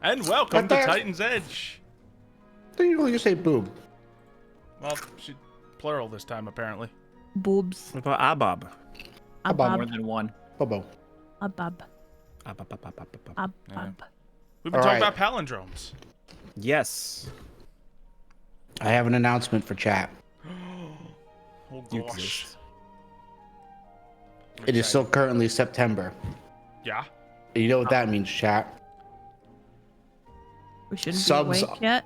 And welcome to Titan's Edge. Then you just say boob. Well, she plural this time apparently. Boobs. What about Abob? Abob. More than one. Bobo. Abab. Abob. Yeah. We've been talking about palindromes. Yes. I have an announcement for chat. Oh You gosh. exist. It is still currently September. Yeah. You know what that means, chat? We shouldn't Subs- be awake yet.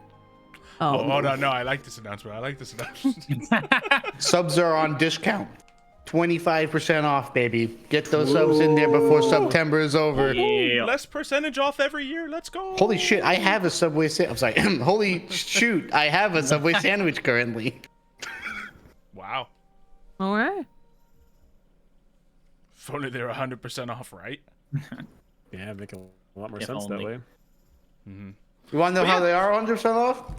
Oh no, I like this announcement. Subs are on discount. 25% off, baby. Get those subs in there before September is over. Yeah. Less percentage off every year. Let's go. Holy shit, I have a Subway sandwich. I'm sorry. Holy shoot, I have a Subway sandwich currently. Wow. All right. If only they were 100% off, right? Yeah, make a lot more If sense that only. way. You want to know how they are 100% off?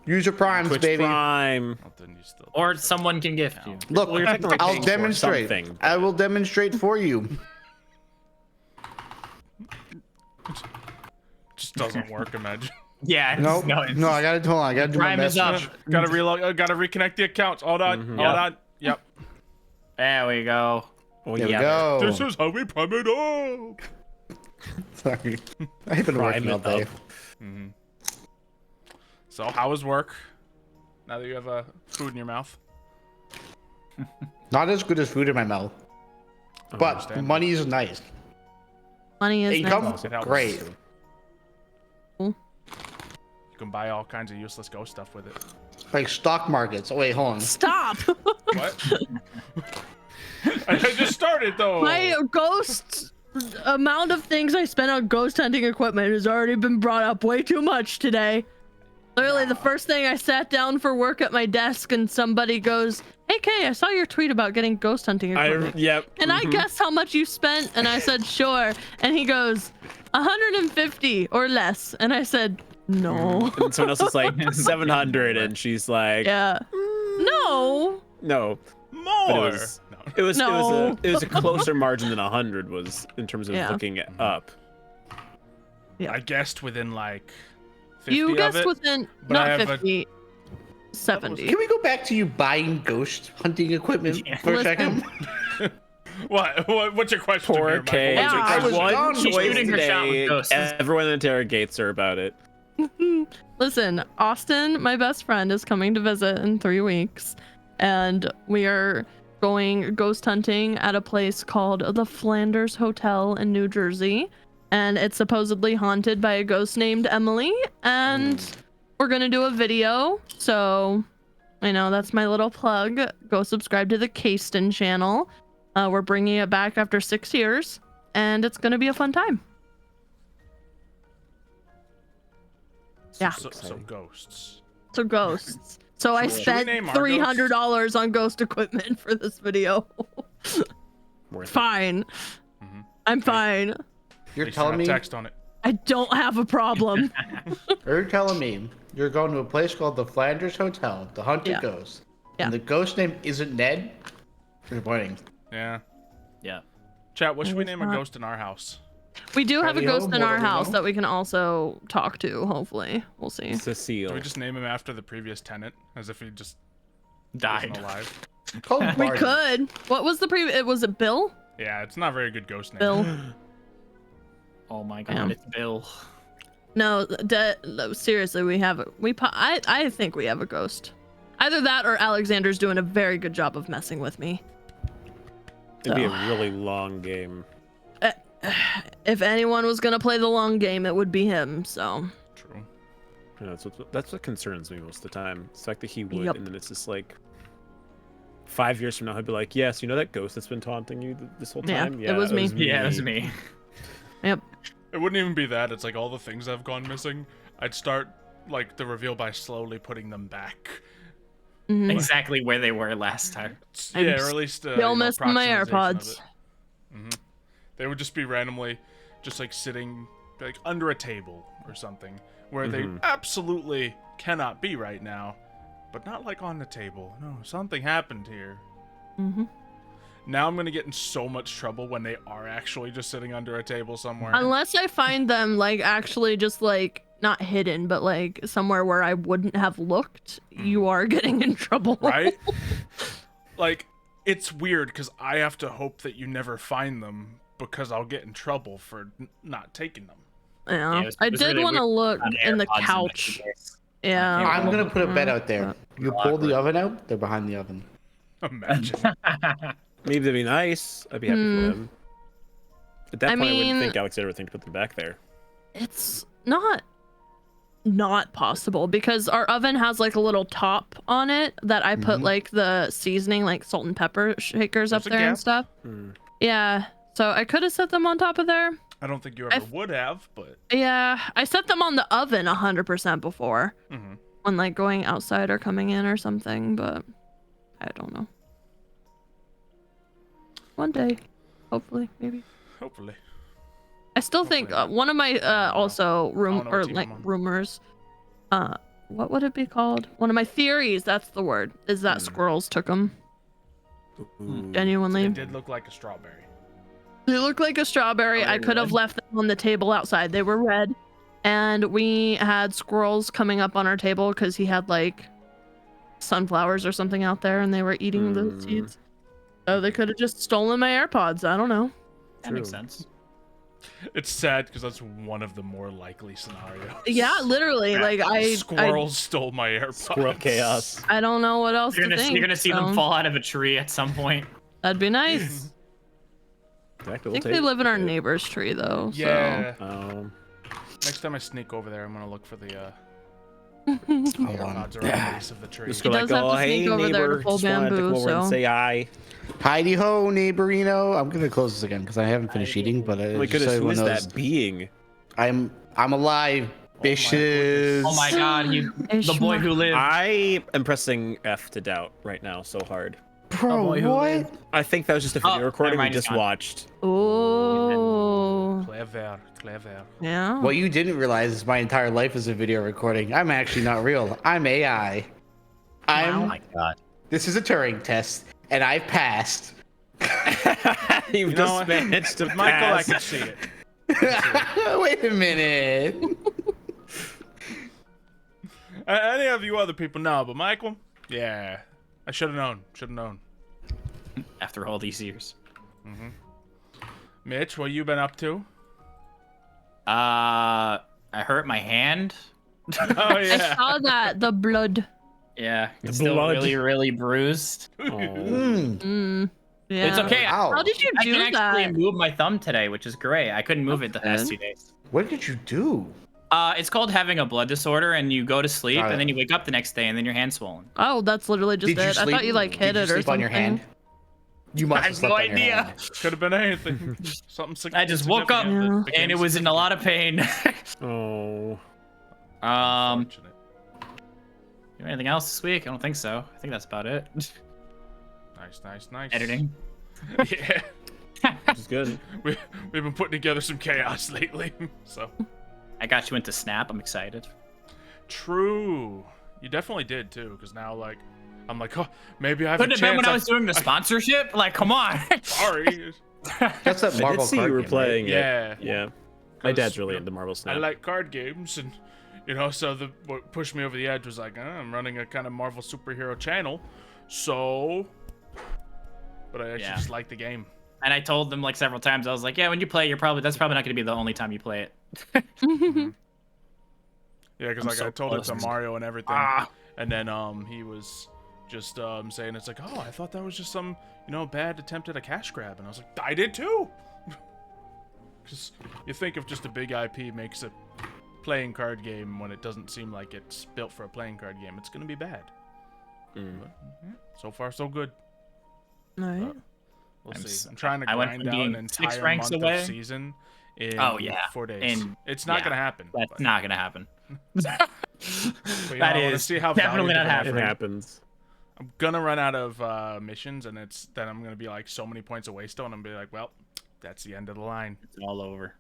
Use your primes, Twitch baby. Prime. Well, then you still Or someone can gift you. Look, Well, you're technically I'll paying for demonstrate. something, I will demonstrate for you. just doesn't work. Imagine. Yeah. Nope. No, I gotta hold on. I gotta do my Prime is message. up. Gotta reload. Gotta reconnect the accounts. Hold on. Hold Yep. on. Yep. There we go. Oh, There yeah. we go. This is how we prime it up. Sorry. I've been working all Prime it day. up. So, how was work? Now that you have food in your mouth. Not as good as food in my mouth, but understandable. money is nice. Money is Income, nice. It helps. great. You can buy all kinds of useless ghost stuff with it. Like stock markets. Oh wait, hold on. Stop. What? I just started though. My ghost amount of things I spent on ghost hunting equipment has already been brought up way too much today. Literally, the first thing I sat down for work at my desk and somebody goes, "Hey Kay, I saw your tweet about getting ghost hunting equipment. Yep. Can I guess how much you spent?" And I said, "Sure." And he goes, 150 or less. And I said, "No." And someone else is like 700, and she's like, Yeah. No. no. More. But it was No. it was a closer margin than 100 was in terms of Yeah. looking it up. I guessed within like 50 You of guessed it. within but I not have a- 50, 70. Can we go back to you buying ghost hunting equipment for a Listen. second? What's your question Poor here, Kay. Michael? What's your I was question? One gone. She's choice shooting her shot with today, ghosts. everyone interrogates her about it. Listen, Austin, my best friend, is coming to visit in 3 weeks, and we are going ghost hunting at a place called the Flanders Hotel in New Jersey, and it's supposedly haunted by a ghost named Emily, and we're gonna do a video. So, that's my little plug. Go subscribe to the Kasten channel. We're bringing it back after 6 years, and it's gonna be a fun time. Yeah. So ghosts. So ghosts. So I Should we spent name our $300 on ghost equipment for this video. Worth it. Fine. I'm fine. You're They should telling have me? text on it. I don't have a problem. You're telling me you're going to a place called the Flanders Hotel, the Haunted Yeah. Ghost, Yeah. and the ghost name isn't Ned? Disappointing. Yeah. Yeah. Chat, what should we It's name a not. ghost in our house? We do have a Patio, ghost in more our than we house know. that we can also talk to, hopefully. We'll see. Cecile. Do we just name him after the previous tenant, as if he just Died. wasn't alive? Call him We Barney. could. What was the was it Bill? Yeah, it's not a very good ghost name. Bill. Oh my god, Damn. it's Bill. No, seriously, we have I think we have a ghost. Either that or Alexander's doing a very good job of messing with me. It'd be a So, really long game. if anyone was gonna play the long game, it would be him. So True. Yeah, that's what concerns me most of the time. It's the fact that he would, Yep. and then it's just like 5 years from now, he'd be like, "Yes, you know that ghost that's been taunting you this whole Yeah, time? it was me. Yeah, it was me. Yep. It wouldn't even be that. It's like all the things that have gone missing. I'd start like the reveal by slowly putting them back. Mhm. Exactly where they were last time. I'm Yeah, or at least still missing my approximation of AirPods. it. They would just be randomly, just like sitting like under a table or something, where they absolutely cannot be right now, but not like on the table. No, something happened here. Mhm. Now I'm gonna get in so much trouble when they are actually just sitting under a table somewhere. Unless I find them like actually just like not hidden, but like somewhere where I wouldn't have looked, you are getting in trouble. Right? Like, it's weird because I have to hope that you never find them because I'll get in trouble for not taking them. Yeah. it was I really did want to weird look on in the AirPods in couch. Vegas. Yeah. I'm gonna put a bet out there. but- You pull the oven out, they're behind the oven. Imagine. Maybe that'd be nice. I'd be happy for them. At that I point, I mean- wouldn't think Alex would ever think to put them back there. It's not possible because our oven has like a little top on it that I put like the seasoning, like salt and pepper shakers up There's a there and gap. stuff. Yeah. So I could have set them on top of there. I don't think you ever would have, but Yeah, I set them on the oven 100% before when like going outside or coming in or something, but I don't know. One day, hopefully, maybe. hopefully. I still think one of my also I don't know what or team like I'm on. rumors, what would it be called? One of my theories, that's the word, is that squirrels took them. Ooh. Genuinely. It did look like a strawberry. They look like a strawberry. Are I they could have red? left them on the table outside. They were red. And we had squirrels coming up on our table because he had like sunflowers or something out there and they were eating the seeds. So they could have just stolen my AirPods. I don't know. That makes True. sense. It's sad because that's one of the more likely scenarios. Yeah, literally. Like Squirrels stole my AirPods. Squirrel chaos. I don't know what else You're to gonna think. you're gonna see them so fall out of a tree at some point. That'd be nice. I think they live in our neighbor's tree though. Yeah. Next Next time I sneak over there, I'm gonna look for the Hold on. AirPods around the base of the tree. Just He go like, does have oh, to sneak hey, over there to neighbor. pull Just wanted to bamboo, come over and so- say hi. Heidi ho, neighborino. I'm gonna close this again because I haven't finished eating, but Oh my just so goodness, who everyone is knows, that being? I'm alive, bitches. Oh my god, the boy who lived. I am pressing F to doubt right now so hard. Bro, boy who what? I think that was just a video Oh, recording we never mind, just he's gone. watched. Oh. Clever. Yeah. What you didn't realize is my entire life is a video recording. I'm actually not real. I'm AI. Oh my god. This is a Turing test, and I've passed. You've know just what? managed to Michael, I pass. can see it. Wait a minute. Any of you other people know, but Michael, yeah, I should have known. After all these years. Mitch, what you been up to? I hurt my hand. Oh I saw that the blood. Yeah, The it's still blood. really, really bruised. Oh. Yeah. It's okay. Ow. How did you I do can actually that? move my thumb today, which is great. I couldn't move it the past 2 days. What did you do? It's called having a blood disorder, and you go to sleep, Got it. and then you wake up the next day, and then your hand's swollen. Oh, that's literally just Did you it. I sleep? thought you like hit Did you it or sleep something. on your hand? You must I have have slept no on your idea. hand. Could have been anything. Something. I just woke up, significant that and it became was in a lot of pain. Oh. unfortunate. Do anything else this week? I don't think so. I think that's about it. Nice. Editing. Yeah. Which is good. We've been putting together some chaos lately, so. I got you into Snap. I'm excited. True. You definitely did too, because now I'm like, oh, maybe I have Couldn't a have been chance. when I was doing the sponsorship. Like, come on. Sorry. That's that I Marvel did see card you were game, playing Yeah. it. Yeah. My 'Cause, dad's really you know, into Marvel I Snap. like card games, and so what pushed me over the edge was like, I'm running a kind of Marvel superhero channel, so. But I actually Yeah. just like the game. And I told them like several times. I was like, yeah, when you play, that's probably not going to be the only time you play it. Yeah, because I'm like so I told it close. to Mario and everything, Ah. and then he was just saying it's like, oh, I thought that was just some bad attempt at a cash grab, and I was like, I did too. Because you think if just a big IP makes a playing card game when it doesn't seem like it's built for a playing card game, it's gonna be bad. But, yeah, so far so good. All right. We'll I'm see. I'm trying to I went grind from out an being 6 entire ranks month away. of season in Oh, yeah. 4 days. And- It's not yeah. gonna happen. That's but, not going to happen. but, that I wanna is see how definitely valuable not it happening. It happens. I'm gonna run out of missions, and then I'm gonna be like so many points away still, and I'm gonna be like, well, that's the end of the line. It's all over.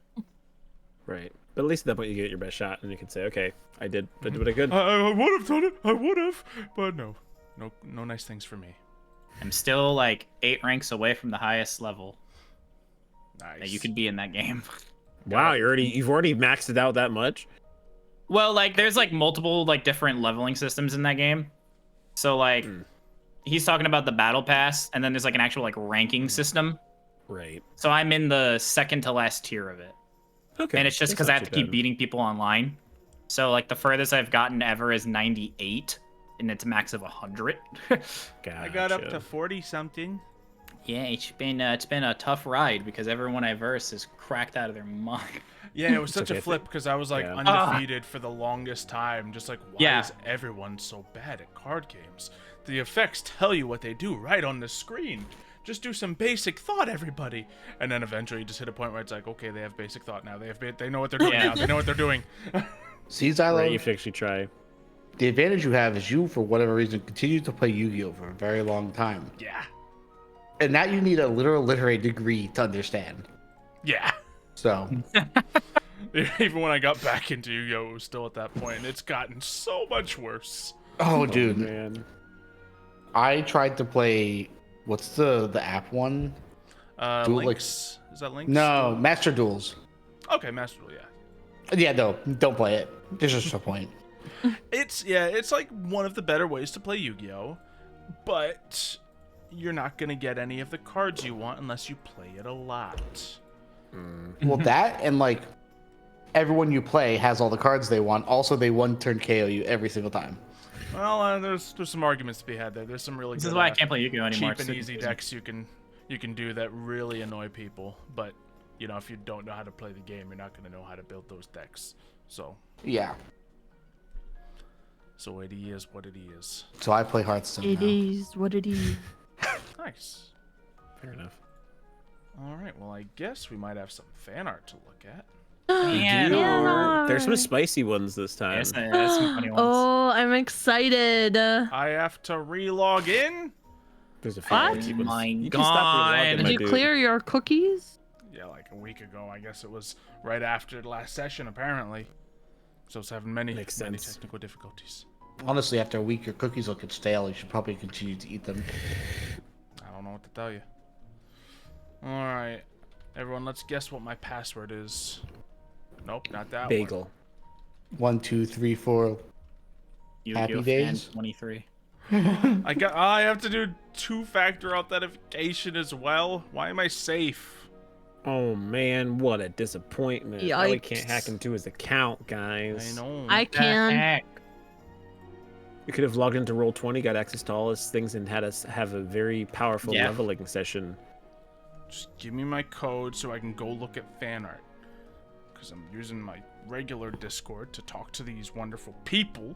Right. But at least at that point you get your best shot and you can say, okay, I did what I could. I would have done it. I would have, but no nice things for me. I'm still like 8 ranks away from the highest level Nice. that you could be in that game. Wow, you've already maxed it out that much. Well, like there's like multiple like different leveling systems in that game. So like he's talking about the battle pass, and then there's like an actual like ranking system. Right. So I'm in the second to last tier of it. Okay. And it's just that's because not I have too to keep bad. beating people online. So like the furthest I've gotten ever is 98, and it's a max of 100. I got up to Gotcha. 40 something. Yeah, it's been a tough ride because everyone I verse is cracked out of their mind. Yeah, it was such okay, a flip because I was like yeah. undefeated for the longest time. Just like, why Yeah. is everyone so bad at card games? The effects tell you what they do right on the screen. Just do some basic thought, everybody. And then eventually you just hit a point where it's like, okay, they have basic thought now. They know what they're doing Yeah. now. They know what they're doing. See, Xylo, Right, you have to actually try. the advantage you have is you, for whatever reason, continue to play Yu-Gi-Oh for a very long time, Yeah. and now you need a literal literary degree to understand. Yeah. So Even when I got back into Yu-Gi-Oh, it was still at that point, and it's gotten so much worse. oh dude, Man. I tried to play what's the app one? Duel Links? Is that Links? No, Master Duels. Okay, Master Duel, yeah. Yeah, no, don't play it. There's just no point. It's like one of the better ways to play Yu-Gi-Oh, but you're not gonna get any of the cards you want unless you play it a lot. Well, that and like everyone you play has all the cards they want. Also, they one turn KO you every single time. Well, there's some arguments to be had there. There's some really This good, is why I can't play Yu-Gi-Oh anymore. cheap and 'cause easy it's- decks you can do that really annoy people. But you know, if you don't know how to play the game, you're not gonna know how to build those decks. So Yeah. it is what it is. So I play Hearthstone It now. is what it is. Nice. Fair enough. All right. Well, I guess we might have some fan art to look at. Yeah. Yeah. There's some spicy ones this Yeah, time. that's some funny ones. Oh, I'm excited. I have to re-log in. There's a few What? spicy ones. My You can stop God. relogging, Did my you dude. clear your cookies? Yeah, like a week ago. I guess it was right after the last session, apparently. So it's having many Makes many sense. technical difficulties. Honestly, after a week, your cookies will get stale. You should probably continue to eat them. I don't know what to tell you. All right, everyone, let's guess what my password is. Nope, not that Bagel. 1, 2, 3, 4. Yu-Gi-Oh! Happy Fan days? 23. one. I have to do two-factor authentication as well. Why am I safe? Oh man, what a disappointment. Now we can't Yikes. hack into his account, guys. I know. I can. Heck? We could have logged into Roll20, got access to all his things, and had us have a very powerful Yeah. leveling session. Just give me my code so I can go look at fan art. Because I'm using my regular Discord to talk to these wonderful people.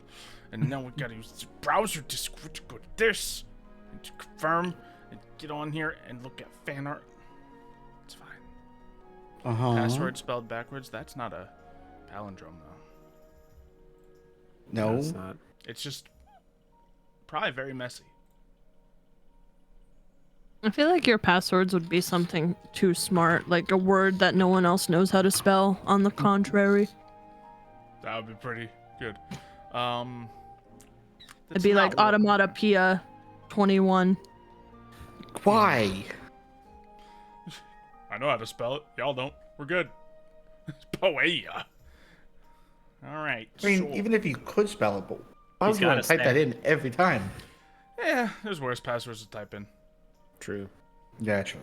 And now we gotta use this browser Discord to go to this. And to confirm and get on here and look at fan art. It's fine. Uh-huh. Password spelled backwards, that's not a palindrome though. No. That's not. It's just probably very messy. I feel like your passwords would be something too smart, like a word that no one else knows how to spell. On the contrary, That would be pretty good. it'd be like automatopoeia 21. Why? I know how to spell it. Y'all don't. We're good. It's Poeia. All right. I mean, sure. even if you could spell it, but why He's would you want gotta to type stay. that in every time? Yeah, there's worse passwords to type in. True. Yeah, true.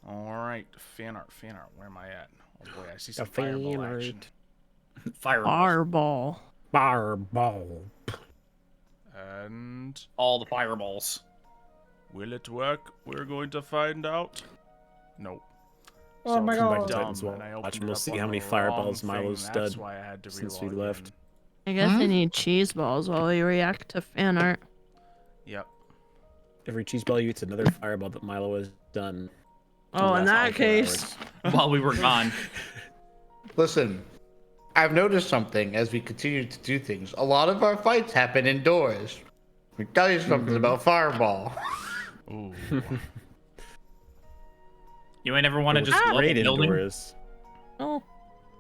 All right, fan art. Where am I at? Oh boy, I see A some fan fireball art. action. Fireball. Fireball. Fireball. And All the fireballs. will it work? We're going to find out. Nope. Oh my So God. dumb, Titans will and I watch opened and we'll up see on how many the fireballs wrong Milo's thing. That's stud why I had to since we relog left. in. I guess Huh? I need cheese balls while we react to fan art. Yep. Every cheese ball you eat's another fireball that Milo has done. Oh, in last that 24 case, hours. While we were gone. Listen, I've noticed something as we continue to do things. A lot of our fights happen indoors. Let me tell you something about Fireball. Ooh. You ain't ever want to It was just blow up great a building? indoors. oh,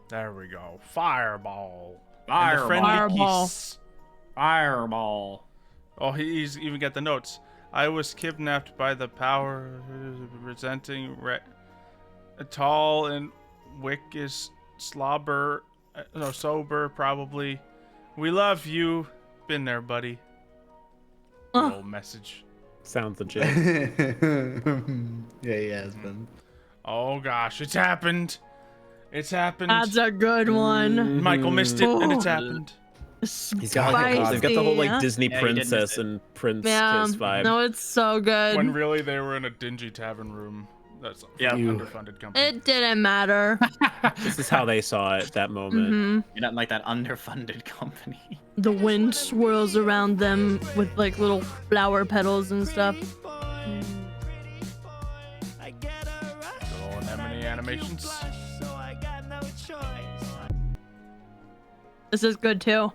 There we go. Fireball. And the Fireball. friendly Fireball. kiss. Fireball. Oh, he's even got the notes. I was kidnapped by the power, resenting tall and Wick is slobber, no, sober probably. We love you. Been there, buddy. Good old message. Sounds legit. Yeah, he has been. Oh gosh, it's happened. It's happened. That's a good one. Michael missed it, and it's happened. He's got like, they've got the whole like Disney Yeah, he did miss princess it. and prince Yeah, kiss vibe. no, it's so good. When really they were in a dingy tavern room. That's Yeah. underfunded company. It didn't matter. This is how they saw it that moment. hmm You're not like that underfunded company. The wind swirls around them with like little flower petals and stuff. Good old anemone animations. This is good too.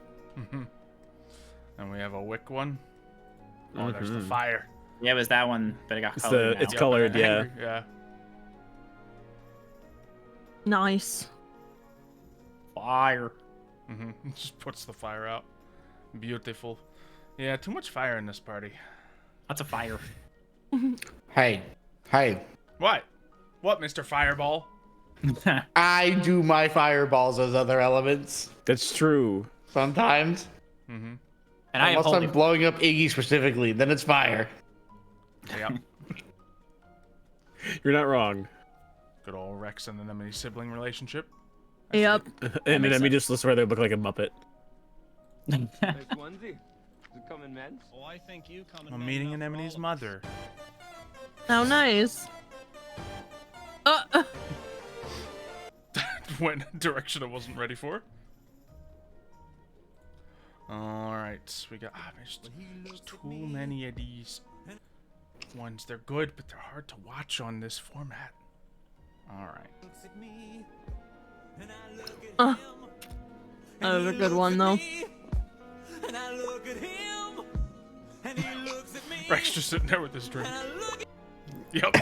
And we have a Wick one. Oh, there's the fire. Yeah, it was that one, but it got It's colored now. it's colored, yeah. Angry, yeah. Nice. Fire. Just puts the fire out. Beautiful. Yeah, too much fire in this party. Lots of fire. Hey. What? What, Mr. Fireball? I do my fireballs as other elements That's true. sometimes. Mm-hmm. And I am Unless holding. I'm blowing up Iggy specifically, then it's fire. Yep. You're not wrong. Good old Rex and Anemone sibling relationship. Yep. And makes then we sense. just swear they look like a Muppet. Oh, I think you come I'm meeting Anemone's mother. How nice. Went in a direction I wasn't ready for. Alright, we got there's too many of these ones. They're good, but they're hard to watch on this format. Alright. That was a good one though. Rex just sitting there with his drink. Yep.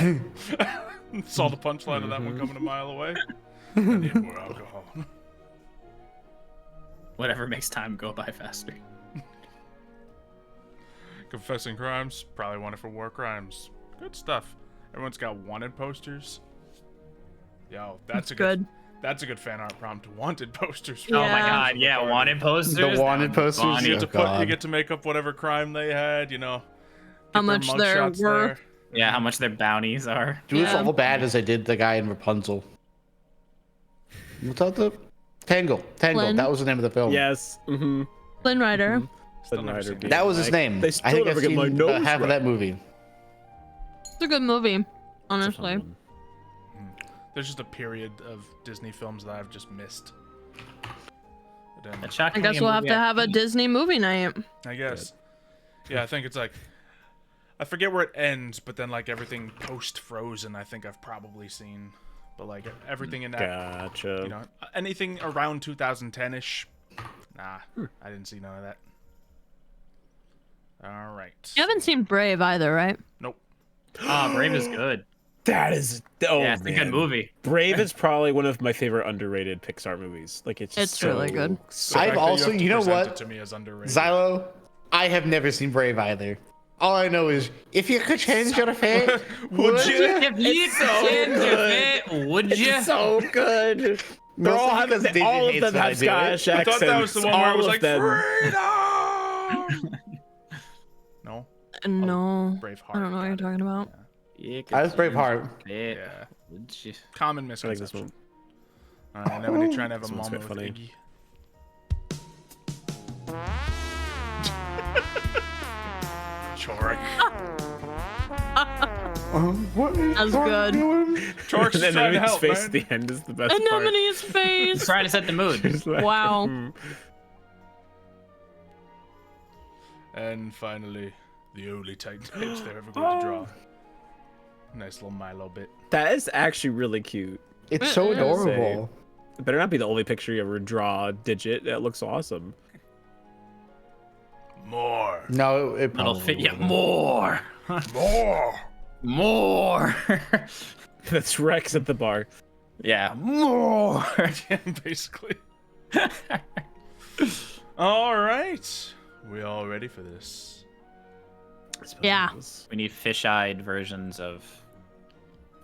Saw the punchline of that one coming a mile away. I need more alcohol. Whatever makes time go by faster. Confessing crimes, probably wanted for war crimes. Good stuff. Everyone's got wanted posters. Yo, that's a good. That's a good fan art prompt. Wanted posters. Yeah. Oh my god, yeah, wanted posters. The wanted posters, Wanted. You yeah. get to God. you get to make up whatever crime they had. You know. How Get their much they're mugshots worth. Yeah, how much their bounties are. Do this Yeah. all bad as I did the guy in Rapunzel. What's that? The Tangle. Flynn? That was the name of the film. Yes. Mm-hmm. Flynn Rider. Still never seen it. That was his name. They I still think never I've get my seen nose about half of right. that movie. It's a good movie, It's a fun honestly. one. There's just a period of Disney films that I've just missed. But then- That shocked I me guess in we'll have movie to have a Disney movie night. I guess. Yeah, I think it's like I forget where it ends, but then like everything post Frozen, I think I've probably seen. But like everything in that, Gotcha. you know, anything around 2010ish. Nah, I didn't see none of that. All right. You haven't seen Brave either, right? Nope. Oh, Brave is good. That is. Oh, Yeah, it's a man. good movie. Brave is probably one of my favorite underrated Pixar movies. Like it's just It's really good. The I've fact that also- have to you know present what? it to me as underrated. Xylo, I have never seen Brave either. All I know is if you could change your fate, would you? If you change your fit, would you? It's so good. They're all Mostly because David all of hates them when I have do it. Scottish I accents. thought that was the one where I all was of like, them. freedom! No? No. Braveheart. I don't know what you're got it. talking about. I was Braveheart. Yeah. Would you? Common I like this misconception. one. Alright, and then when they try and have a This one's moment with quite Iggy. Chorik. What is That's Bart good. doing? Chorik's And just then trying to his help, face man. at the end is the best part. Anemone's face. Trying to set the mood. Just like, Wow. And finally, the only Titan page they're ever going to draw. Nice little Milo bit. That is actually really cute. It's so adorable. It better not be the only picture you ever draw, Digit. That looks awesome. More. No, it It'll probably fit you wouldn't. more. More. More. That's Rex at the bar. Yeah, more. Yeah, basically. All right. We all ready for this? I suppose Yeah. it is. We need fish-eyed versions of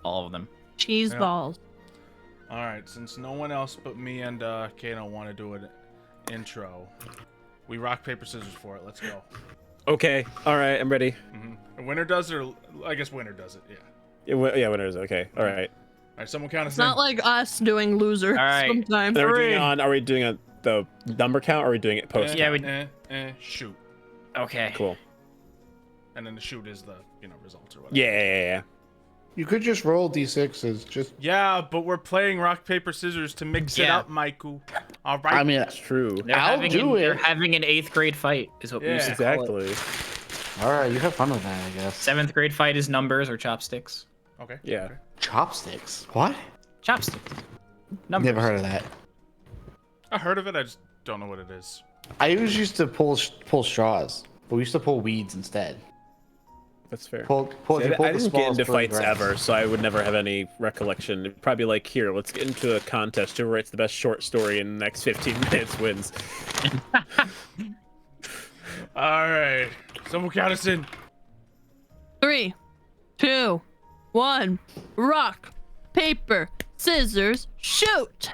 all of them. Cheese Yeah. balls. All right, since no one else but me and Kano want to do an intro, we rock paper scissors for it. Let's go. Okay. All right. I'm ready. And winner does it, or I guess winner does it. Yeah. Yeah, when it is. Okay. All right. All right, someone count us It's in. not like us doing losers All right. sometimes. Are we doing it on? Are we doing the number count? Or are we doing it post? Yeah, count? Shoot. Okay. Cool. And then the shoot is the results or whatever. Yeah. You could just roll d6s. Just. Yeah, but we're playing rock paper scissors to mix it Yeah. up, Michael. All right. I mean, That's true. I'll do They're it. having an 8th grade fight, is what we used to call it. Exactly. All right, you have fun with that, I guess. 7th grade fight is numbers or chopsticks. Okay. Yeah. Okay. Chopsticks. What? Chopsticks. Numbers. Never heard of that. I heard of it. I just don't know what it is. I always used to pull straws, but we used to pull weeds instead. That's fair. Pull See, if you pull I the didn't get smallest into blade fights grass. ever, so I would never have any recollection. It'd probably be like, here, let's get into a contest. Whoever writes the best short story in the next 15 minutes wins. All right. Someone count us in. 3, 2, 1. Rock, paper, scissors, shoot.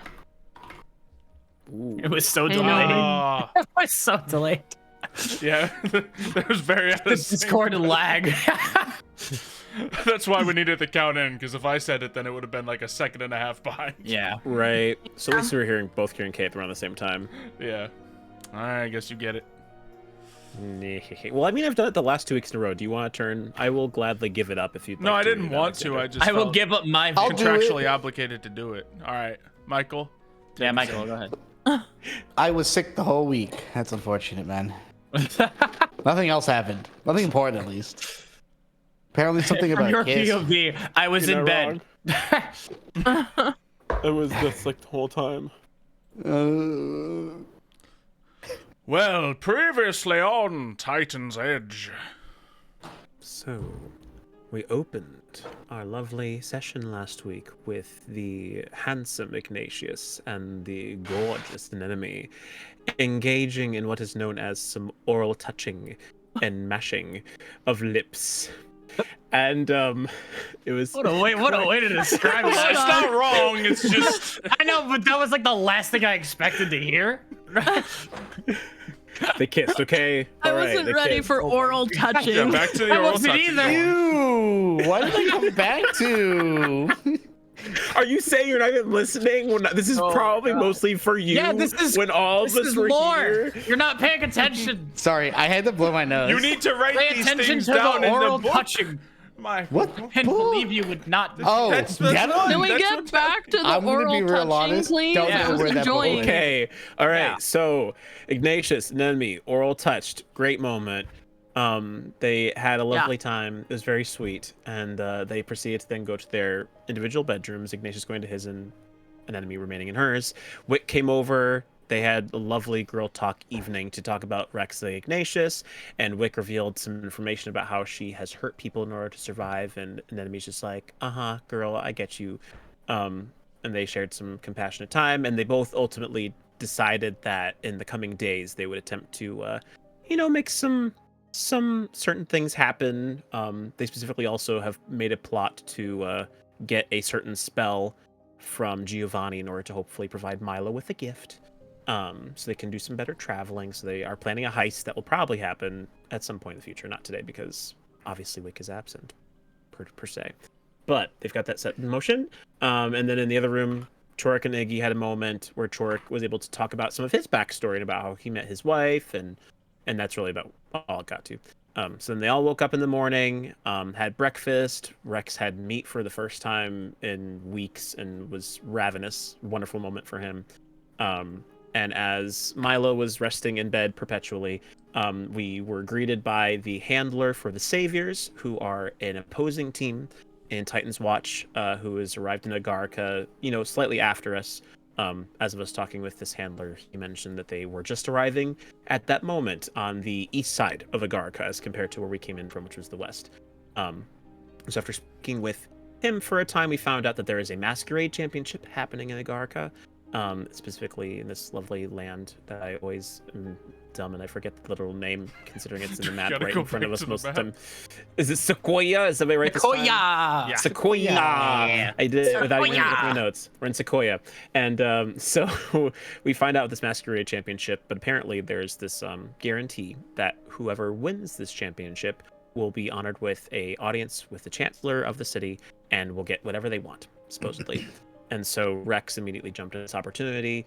Ooh. It was so Hang delayed. Ah, It was so delayed. yeah. That was very out The of sync. Discord lag. That's why we needed the count in, because if I said it, then it would have been like a second and a half behind. Yeah. Right. So at least we were both hearing Cape around the same time. Yeah. All right, I guess you get it. Well, I mean, I've done it the last 2 weeks in a row. Do you want to turn? I will gladly give it up if you'd No, like I to didn't do that, want to. Alexander. I just I will felt give up my I'll do it. contractually obligated to do it. All right, Michael. Yeah, Michael, go ahead. I was sick the whole week. That's unfortunate, man. Nothing else happened. Nothing important, at least. Apparently, something From about your kiss. POV, I was You're in not bed. It was just like the whole time. Well, previously on Titan's Edge. So, we opened our lovely session last week with the handsome Ignatius and the gorgeous Anemone engaging in what is known as some oral touching and mashing of lips. And it was What a way to describe It's that. not wrong. It's just I know, but that was like the last thing I expected to hear. they kissed, okay? I All right, wasn't they ready kissed. for oral touching. yeah. Back to the I oral wasn't touching. either. Ew! What did I come back to? Are you saying you're not even listening? This is probably mostly for you. Yeah, this is when all this of us is were lore. here. You're not paying attention. Sorry, I had to blow my nose. You need to write Pay these attention things to down the in oral the book. touching. My What? And believe you would not. Oh, That's get one. Can we That's get what's back to the I'm gonna oral be real touching, honest. please? Don't know I was where that enjoying book it. Okay. All right. Yeah. So Ignatius, Anemone, oral touched. Great moment. They had a lovely time. It was very sweet. And they proceeded to then go to their individual bedrooms. Ignatius going to his and Anemone remaining in hers. Wick came over. They had a lovely girl talk evening to talk about Rex and Ignatius, and Wick revealed some information about how she has hurt people in order to survive, and Anemone's just like, girl, I get you. And they shared some compassionate time, and they both ultimately decided that in the coming days they would attempt to, make some certain things happen. They specifically also have made a plot to get a certain spell from Giovanni in order to hopefully provide Milo with a gift. So they can do some better traveling. So they are planning a heist that will probably happen at some point in the future, not today because obviously Wick is absent per se. But they've got that set in motion. And then in the other room, Chorik and Iggy had a moment where Chorik was able to talk about some of his backstory and about how he met his wife, and that's really about all it got to. So then they all woke up in the morning, had breakfast. Rex had meat for the first time in weeks and was ravenous. Wonderful moment for him. And as Milo was resting in bed perpetually, we were greeted by the handler for the Saviors, who are an opposing team in Titan's Watch, who has arrived in Agarica, slightly after us. As of us talking with this handler, he mentioned that they were just arriving at that moment on the east side of Agarica as compared to where we came in from, which was the west. So after speaking with him for a time, we found out that there is a masquerade championship happening in Agarica. specifically in this lovely land that I always am dumb and I forget the literal name, considering it's in the map Gotta right go in front of back us to the most of map. the time. Is it Sequoia? Is that right? This time? Sequoia. Sequoia. Yeah. I did it without even looking at my Sequoia. notes. We're in Sequoia, and so we find out this Masquerade Championship. But apparently, there's this guarantee that whoever wins this championship will be honored with a audience with the chancellor of the city, and will get whatever they want, supposedly. And so Rex immediately jumped at this opportunity.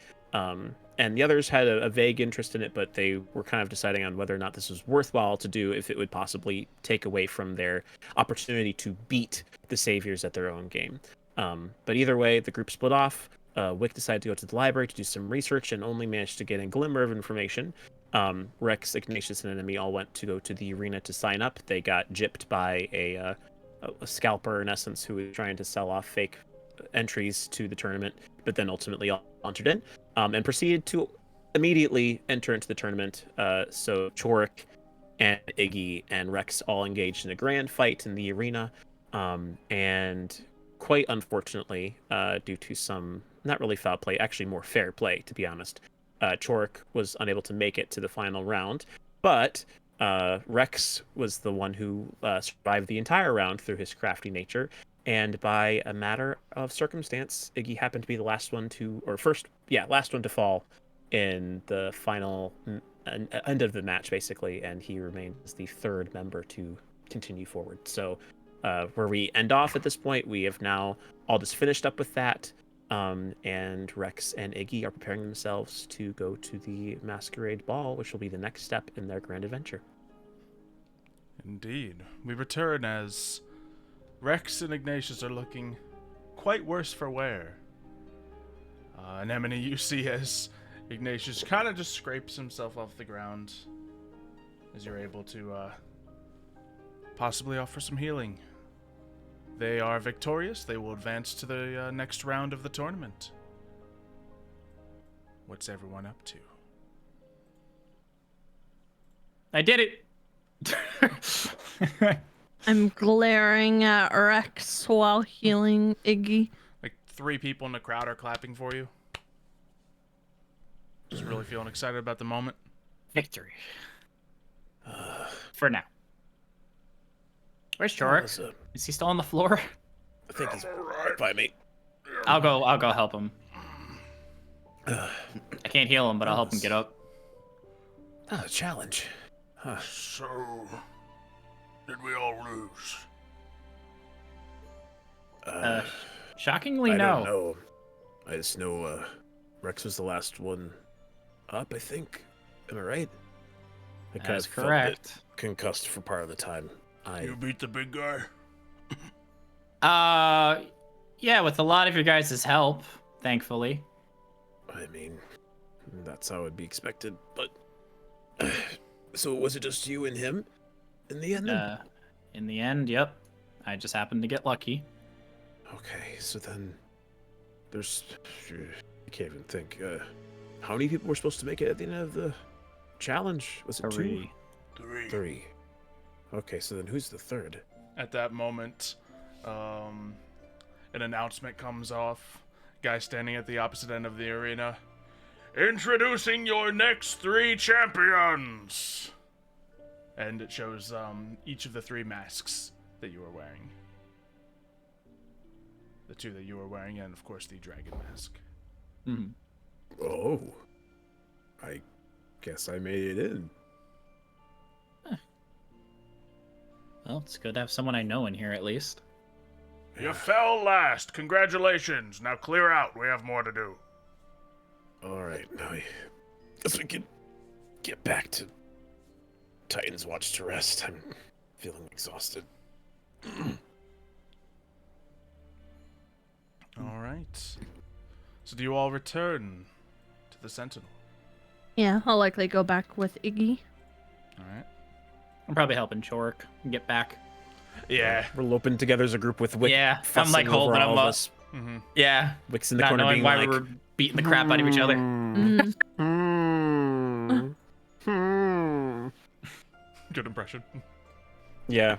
And the others had a vague interest in it, but they were kind of deciding on whether or not this was worthwhile to do, if it would possibly take away from their opportunity to beat the saviors at their own game. But either way, the group split off. Wick decided to go to the library to do some research and only managed to get a glimmer of information. Rex, Ignatius, and Enemy all went to go to the arena to sign up. They got gypped by a scalper, in essence, who was trying to sell off fake entries to the tournament, but then ultimately all entered in, and proceeded to immediately enter into the tournament. So Chorik and Iggy and Rex all engaged in a grand fight in the arena, and quite unfortunately, due to some not really foul play, actually more fair play, to be honest, Chorik was unable to make it to the final round, but Rex was the one who survived the entire round through his crafty nature. And by a matter of circumstance, Iggy happened to be the last one to fall in the final end of the match, basically, and he remains the third member to continue forward. So where we end off at this point, we have now all just finished up with that, and Rex and Iggy are preparing themselves to go to the Masquerade Ball, which will be the next step in their grand adventure. Indeed. We return as Rex and Ignatius are looking quite worse for wear. Anemone, you see as Ignatius kind of just scrapes himself off the ground as you're able to possibly offer some healing. They are victorious. They will advance to the next round of the tournament. What's everyone up to? I did it. I'm glaring at Rex while healing Iggy. Like 3 people in the crowd are clapping for you. Just really feeling excited about the moment. Victory. For now. Where's Chorik? Is he still on the floor? I think he's right by me. I'll go help him. I can't heal him, but I'll help him get up. Oh, challenge. So, did we all lose? Shockingly, I no. don't know. I just know Rex was the last one up, I think. Am I right? I kind That's of felt correct. concussed for part of the time. You beat the big guy? Yeah, with a lot of your guys' help, thankfully. I mean, that's how it'd be expected, but... So was it just you and him in the end? In the end, yep. I just happened to get lucky. Okay, so then there's... I can't even think. How many people were supposed to make it at the end of the challenge? Was it 2? 3. 3. Okay, so then who's the third? At that moment, an announcement comes off. Guy standing at the opposite end of the arena. Introducing your next 3 champions! And it shows each of the 3 masks that you were wearing. The 2 that you were wearing, and of course the dragon mask. Mm-hmm. Oh. I guess I made it in. Well, it's good to have someone I know in here at least. You fell last. Congratulations. Now clear out. We have more to do. Alright, now I guess we can get back to Titan's Watch to rest. I'm feeling exhausted. Alright. So do you all return to the Sentinel? Yeah, I'll likely go back with Iggy. Alright. I'm probably helping Chorik get back. Yeah. We're loping together as a group with Wick. Yeah, I'm fussing like over holding all him of up. us. Mm-hmm. Yeah, Wick's in the not corner knowing being why like, we were beating the crap out of each other. Mm. Good impression. Yeah.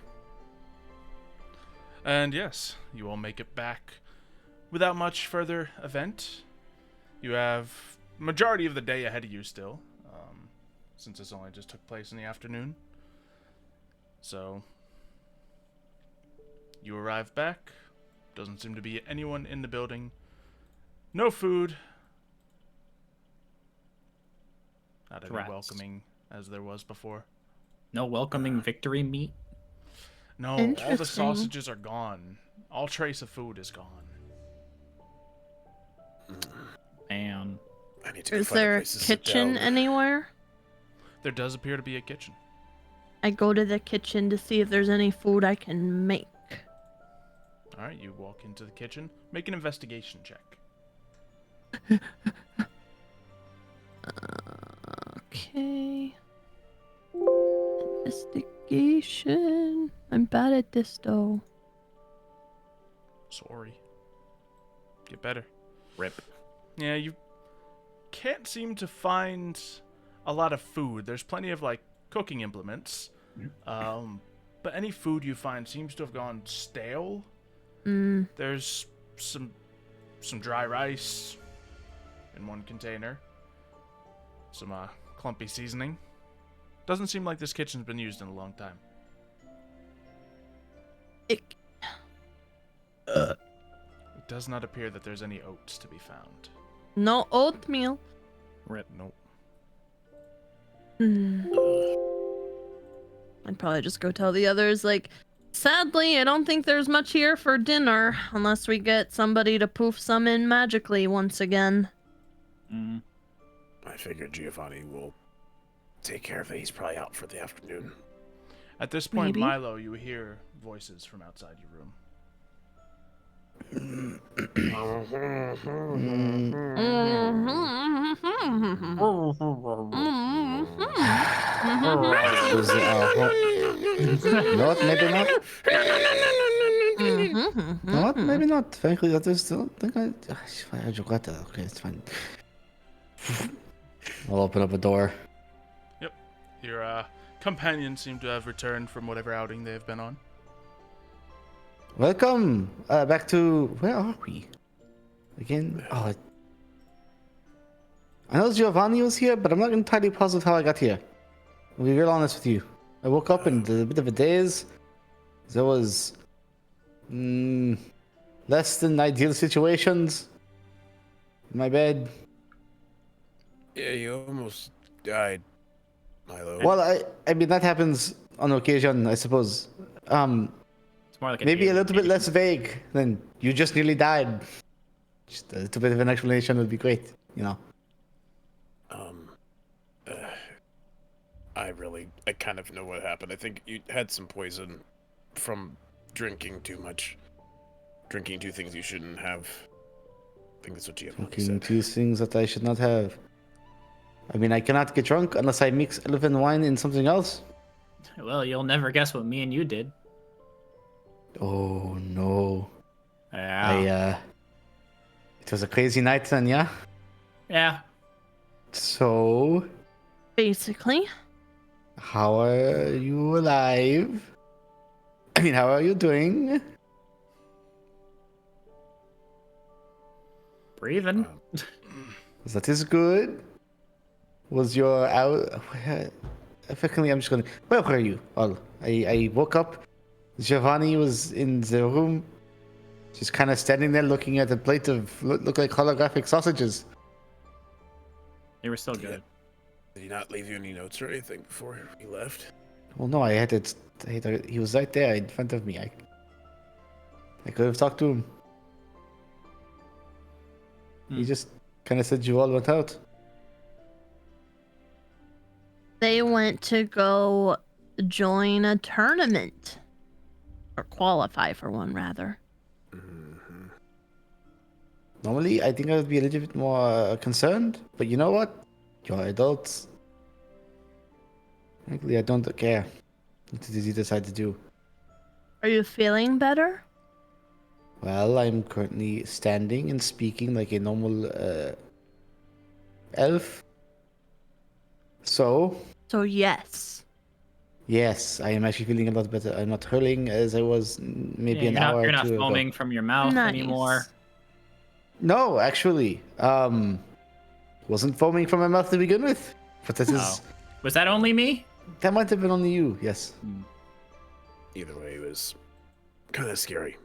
And yes, you all make it back without much further event. You have majority of the day ahead of you still, since this only just took place in the afternoon. So, you arrive back. Doesn't seem to be anyone in the building. No food. Not as Rats. welcoming as there was before. No welcoming victory meat. No, all the Interesting. sausages are gone. All trace of food is gone. Man. I need to go Is find a there a place to sit kitchen down. anywhere? There does appear to be a kitchen. I go to the kitchen to see if there's any food I can make. Alright, you walk into the kitchen. Make an investigation check. Okay. Investigation. I'm bad at this though. Sorry. Get better. Rip. Yeah, you can't seem to find a lot of food. There's plenty of, like, cooking implements. But any food you find seems to have gone stale. There's some dry rice in one container. Some clumpy seasoning. Doesn't seem like this kitchen's been used in a long time. It, It does not appear that there's any oats to be found. no oatmeal. Rip. Nope. I'd probably just go tell the others, like, sadly, I don't think there's much here for dinner unless we get somebody to poof some in magically once again. Mm. I figured Giovanni will take care of it. He's probably out for the afternoon. At this point, Maybe. Milo, you hear voices from outside your room. Was, no, maybe not. No, what? Maybe not. Frankly, I just don't think I got that. Okay, it's fine. I'll open up a door. Your companions seem to have returned from whatever outing they have been on. Welcome back to, where are we? Again? Oh, I know Giovanni was here, but I'm not entirely positive how I got here. I'll be real honest with you. I woke up in a bit of a daze. There was less than ideal situations in my bed. Yeah, you almost died, Milo. Well, I mean that happens on occasion, I suppose. It's more like an Maybe a alien little bit baby. less vague than you just nearly died. Just a little bit of an explanation would be great, you know. I kind of know what happened. I think you had some poison from drinking too much. Drinking two things you shouldn't have. I think that's what Giovanni Drinking said. two things that I should not have. I mean, I cannot get drunk unless I mix elephant wine in something else. Well, you'll never guess what me and you did. Oh no. Yeah. It was a crazy night then, yeah? Yeah. So, Basically. how are you alive? I mean, how are you doing? Breathing. That is good. Was your out? Effectively, I'm just gonna. Where were you? Well, I woke up. Giovanni was in the room, just kind of standing there looking at a plate of look like holographic sausages. They were still good. Did he not leave you any notes or anything before he left? Well, no, I had it. He was right there in front of me. I could have talked to him. He just kind of said you all went out. They went to go join a tournament. Or qualify for one, rather. Normally, I think I would be a little bit more concerned, but you know what? You're adults. Frankly, I don't care. What did you decide to do? Are you feeling better? Well, I'm currently standing and speaking like a normal elf. So, yes. yes, I am actually feeling a lot better. I'm not hurling as I was maybe Yeah, an hour you're or not two foaming ago. from your mouth Nice. anymore. No, actually, wasn't foaming from my mouth to begin with. But that is Oh. Was that only me? that might have been only you. Yes. Either way, it was kind of scary.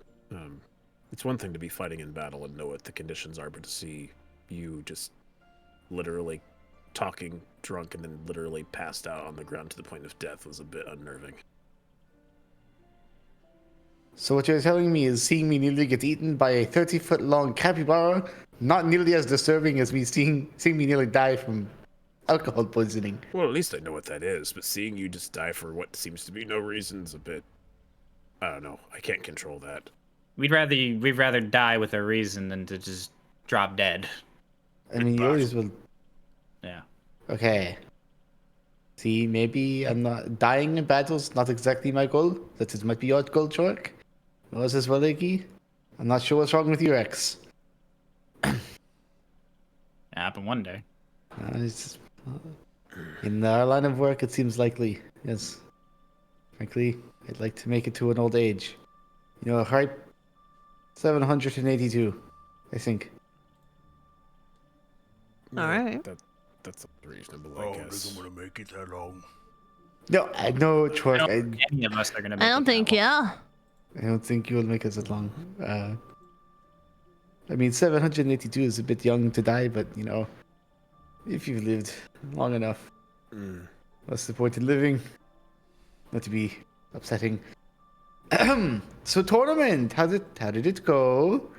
It's one thing to be fighting in battle and know what the conditions are, but to see you just literally talking drunk and then literally passed out on the ground to the point of death was a bit unnerving. So what you're telling me is seeing me nearly get eaten by a 30-foot long capybara, not nearly as disturbing as me seeing me nearly die from alcohol poisoning. Well, at least I know what that is, but seeing you just die for what seems to be no reason is a bit... I don't know. I can't control that. We'd rather die with a reason than to just drop dead. I mean, you always will. Yeah. Okay. See, maybe I'm not dying in battles. Not exactly my goal. That it might be your goal, Chork. Was as well, Iggy? I'm not sure what's wrong with your ex. Happen one day. It's in our line of work, it seems likely. Yes. Frankly, I'd like to make it to an old age. You know, height 782, I think. All right. That's reasonable, I guess. I'm gonna make it that long. No, I know, I Chork. don't think any of us are gonna make I don't it that think, long. yeah. I don't think you'll make it that long. I mean, 782 is a bit young to die, but, you know, if you've lived long enough, what's the point in living? Not to be upsetting. So tournament, how did it go?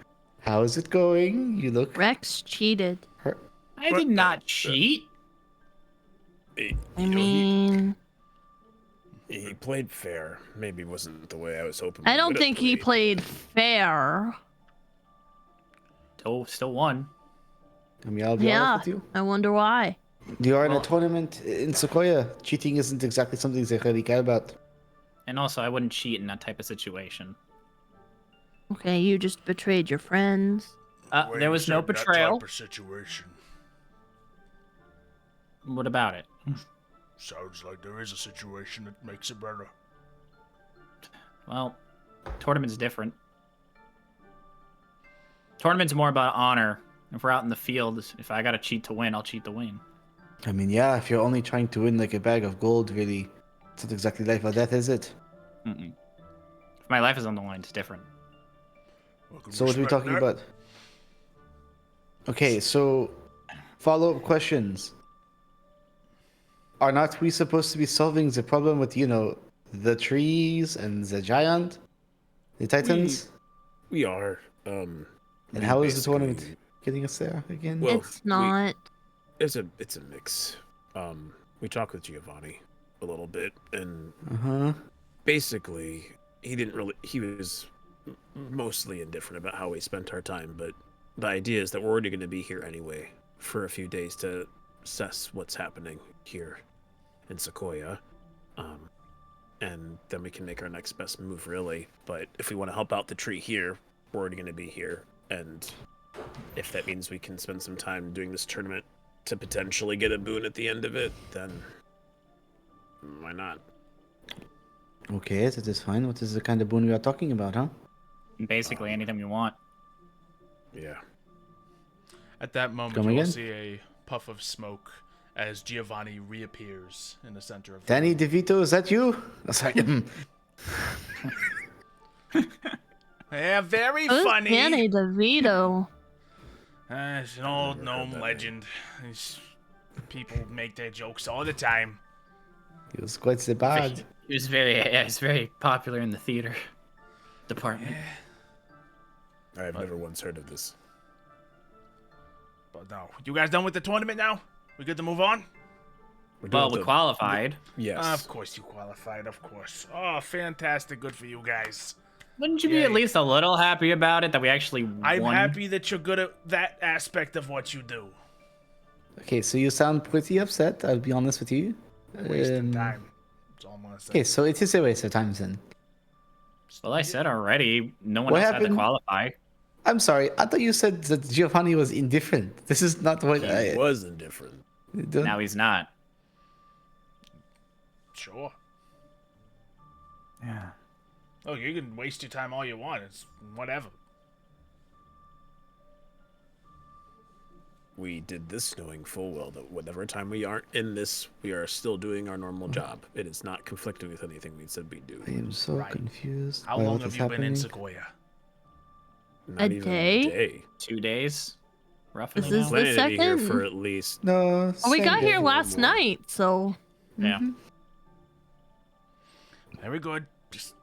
How is it going? You look Rex cheated. I did not cheat. I mean, He played fair. Maybe wasn't the way I was hoping. I we don't would have think he played fair. Still won. I mean, I'll be Yeah, honest with you. I wonder why. You are in a tournament in Sequoia. Cheating isn't exactly something they really care about. And also, I wouldn't cheat in that type of situation. Okay, you just betrayed your friends. There was no betrayal. That type of situation. What about it? Sounds like there is a situation that makes it better. Well, tournament's different. Tournament's more about honor. If we're out in the field, if I gotta cheat to win, I'll cheat to win. I mean, yeah, if you're only trying to win like a bag of gold, really, it's not exactly life or death, is it? Mm-mm. If my life is on the line, it's different. So what are we talking about? Okay, so follow-up questions. Are not we supposed to be solving the problem with, you know, the trees and the giant? The titans? We are. And how is the tournament getting us there again? Well, It's not. It's a mix. We talked with Giovanni a little bit, and basically he was mostly indifferent about how we spent our time, but the idea is that we're already going to be here anyway for a few days to assess what's happening here in Sequoia, and then we can make our next best move, really. But if we want to help out the tree here, we're already going to be here, and if that means we can spend some time doing this tournament to potentially get a boon at the end of it, then why not? Okay, that is fine. What is the kind of boon we are talking about, huh? Basically, anything you want. Yeah. At that moment, Come you'll again? see a puff of smoke as Giovanni reappears in the center of the Danny room. DeVito, is that you? Oh, sorry. Yeah, very Who's funny. Danny DeVito? It's an old gnome legend. People make their jokes all the time. He was quite the bad. He was very popular in the theater department. I've never once heard of this. But no, you guys done with the tournament now? We good to move on? Well, we qualified. Yes. Of course you qualified, of course. Oh, fantastic. Good for you guys. Wouldn't you be at Yay. least a little happy about it that we actually won? I'm happy that you're good at that aspect of what you do. Okay, so you sound pretty upset, I'll be honest with you. Wasting time. That's all I'm gonna say. Okay, so it is a waste of time then. Well, I said already, no one What else had to happened? qualify. I'm sorry, I thought you said that Giovanni was indifferent. This is not what He was indifferent. don't- Now he's not. Sure. Yeah. Oh, you can waste your time all you want. It's whatever. we did this knowing full well that whatever time we aren't in this, we are still doing our normal job. It is not conflicting with anything we said we'd do. I am so Right. confused. How by long what have is you been in happening. Sequoia? Not A even day? a day. 2 days, roughly. This is now. the Planning to be here second- for at least. No. Well, we same got day. here last more. night, so Yeah. Mhm. Very good. Just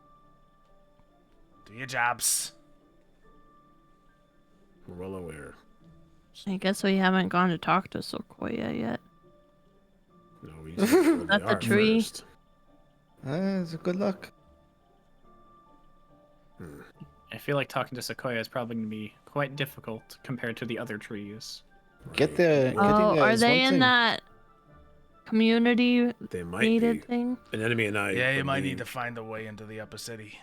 do your jobs. We're well aware. I guess we haven't gone to talk to Sequoia yet. No, we just know where At they the are tree. first. Good luck. I feel like talking to Sequoia is probably going to be quite difficult compared to the other trees. Get Right. there. Oh, Getting there are is they one in thing. that community They might needed be. thing? An enemy and I. Yeah, you when might we- need to find a way into the upper city.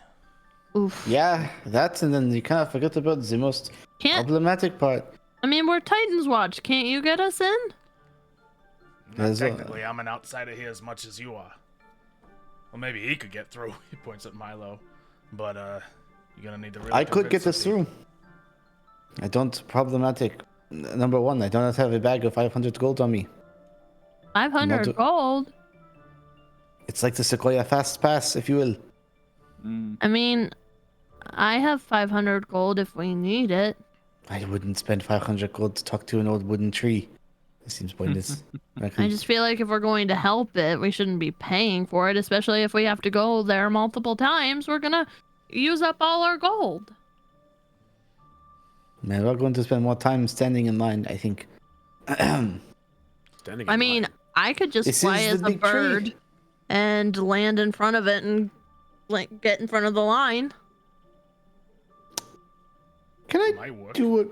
Oof. Yeah, that's and then you cannot forget about the most Can't. problematic part. I mean, we're Titans Watch. Can't you get us in? Not There's a- technically, I'm an outsider here as much as you are. Well, maybe he could get through. He points at Milo. But, you're gonna need to really I could get convince this the team. through. I don't problematic. Number one, I don't have a bag of 500 gold on me. 500 Not- gold. It's like the Sequoia Fast Pass, if you will. I mean, I have 500 gold if we need it. I wouldn't spend 500 gold to talk to an old wooden tree. It seems pointless. I just feel like if we're going to help it, we shouldn't be paying for it, especially if we have to go there multiple times. We're gonna use up all our gold. Man, we're going to spend more time standing in line, I think. Standing I in mean, line. I could just This fly is as the a big tree. bird and land in front of it and like get in front of the line. Can I Might work. do a?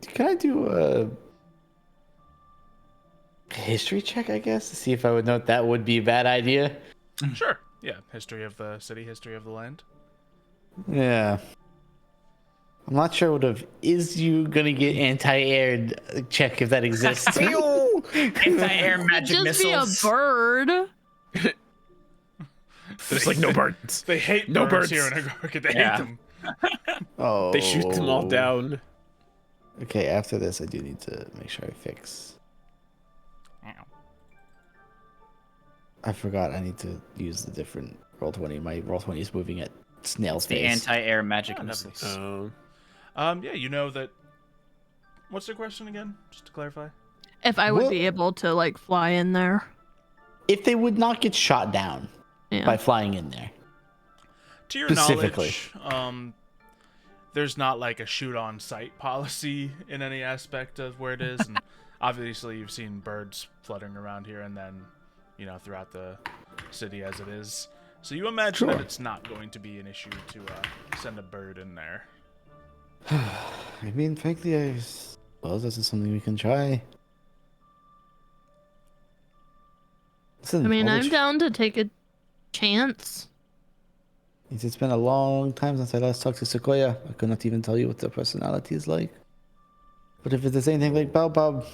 Can I do a history check? I guess to see if I would know if that would be a bad idea. Sure. Yeah, history of the city, history of the land. Yeah. I'm not sure what of is you gonna get anti-air check if that exists. Anti-air magic Just be a missiles. bird. There's like no birds. They hate No birds birds. here in Agarica. They Yeah. hate them. Oh. They shoot them all down. Okay, after this, I do need to make sure I fix. I forgot I need to use the different roll20. My roll20 is moving at snail's The pace. anti-air magic Oh, missiles. Yeah, you know that. What's the question again? Just to clarify. If I would Well- be able to like fly in there. If they would not get shot down Yeah. by flying in there. To your Specifically. knowledge, there's not like a shoot on sight policy in any aspect of where it is, and obviously you've seen birds fluttering around here and then, you know, throughout the city as it is. So you imagine that Sure. it's not going to be an issue to send a bird in there. I mean, frankly, I suppose this is something we can try. Listen, I mean, all I'm this- down to take a chance. It's been a long time since I last talked to Sequoia. I could not even tell you what their personality is like. But if it's anything like Baobab,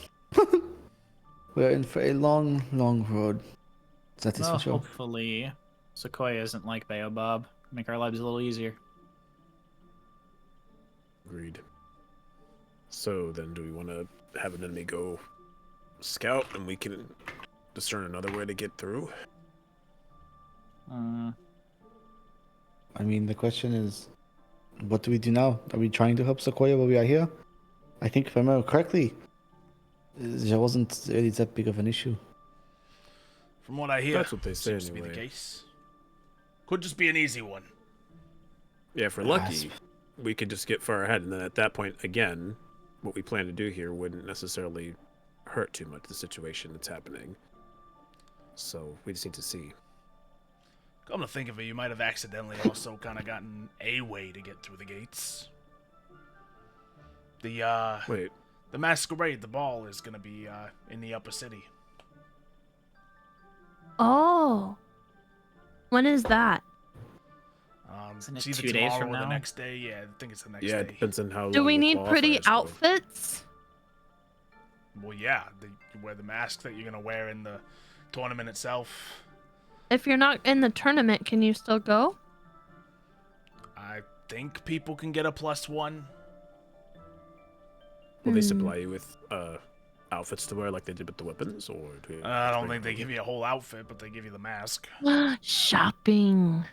we're in for a long, long road. That is Well, for sure. hopefully Sequoia isn't like Baobab. Make our lives a little easier. Agreed. So then, do we want to have an enemy go scout, and we can discern another way to get through? I mean, the question is, what do we do now? Are we trying to help Sequoia while we are here? I think, if I remember correctly, there wasn't really that big of an issue. From what I hear, That's what they say seems to be the anyway. case. Could just be an easy one. Yeah, if we're lucky, we could just get far ahead, and then at that point, again, what we plan to do here wouldn't necessarily hurt too much the situation that's happening. So we just need to see. Come to think of it, you might have accidentally also kind of gotten a way to get through the gates. Wait, The masquerade, the ball, is gonna be in the upper city. Oh. When is that? Isn't it It's either 2 days tomorrow from or the now? next day. Yeah, I think it's the next yeah, it day. depends on how. Do long we the need pretty qualifiers go. outfits? Well, yeah, you wear the mask that you're gonna wear in the tournament itself. If you're not in the tournament, can you still go? I think people can get a +1. Will they Hmm. supply you with outfits to wear like they did with the weapons, or do we I don't bring think they them? give you a whole outfit, but they give you the mask. Shopping.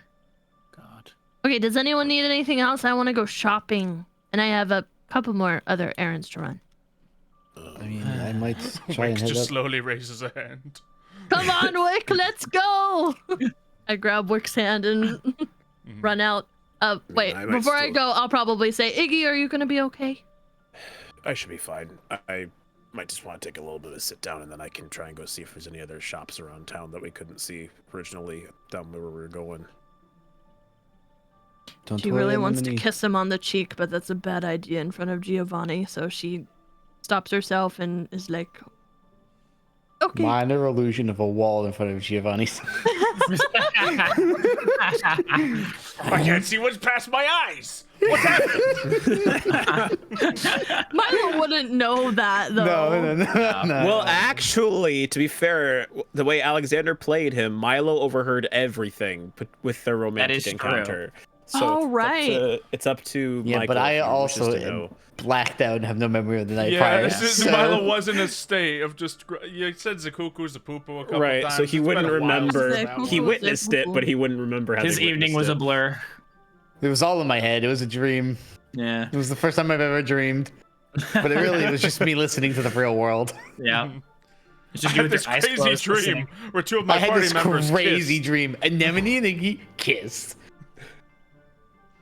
God. Okay, does anyone need anything else? I want to go shopping. And I have a couple more other errands to run. I mean, I might try Wick and head just up. slowly raises a hand. Come on, Wick, let's go! I grab Wick's hand and run out. Wait, I might before I still- go, I'll probably say, Iggy, are you gonna be okay? I should be fine. I might just want to take a little bit of a sit down, and then I can try and go see if there's any other shops around town that we couldn't see originally down where we were going. Don't She worry, really wants to Anemone. kiss him on the cheek, but that's a bad idea in front of Giovanni, so she stops herself and is like, okay. Minor illusion of a wall in front of Giovanni's. I can't see what's past my eyes. What's happening? Milo wouldn't know that, though. No. Well, actually, to be fair, the way Alexander played him, Milo overheard everything with their romantic is true. encounter. Oh, right. It's up to Yeah, Michael but I if he wishes also to know. blacked out and have no memory of the night Yeah, prior. it's just, so- Milo was in a state of just. You said Zakuku's a poo-poo a couple Right, times. so he It's wouldn't been a while since remember. that Zakuku He one. was witnessed it, but he wouldn't remember how His they evening was a witnessed blur. It was all in my head. It was a dream. Yeah. It was the first time I've ever dreamed. But it really was just me listening to the real world. Yeah. It's I just you had with this your eyes crazy closed dream listening. where two of my I had party this members crazy kissed. dream. Anemone and Iggy kissed.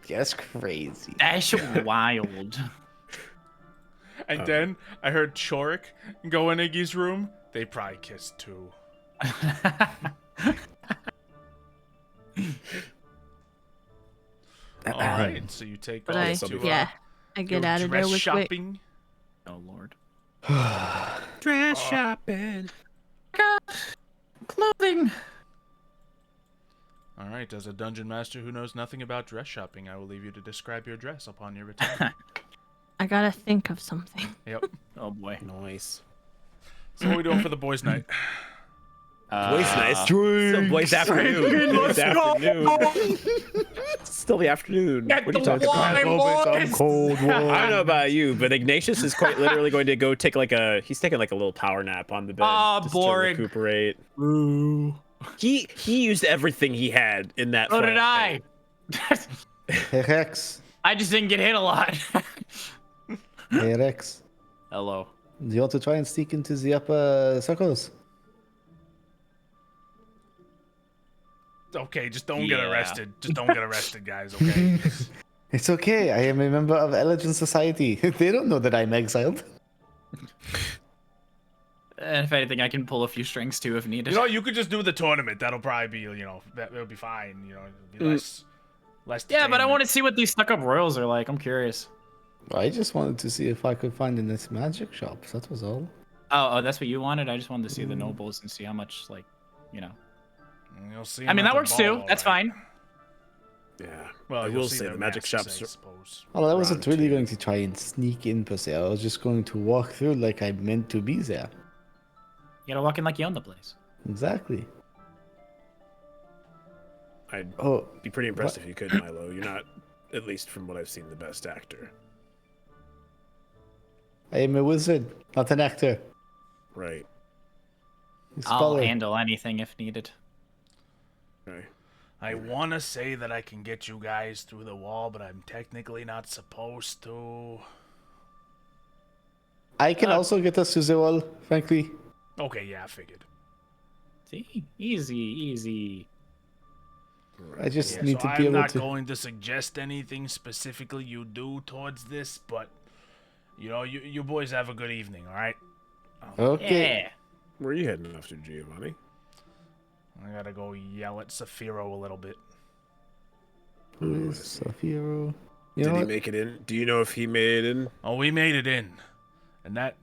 That's crazy. That's wild. And then I heard Chorik go in Iggy's room. They probably kissed too. All right, so you take But all I, this to yeah, I get go out of there dress with Wick. shopping. Oh lord. Dress shopping. Clothing. All right, as a dungeon master who knows nothing about dress shopping, I will leave you to describe your dress upon your return. I gotta think of something. Yep. Oh boy. Nice. So what are we doing for the boys' night? Boys nice. Still boys afternoon. It's afternoon. Still the afternoon. What are you talking about? Cold war. I don't know about you, but Ignatius is quite literally going to go take he's taking like a little power nap on the bed. Aw, just boring. To recuperate. Ooh. He used everything he had in that. So did I. Hey Rex. I just didn't get hit a lot. Hey Rex. Hello. Do you want to try and sneak into the upper circles? Okay, just don't get Yeah. arrested. Just don't get arrested, guys, okay? It's okay. I am a member of Elegant Society. They don't know that I'm exiled. And if anything, I can pull a few strings too if needed. You know, you could just do the tournament. That'll probably be, it'll be fine. It'll be less. Yeah, but I detainment. want to see what these stuck-up royals are like. I'm curious. I just wanted to see if I could find in this magic shop. That was all. Oh, that's what you wanted? I just wanted to see the nobles and see how much, like, you know. You'll see. I mean, them that at the works ball, too. all That's right. fine. Yeah. Well, I you'll will see say their the magic masks, shops I are- suppose. Well, I wasn't Round really two. going to try and sneak in per se. I was just going to walk through like I meant to be there. You gotta walk in like you own the place. Exactly. I'd Oh, be pretty impressed if you could, Milo. You're not, at least from what I've seen, the best actor. I am a wizard, not an actor. Right. A I'll scholar. handle anything if needed. Okay. I want to say that I can get you guys through the wall, but I'm technically not supposed to. I can also get us to the wall, frankly. Okay, yeah, I figured. See? Easy. I just Yeah, need so to be I'm able not to. going to suggest anything specifically you do towards this, but you boys have a good evening, all right? Okay. Yeah. Where are you heading off to, Giovanni? I gotta go yell at Saphiro a little bit. Who is Safiro? You know Did he what? make it in? Do you know if he made it in? Oh, we made it in, and that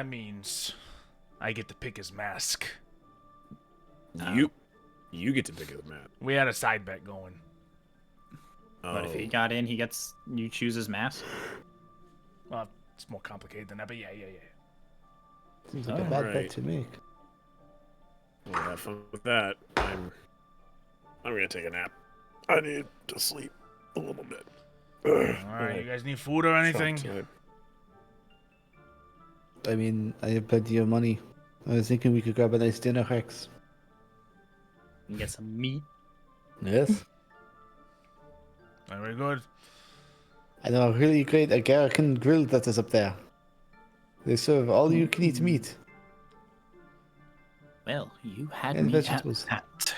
means I get to pick his mask. You get to pick it, Matt. We had a side bet going. But if he Oh. got in, you choose his mask. Well, it's more complicated than that, but yeah. Seems like a bad bet Alright. to make. Well, have fun with that. I'm gonna take a nap. I need to sleep a little bit. All right, you guys need food or anything? I mean, I have plenty of money. I was thinking we could grab a nice dinner, Rex. And get some meat. Yes. Very good. I know a really great Agarican grill that is up there. They serve all you can eat meat. Well, you had And me vegetables. at that.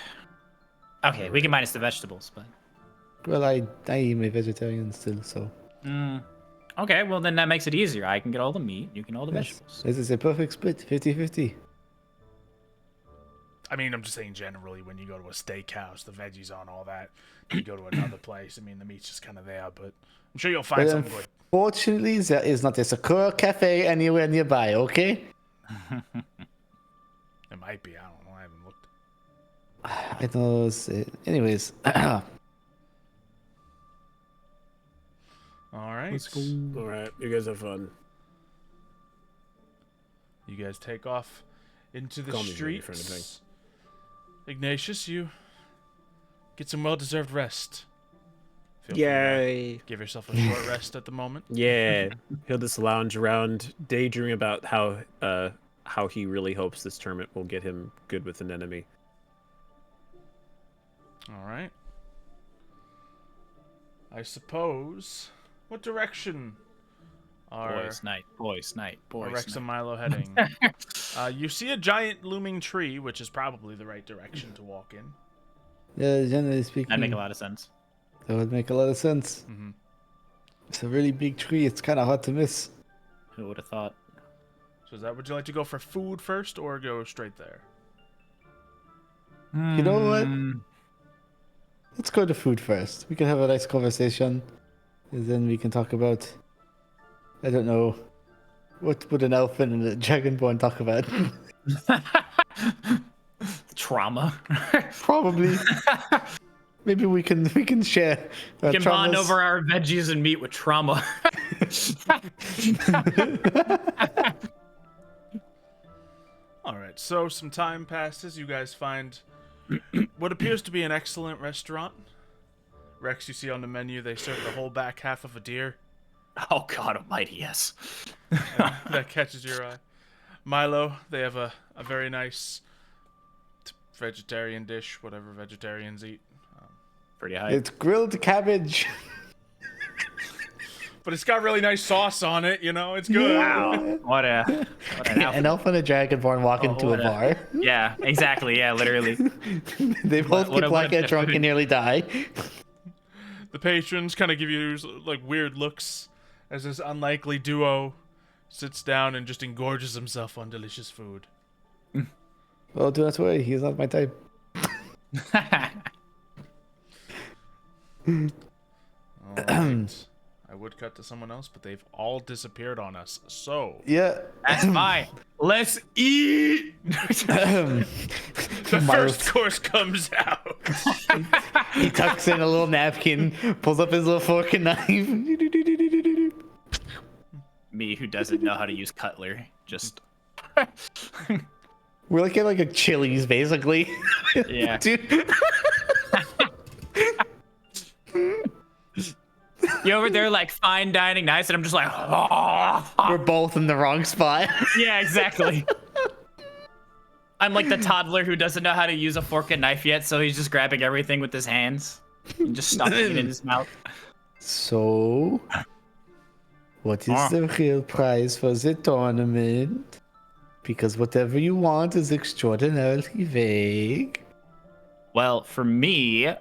Okay, we can minus the vegetables, but. Well, I am a vegetarian still, so. Okay, well then that makes it easier. I can get all the meat, you can all the Yes. vegetables. This is a perfect split, 50-50. I mean, I'm just saying generally when you go to a steakhouse, the veggies on all that. You go to another place, I mean, the meat's just kind of there, but I'm sure you'll find But something good. unfortunately, there is not a Sakura Cafe anywhere nearby, okay? It might be, I don't know, I haven't looked. I know. Anyways. All right. Let's go. All right, you guys have fun. You guys take off into the Call me Rudy for anything. streets. Ignatius, you get some well-deserved rest. Feel free to Yay! give yourself a short rest at the moment. Yeah, he'll just lounge around, daydreaming about how he really hopes this tournament will get him good with an enemy. All right. I suppose. What direction are Boys night, boys night, boys Rex and night. Milo heading? You see a giant looming tree, which is probably the right direction to walk in. Yeah, generally speaking. That'd make a lot of sense. That would make a lot of sense. Mm-hmm. It's a really big tree. It's kind of hard to miss. Who would have thought? So is that, would you like to go for food first or go straight there? You know what? Let's go to food first. We can have a nice conversation. And then we can talk about... I don't know. What would an elf and a dragonborn talk about? Trauma. Probably. Maybe we can share. We can bond traumas. over our veggies and meat with trauma. All right, so some time passes. You guys find what appears to be an excellent restaurant. Rex, you see on the menu they serve the whole back half of a deer. Oh God Almighty, yes. That catches your eye. Milo, they have a very nice vegetarian dish, whatever vegetarians eat. Pretty high. It's grilled cabbage. But it's got really nice sauce on it, you know? It's good. Wow. What an An outfit. elf and a dragonborn walk into a what a- bar. Yeah, exactly. Yeah, literally. They both what get a black, get drunk, food. and nearly die. The patrons kind of give you like weird looks as this unlikely duo sits down and just engorges himself on delicious food. Well, do not worry. He's not my type. All right. I would cut to someone else, but they've all disappeared on us. So Yeah. That's fine. Let's eat. the Miles. first course comes out. He tucks in a little napkin, pulls up his little fork and knife. Me, who doesn't know how to use cutlery, just We're looking like a Chili's, basically. yeah. Dude. You over there like fine dining nice, and I'm just like, oh. We're both in the wrong spot. Yeah, exactly. I'm like the toddler who doesn't know how to use a fork and knife yet, so he's just grabbing everything with his hands and just stuffing it in his mouth. So, what is the real prize for the tournament? Because whatever you want is extraordinarily vague. Well, for me,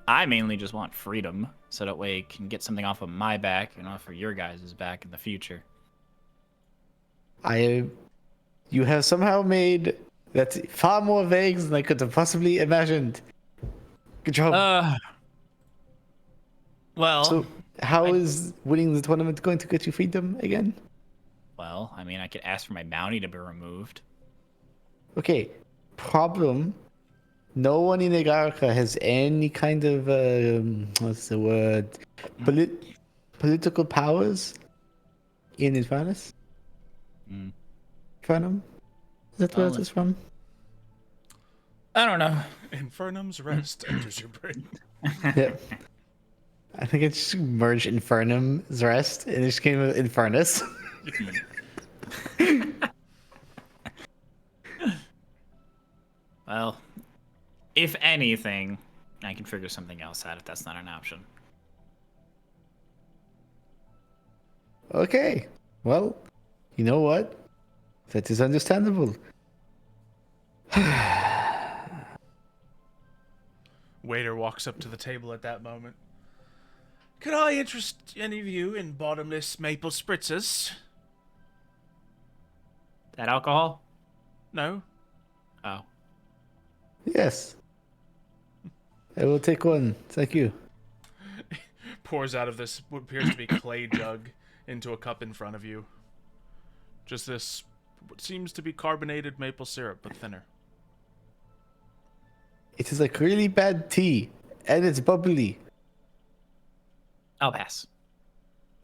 I mainly just want freedom, so that way I can get something off of my back and off of your guys' back in the future. You have somehow made that far more vague than I could have possibly imagined. Good job. Well, So, how is winning the tournament going to get you freedom again? well, I mean, I could ask for my bounty to be removed. Okay, problem. No one in Agarica has any kind of what's the word? Political powers in Infernus. Mm. Infernum? Is that where it's from? I don't know. Infernum's rest enters your brain. Yeah. I think it just merged Infernum's rest and it just came with Infernus. if anything, I can figure something else out if that's not an option. Okay. Well, you know what? That is understandable. Waiter walks up to the table at that moment. Could I interest any of you in bottomless maple spritzers? That alcohol? No? Oh. Yes. I will take one. Thank you. Pours out of this what appears to be clay jug into a cup in front of you. Just this, what seems to be carbonated maple syrup, but thinner. It is like really bad tea, and it's bubbly. I'll pass.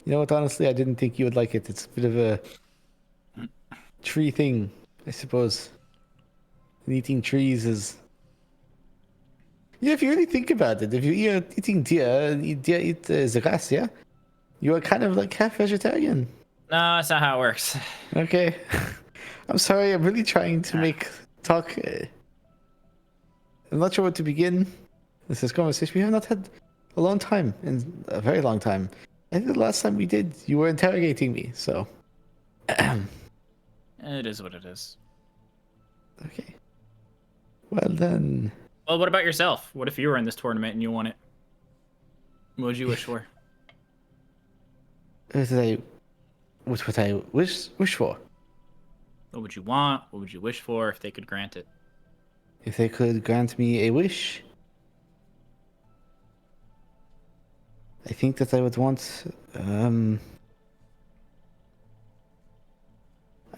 You know what? Honestly, I didn't think you would like it. It's a bit of a tree thing, I suppose. And eating trees is. Yeah, if you really think about it, if you're eating deer and deer eat the grass, yeah, you are kind of like half vegetarian. No, that's not how it works. Okay, I'm sorry. I'm really trying to make talk. I'm not sure where to begin. This is conversation we have not had a long time, in a very long time. I think the last time we did, you were interrogating me. So, It is what it is. okay. Well then. Well, what about yourself? What if you were in this tournament and you won it? What would you wish for? What would I wish for? What would you want? What would you wish for if they could grant it? If they could grant me a wish, I think that I would want. I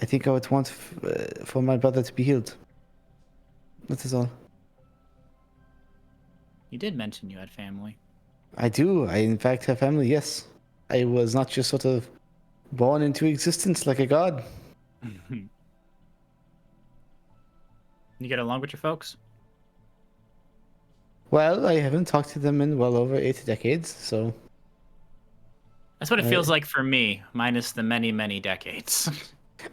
think I would want for my brother to be healed. That is all. You did mention you had family. I do. I in fact have family. Yes, I was not just sort of born into existence like a god. You get along with your folks? Well, I haven't talked to them in well over 8 decades, so. That's what it feels like for me, minus the many, many decades.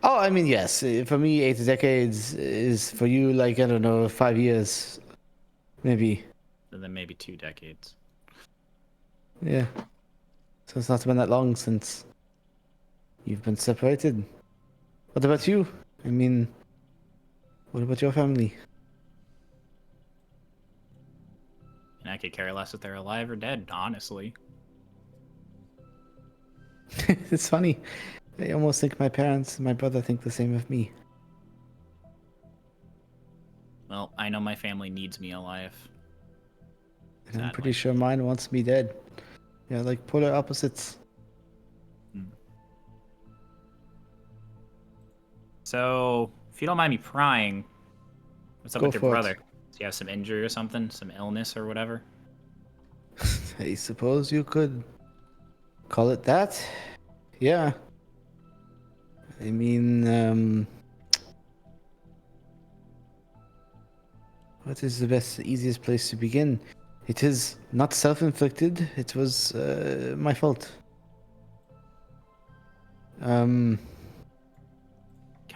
Oh, I mean, yes. For me, 8 decades is for you like I don't know, 5 years, maybe. So then maybe 2 decades. Yeah. So it's not been that long since you've been separated. What about you? I mean, what about your family? And I could care less if they're alive or dead, honestly. It's funny. I almost think my parents and my brother think the same of me. Well, I know my family needs me alive. And I'm Sadly. pretty sure mine wants me dead. Yeah, like polar opposites. So, if you don't mind me prying, what's up Go with your for it. brother? Does he have some injury or something? Some illness or whatever? I suppose you could call it that. Yeah. I mean, what is the best, easiest place to begin? It is not self-inflicted. It was my fault. Kind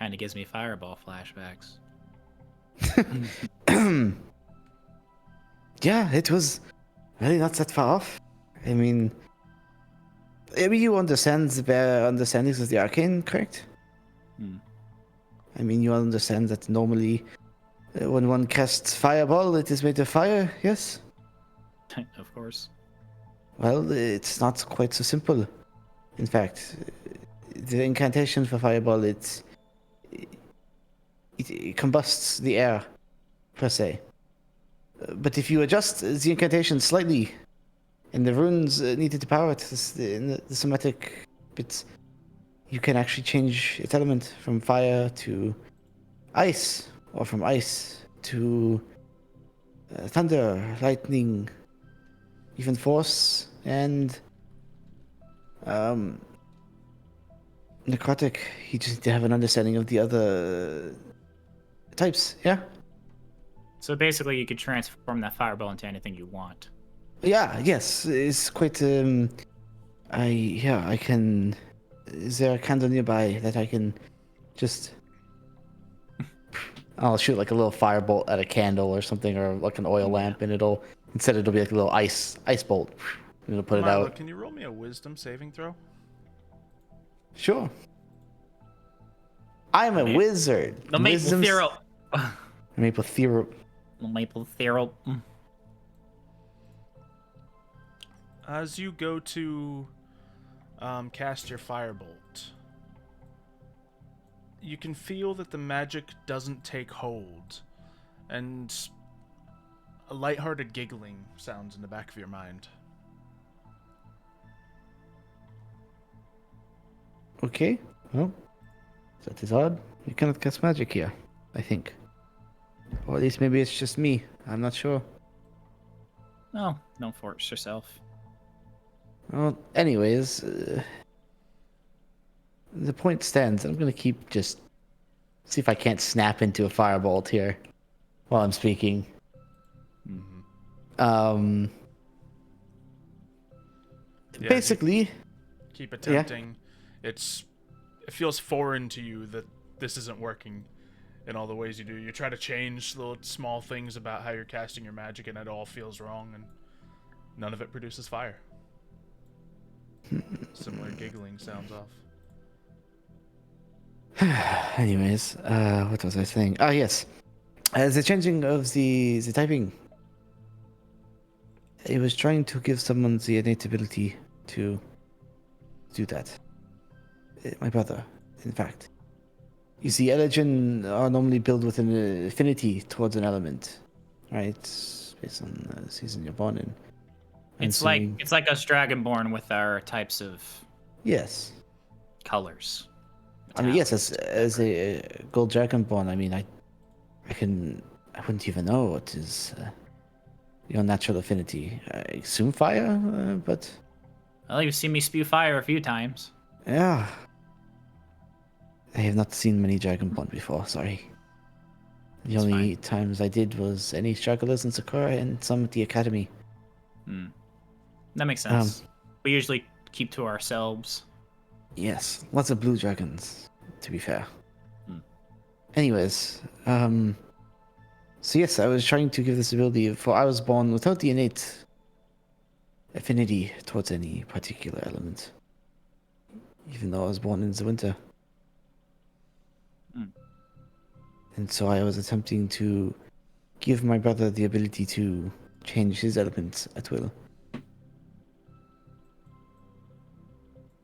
of gives me fireball flashbacks. Yeah, it was really not that far off. I mean, you understand the bare understandings of the arcane, correct? I mean, you understand that normally when one casts fireball, it is made of fire, yes? Of course. Well, it's not quite so simple. In fact, the incantation for fireball, it combusts the air, per se. But if you adjust the incantation slightly, and the runes needed to power it, in the somatic bits, you can actually change its element from fire to ice, or from ice to thunder, lightning, even force, and necrotic. You just need to have an understanding of the other types, yeah? So basically, you could transform that fireball into anything you want. Yeah, yes, it's quite, I can, is there a candle nearby that I can just I'll shoot like a little firebolt at a candle or something, or like an oil lamp, and it'll be like a little ice bolt. And it'll put it Milo, out. can you roll me a wisdom saving throw? Sure. I'm a wizard. The maple syrup. Maple syrup. The maple syrup. As you go to cast your firebolt, you can feel that the magic doesn't take hold, and a lighthearted giggling sounds in the back of your mind. Okay. Well, that is odd. You cannot cast magic here, I think. Or at least maybe it's just me. I'm not sure. No, don't force yourself. Well, anyways, the point stands. I'm gonna keep just see if I can't snap into a firebolt here while I'm speaking. Yeah, Basically, keep attempting. It feels foreign to you that this isn't working in all the ways you do. You try to change little small things about how you're casting your magic, and it all feels wrong, and none of it produces fire. Similar giggling sounds off. anyways, what was I saying? Ah, yes. The changing of the typing. It was trying to give someone the innate ability to do that. My brother, in fact. You see, Elegen are normally built with an affinity towards an element, right? Based on the season you're born in. It's like us Dragonborn with our types of yes. colors. I mean, yes, as a gold dragonborn, I mean, I wouldn't even know what is your natural affinity. I assume fire, but Well, you've seen me spew fire a few times. yeah. I have not seen many dragonborn before. Sorry. The only times I did was any strugglers in Sakura and some at the academy. That makes sense. We usually keep to ourselves. Yes, lots of blue dragons, to be fair. Anyways, so yes, I was trying to give this ability, for I was born without the innate affinity towards any particular element. Even though I was born in the winter. And so I was attempting to give my brother the ability to change his elements at will.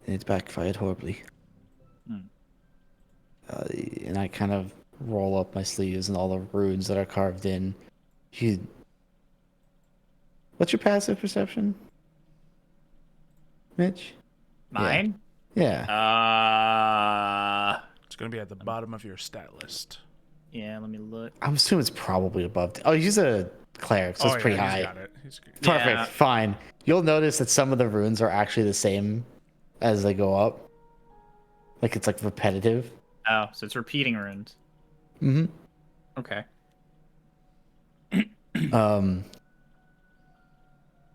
And it backfired horribly. And I kind of roll up my sleeves and all the runes that are carved in. What's your passive perception, Mitch? Mine? Yeah. It's going to be at the bottom of your stat list. Yeah, let me look. I'm assuming it's probably above. Oh, he's a cleric, so it's pretty high. He's got it. Perfect. Yeah. Fine. You'll notice that some of the runes are actually the same as they go up. Like it's like repetitive. Oh, so it's repeating runes. Mm-hmm. Okay.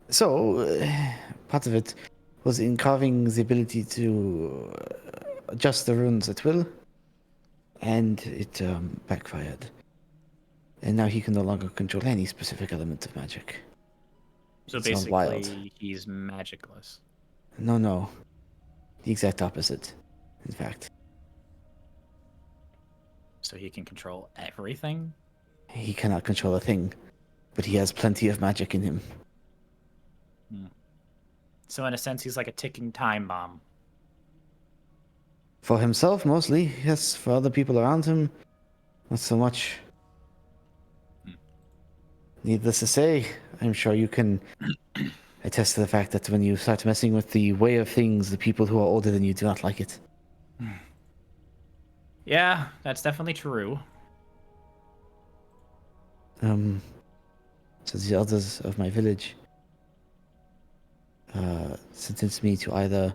So part of it was in carving the ability to adjust the runes at will, and it backfired. And now he can no longer control any specific element of magic. So It sounds basically, wild. he's magicless. No. The exact opposite, in fact. So he can control everything? He cannot control a thing, but he has plenty of magic in him. So in a sense, he's like a ticking time bomb. For himself, mostly. Yes, for other people around him, not so much. Needless to say, I'm sure you can attest to the fact that when you start messing with the way of things, the people who are older than you do not like it. Yeah, that's definitely true. So the elders of my village sentenced me to either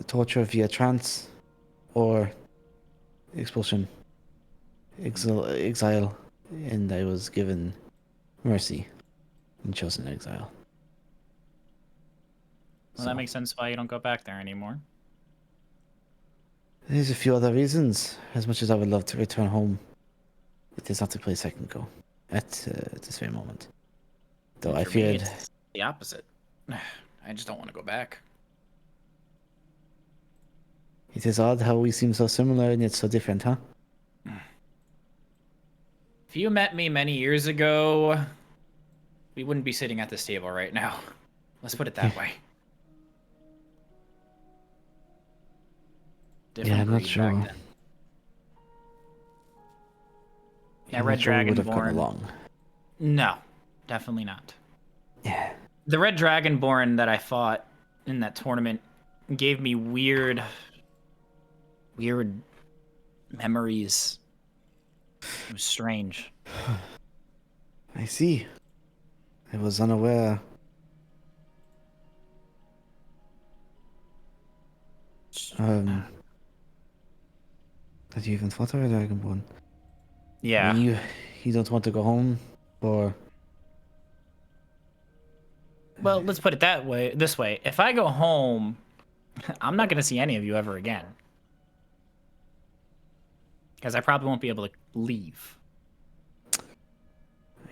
torture via trance or expulsion, exile, and I was given mercy and chosen exile. Well, that makes sense why you don't go back there anymore. There's a few other reasons. As much as I would love to return home, it is not the place I can go at this very moment. Though I For me, feared. it's the opposite. I just don't want to go back. It is odd how we seem so similar and yet so different, huh? If you met me many years ago, we wouldn't be sitting at this table right now. Let's put it that way. Yeah, I'm not breed sure. back then. Yeah, That I'm Red not sure we would have gotten Dragonborn. along. No, definitely not. Yeah. The Red Dragonborn that I fought in that tournament gave me weird memories. It was strange. I see. I was unaware. That you even fought a Dragonborn. Yeah. I mean, you don't want to go home, or Well, let's put it this way. If I go home, I'm not going to see any of you ever again. Because I probably won't be able to leave.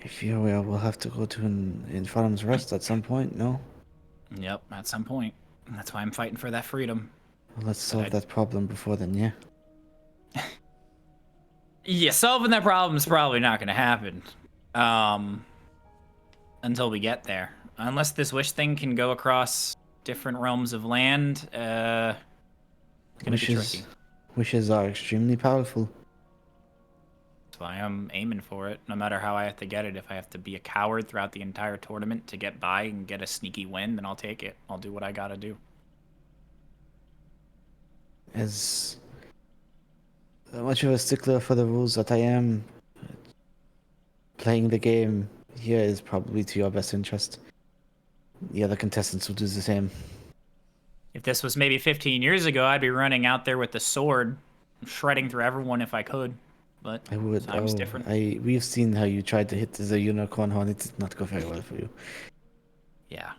I fear we'll have to go to an Infernum's Rest at some point. No. Yep, at some point. That's why I'm fighting for that freedom. Well, let's solve that problem before then. Yeah. Yeah, solving that problem is probably not going to happen. Until we get there. Unless this wish thing can go across different realms of land, it's going to be tricky. Wishes are extremely powerful. That's why I'm aiming for it, no matter how I have to get it. If I have to be a coward throughout the entire tournament to get by and get a sneaky win, then I'll take it. I'll do what I gotta do. As much of a stickler for the rules that I am, playing the game here is probably to your best interest. The other contestants will do the same. If this was maybe 15 years ago, I'd be running out there with the sword, shredding through everyone if I could. But I would. time's different. We've seen how you tried to hit the unicorn horn. It did not go very well for you. Yeah.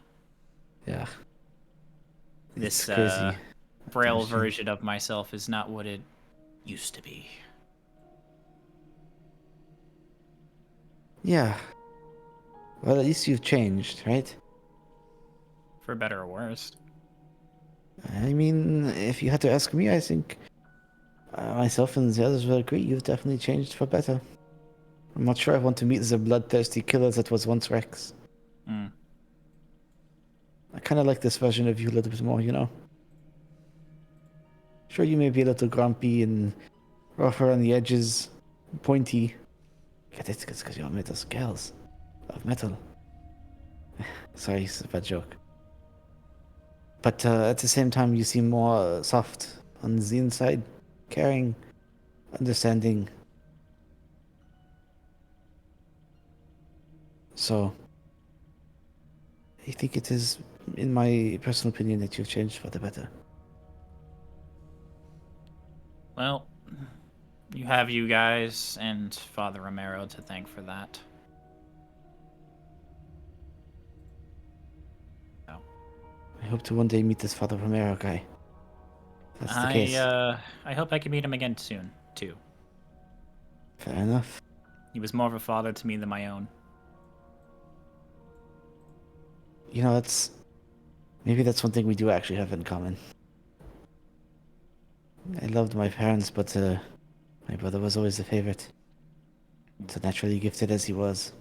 Yeah. It's This crazy. frail version of myself is not what it used to be. Yeah. Well, at least you've changed, right? For better or worse. I mean, if you had to ask me, I think myself and the others will agree you've definitely changed for better. I'm not sure I want to meet the bloodthirsty killer that was once Rex. Mm. I kind of like this version of you a little bit more, you know? Sure, you may be a little grumpy and rougher on the edges, pointy. Get it? It's because you're made of scales. Of metal. Sorry, it's a bad joke. But at the same time, you seem more soft on the inside. Caring, understanding. So, I think it is, in my personal opinion, that you've changed for the better. Well, you have you guys and Father Romero to thank for that. I hope to one day meet this Father Romero guy. That's the case. I hope I can meet him again soon, too. Fair enough. He was more of a father to me than my own. You know, maybe that's one thing we do actually have in common. I loved my parents, but my brother was always the favorite. So naturally gifted as he was.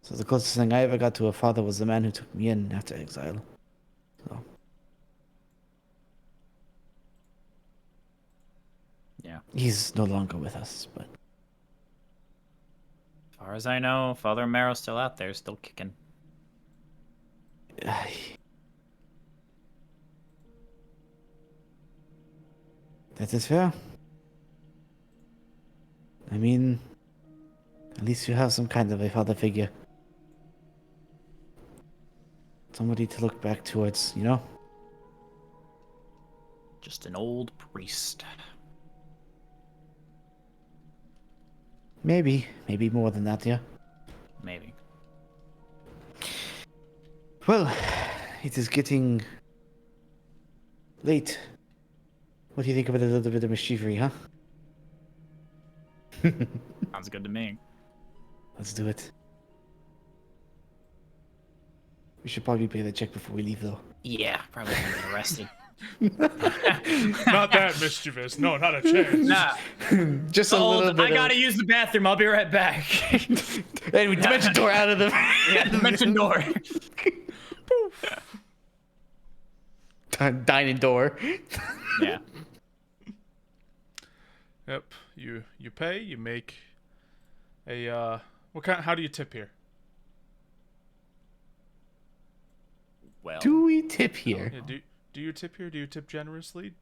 So the closest thing I ever got to a father was the man who took me in after exile. So. Yeah. He's no longer with us, but As far as I know, Father Romero's still out there, still kicking. that is fair. I mean, at least you have some kind of a father figure. Somebody to look back towards, you know? Just an old priest. Maybe more than that, yeah. Maybe. Well, it is getting late. What do you think about a little bit of mischievery, huh? Sounds good to me. Let's do it. We should probably pay the check before we leave, though. Yeah, probably gonna get arrested. Not that mischievous. No, not a chance. Nah. Just a little Hold, bit. I gotta use the bathroom. I'll be right back. Anyway, dimension door out of the. Yeah, dimension door. Dining door. Yeah. Yep. You pay. You make a what kind? How do you tip here? Well. Do we tip here? Yeah, do you tip here? Do you tip generously?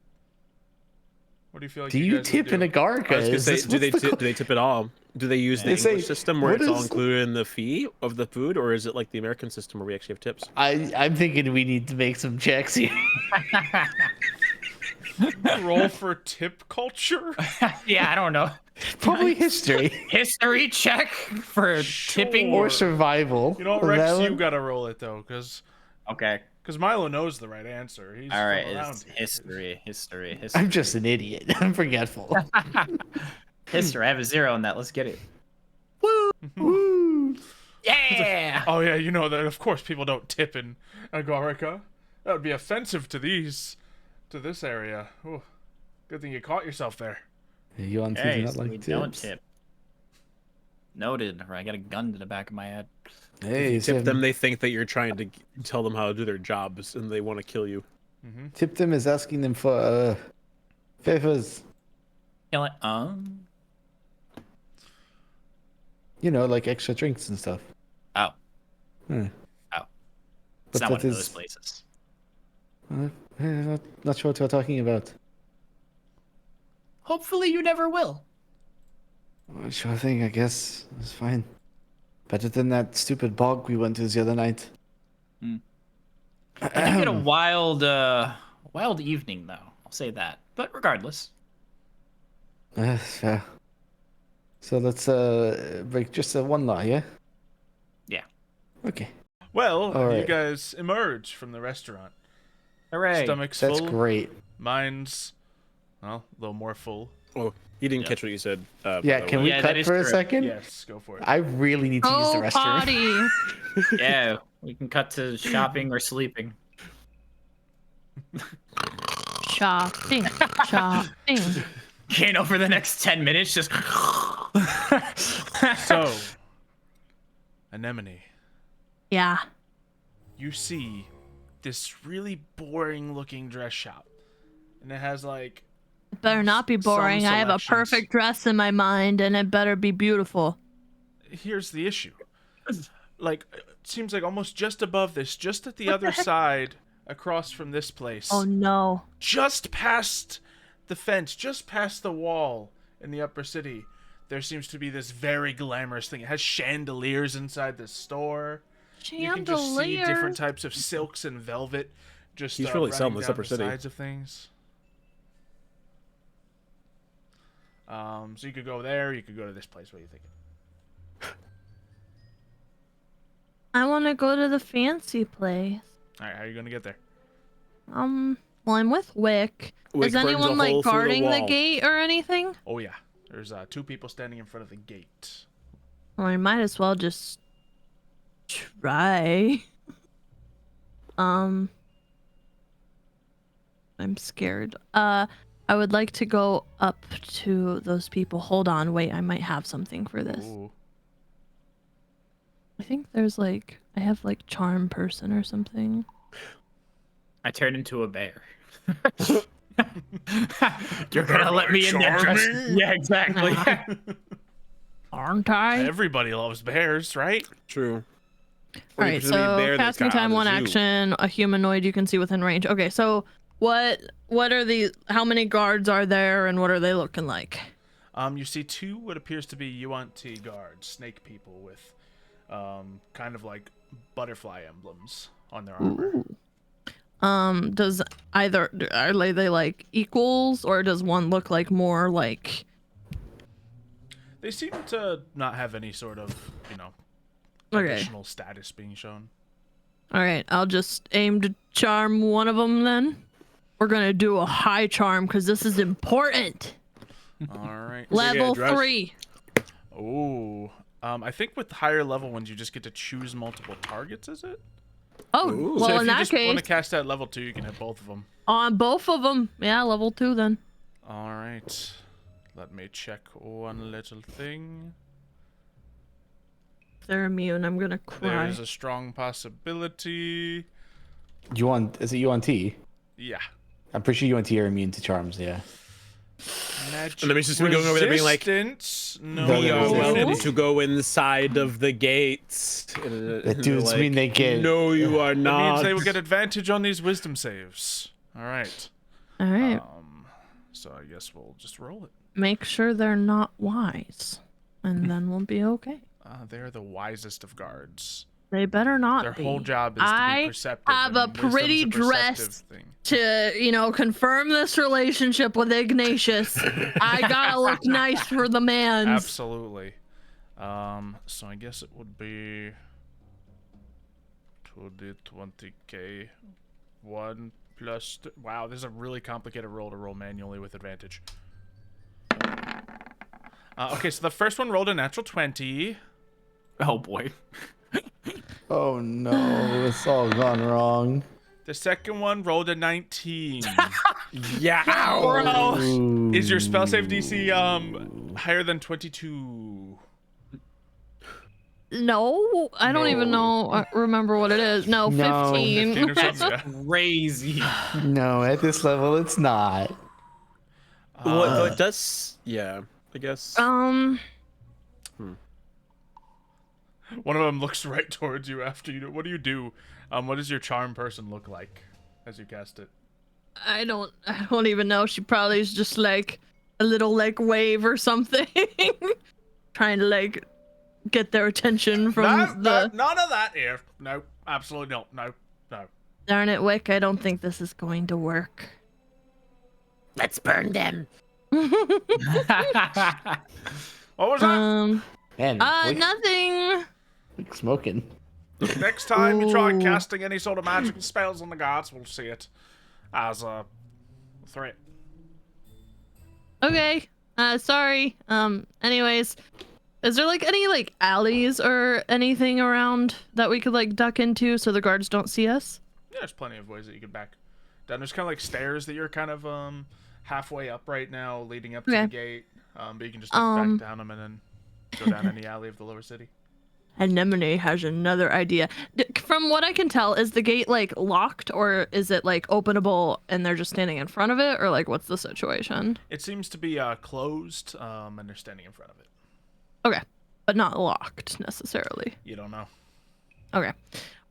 What do you feel like? Do you you guys tip would in do? Agarica? I was gonna Is say, this- do they what's the do they tip at all? Do they use the They say, English system where what it's all is- included in the fee of the food, or is it like the American system where we actually have tips? I'm thinking we need to make some checks here. Roll for tip culture. Yeah, I don't know. Probably history History check for tipping. or survival. You know what, That Rex? one? You gotta roll it though, because Okay. Milo knows the right answer. He's All right. from around It's here. history. I'm just an idiot. I'm forgetful. History. I have a 0 on that. Let's get it. Woo! Yeah. Oh yeah, you know that. Of course, people don't tip in Agarica. That would be offensive to this area. Ooh, good thing you caught yourself there. You on Hey, not so like we tips? don't tip. Noted. Or I got a gun to the back of my head. Hey, Tip them, they think that you're trying to tell them how to do their jobs, and they want to kill you. Tip them is asking them for favors. Kill it. You know, like extra drinks and stuff. Oh. Hmm. Oh. But It's not one that of those is- places. Not sure what we're talking about. Hopefully you never will. Well, sure thing, I guess. It's fine. Better than that stupid bog we went to the other night. I did get a wild evening though. I'll say that. But regardless. Fair. So let's break just one law, yeah? Yeah. Okay. Well, All you right. guys emerge from the restaurant. Hooray. Stomachs That's full. great. Mine's, well, a little more full. Oh, you didn't catch what you said. by Yeah, the can way. we Yeah, that cut is for a true. second? Yes, go for it. I really need to use the Oh, restroom. potty. Yeah, we can cut to shopping or sleeping. Shopping. Shopping. Kano for the next 10 minutes just So, Anemone, Yeah. you see this really boring looking dress shop. And it has like, It better not be Some boring. I have a selections. perfect dress in my mind, and it better be beautiful. here's the issue. Like, it seems like almost just above this, just at the other side, across from this place. Oh no. Just past the fence, just past the wall in the upper city, there seems to be this very glamorous thing. It has chandeliers inside the store. You can just see different Chandeliers. types of silks and velvet just He's really selling running this down upper the city. sides of things. So you could go there, you could go to this place. What do you think? I want to go to the fancy place. All right, how are you going to get there? Well, I'm with Wick. Wick Is burns a anyone hole like through the guarding the wall. gate or anything? Oh, yeah. There's 2 people standing in front of the gate. Well, I might as well just try. I'm scared. I would like to go up to those people. Hold on, wait, I might have something for this. Ooh. I think there's like I have like charm person or something. I turned into a bear. You're gonna let me in that dress? charming? Yeah, exactly. Aren't I? Everybody loves bears, right? True. All right, so casting time, one action, a humanoid you can see within range. Okay, so what are the how many guards are there and what are they looking like? You see 2 what appears to be Yuan-Ti guards, snake people with kind of like butterfly emblems on their armor. Does either are they like equals or does one look like more like They seem to not have any sort of, okay. additional status being shown. All right, I'll just aim to charm one of them then. We're gonna do a high charm because this is important. All right. Level address? 3. Ooh. I think with higher level ones, you just get to choose multiple targets, is it? Oh, Ooh. well, So if in you that just want case, to cast at level 2, you can hit both of them. on both of them. Yeah, level 2 then. All right. Let me check one little thing. If they're immune, I'm gonna There cry. is a strong possibility. Is it UNT? Yeah. I'm pretty sure UNT are immune to charms. Yeah. Magic And the mission's been going over there being like, resistance? No. No, We are no. welcome to go inside of the gates. The dudes mean they get. No, you are That not. means they will get advantage on these wisdom saves. All right. All right. So I guess we'll just roll it. Make sure they're not wise, and then we'll be okay. They're the wisest of guards. They better not Their be. whole job is to be I perceptive. have and a wisdom's pretty perceptive dress thing. to, confirm this relationship with Ignatius. I gotta look nice for the man. Absolutely. So I guess it would be 2d20k 1 plus. Wow, this is a really complicated roll to roll manually with advantage. Okay, so the first one rolled a natural 20. Oh boy. Oh no, it's all gone wrong. The second one rolled a 19. Yeah. Bro. Is your spell save DC higher than 22? No, I don't even know. Remember what it is. No, No. 15. 15 or something? Yeah. Crazy. No, at this level, it's not. Well, it does. Yeah, I guess. One of them looks right towards you after you do. What do you do? What does your charm person look like as you cast it? I don't even know. She probably is just like a little like wave or something, trying to like get their attention from No, none of that here. No, absolutely not. No. Darn it, Wick! I don't think this is going to work. Let's burn them. What was that? Man, Nothing. like smoking. Next time you try Ooh. casting any sort of magical spells on the gods, we'll see it as a threat. Okay. Sorry. Anyways, is there like any like alleys or anything around that we could like duck into so the guards don't see us? Yeah, there's plenty of ways that you could back down. There's kind of like stairs that you're kind of halfway up right now, leading up to Okay. the gate. But you can just back down them and then go down any alley of the lower city. Anemone has another idea. From what I can tell, is the gate like locked or is it like openable and they're just standing in front of it, or like what's the situation? It seems to be closed, and they're standing in front of it. Okay, but not locked necessarily. You don't know. Okay.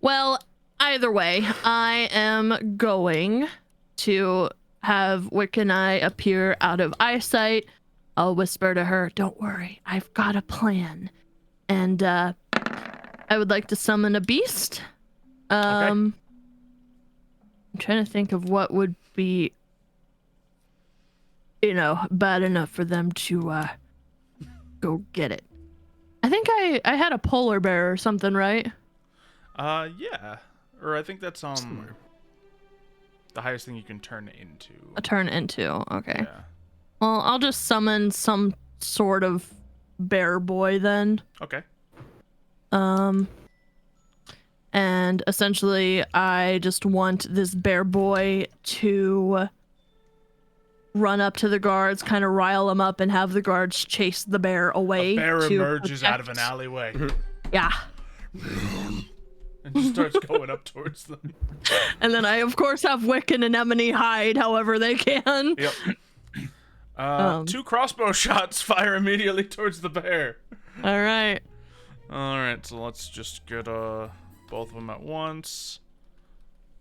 Well, either way, I am going to have Wick and I appear out of eyesight. I'll whisper to her, "Don't worry, I've got a plan." And I would like to summon a beast. I'm trying to think of what would be, bad enough for them to go get it. I think I had a polar bear or something, right? Yeah. Or I think that's the highest thing you can turn into. A turn into. Okay. Yeah. Well, I'll just summon some sort of bear boy then. Okay. And essentially I just want this bear boy to run up to the guards, kind of rile them up, and have the guards chase the bear away. A bear to emerges out of an protect- alleyway Yeah. and just starts going up towards them. And then I, of course, have Wick and Anemone hide however they can. Yep. 2 crossbow shots fire immediately towards the bear. All right. Alright, so let's just get both of them at once.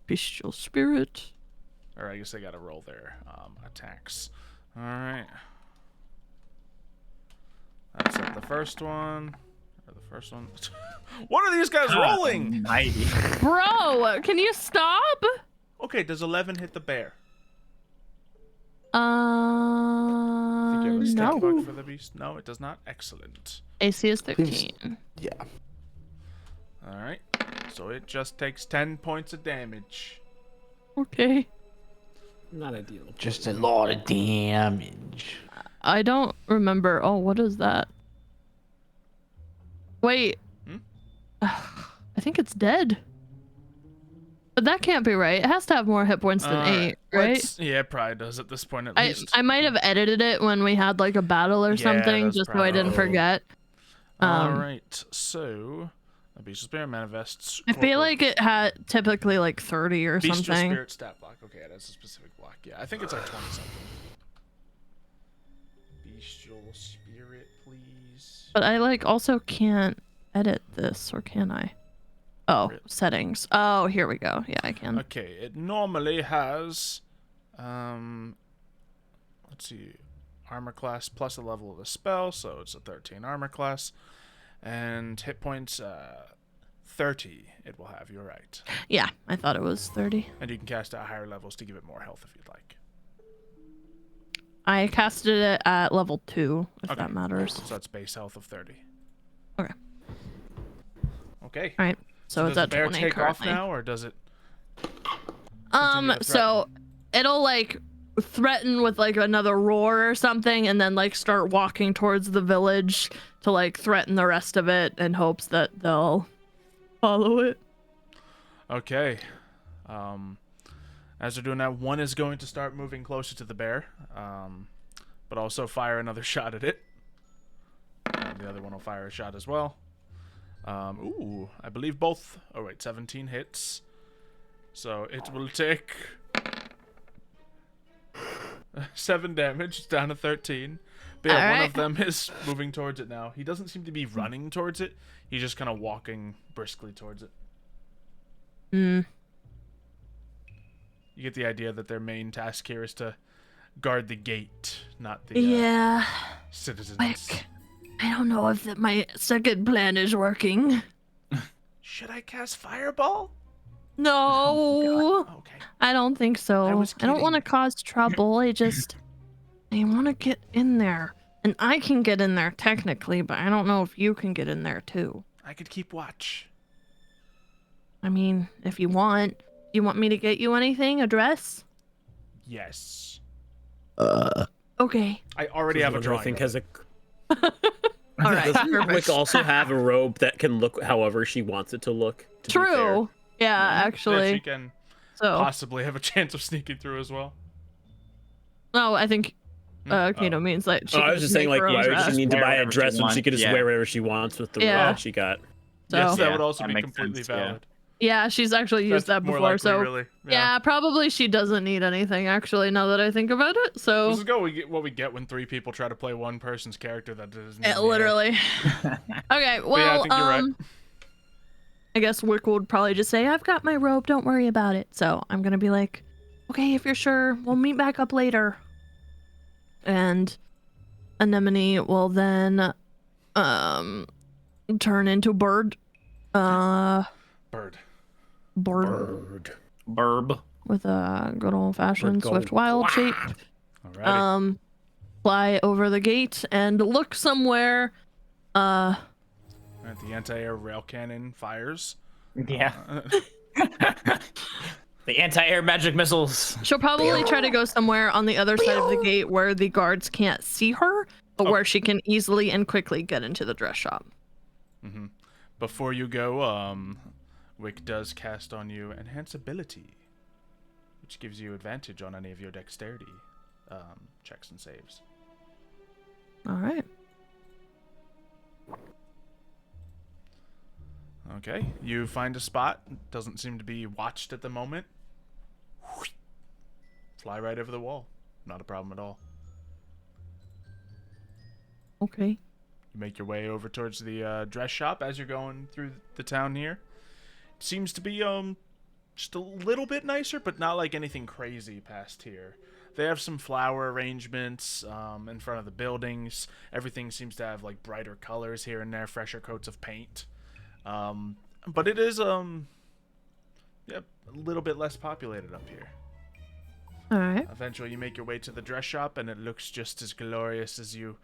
Bestial spirit. Or I guess they gotta roll their attacks. Alright. That's at the first one. Or the first one. What are these guys rolling? Mighty. Bro, can you stop? Okay, does 11 hit the bear? Think you have a stick No. buck for the beast? No, it does not. Excellent. AC is 13. Yeah. Alright. So it just takes 10 points of damage. Okay. Not ideal. Just a lot of damage. I don't remember. Oh, what is that? Wait. Hmm? I think it's dead. But that can't be right. It has to have more hit points than 8, right? Yeah, it probably does at this point at I least. I might have edited it when we had like a battle or Yeah, something, that's just so I didn't probably- forget. All right, so a bestial spirit manifests. I feel like it had typically like 30 or bestial something. spirit stat block. Okay, that's a specific block. Yeah, I think it's like 20 something. Bestial spirit, please. But I like also can't edit this, or can I? Oh, settings. Oh, here we go. Yeah, I can. Okay, it normally has, let's see, armor class plus a level of the spell, so it's a 13 armor class, and hit points, 30 it will have, you're right. Yeah, I thought it was 30. And you can cast it at higher levels to give it more health if you'd like. I casted it at level 2, if Okay. that matters. So that's base health of 30. Okay. Okay. All right. So it's does at the bear 20 take currently. off now, or does it? continue to So it'll like threaten with like another roar or something, and then like start walking towards the village to like threaten the rest of it in hopes that they'll follow it. Okay. As they're doing that, one is going to start moving closer to the bear, but also fire another shot at it. And the other one will fire a shot as well. Ooh, I believe both. Oh wait, 17 hits. So it will take 7 damage down to 13. But yeah, one of them is moving towards it now. He doesn't seem to be running towards it. He's just kind of walking briskly towards it. Hmm. You get the idea that their main task here is to guard the gate, not the Yeah. citizens. Like, I don't know if my second plan is working. Should I cast Fireball? No. Okay. I don't think so. I was I don't want to kidding. cause trouble. I want to get in there. And I can get in there technically, but I don't know if you can get in there too. I could keep watch. I mean, if you want. You want me to get you anything? A dress? Yes. Okay. I already have a I drawing. think of has it. a. All right. Doesn't Perfect. Wick also have a robe that can look however she wants it to look? To be fair? True. Yeah, Yeah, she actually. can So, possibly have a chance of sneaking through as well. no, I think Kato means that she Oh, I can was just saying, make like, her own why would dress. she need to Wear buy a whatever she dress when she wants, could just yeah. wear whatever she wants with the Yeah. robe that she got? So, Yes, that Yeah, would also that be makes completely sense, yeah. valid. yeah, she's actually used That's that more before. likely, So, really. yeah, probably she doesn't need anything, actually, now that I think about it. So, This is what we get when 3 people try to play one person's character that doesn't. yeah, literally. Okay, well, yeah, I think you're right. I guess Wick would probably just say, I've got my robe, don't worry about it. So I'm gonna be like, okay, if you're sure, we'll meet back up later. And Anemone will then turn into bird. Bird. Bird Burb. with a good old fashioned Bird swift go, wild shape. Alrighty. Fly over the gate and look somewhere. Alright, the anti-air rail cannon fires. Yeah. The anti-air magic missiles. She'll probably try to go somewhere on the other side of the gate where the guards can't see her, but where she can easily and quickly get into the dress shop. Mm-hmm. Before you go, Wick does cast on you Enhance Ability, which gives you advantage on any of your dexterity checks and saves. All right. Okay, you find a spot. Doesn't seem to be watched at the moment. Fly right over the wall. Not a problem at all. Okay. You make your way over towards the dress shop as you're going through the town here. It seems to be just a little bit nicer, but not like anything crazy past here. They have some flower arrangements in front of the buildings. Everything seems to have like brighter colors here and there, fresher coats of paint. But it is a little bit less populated up here. All right. Eventually you make your way to the dress shop and it looks just as glorious as you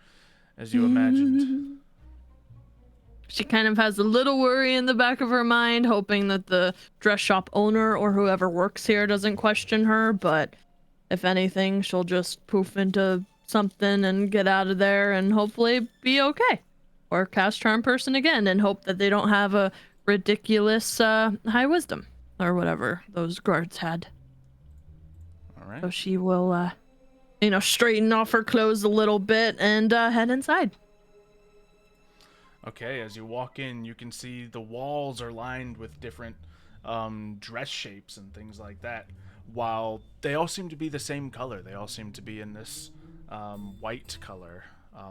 imagined. She kind of has a little worry in the back of her mind, hoping that the dress shop owner or whoever works here doesn't question her, but if anything, she'll just poof into something and get out of there and hopefully be okay. or cast charm person again and hope that they don't have a ridiculous high wisdom or whatever those guards had. All right. So she will, straighten off her clothes a little bit and head inside. Okay, as you walk in, you can see the walls are lined with different dress shapes and things like that. While they all seem to be the same color, they all seem to be in this white color.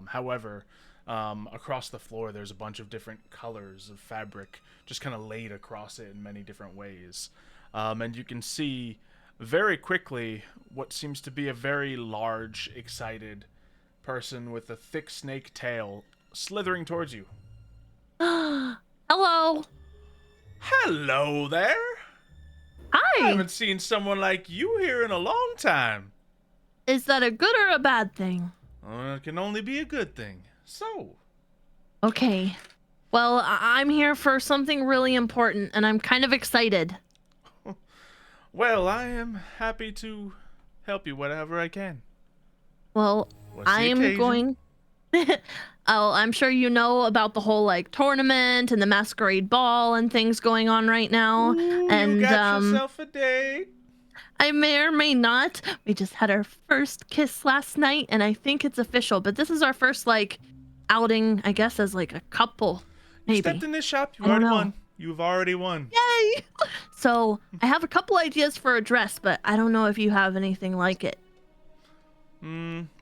However, across the floor, there's a bunch of different colors of fabric just kind of laid across it in many different ways. And you can see very quickly what seems to be a very large, excited person with a thick snake tail slithering towards you. Hello. Hello there. I Hi. haven't seen someone like you here in a long time. Is that a good or a bad thing? It can only be a good thing. So, Okay. Well, I'm here for something really important, and I'm kind of excited. well, I am happy to help you whatever I can. Well, What's the I am occasion? going. Oh, I'm sure you know about the whole tournament and the masquerade ball and things going on right now. Ooh, and you got yourself a date. I may or may not. We just had our first kiss last night, and I think it's official. But this is our first outing, I guess, as a couple. You Maybe. stepped in this shop. You I don't already know. won. You've already won. Yay! So I have a couple ideas for a dress, but I don't know if you have anything like it.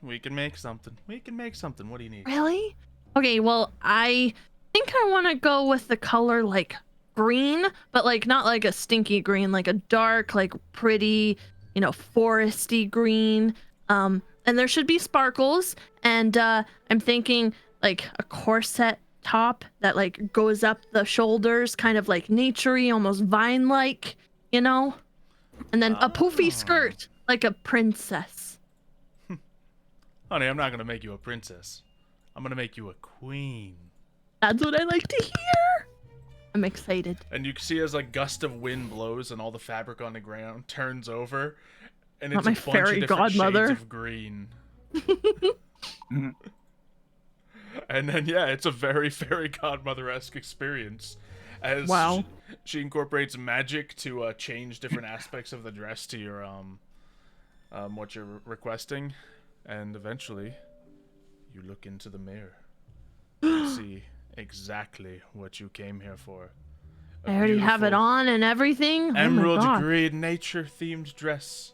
We can make something. We can make something. What do you need? Really? Okay, well, I think I want to go with the color green, but not a stinky green, a dark, pretty, foresty green. And there should be sparkles, and I'm thinking a corset top that goes up the shoulders, kind of naturey, almost vine-like, and then a poofy skirt like a princess. Honey, I'm not going to make you a princess. I'm going to make you a queen. That's what I like to hear. I'm excited. And you can see as a gust of wind blows and all the fabric on the ground turns over, and Not it's my a bunch fairy of different godmother. shades of green. And then, yeah, it's a very fairy godmother-esque experience. As Wow. she incorporates magic to change different aspects of the dress to your what you're requesting, and eventually, you look into the mirror and see exactly what you came here for. A I already have it beautiful on and everything. Oh my Emerald God. green nature-themed dress.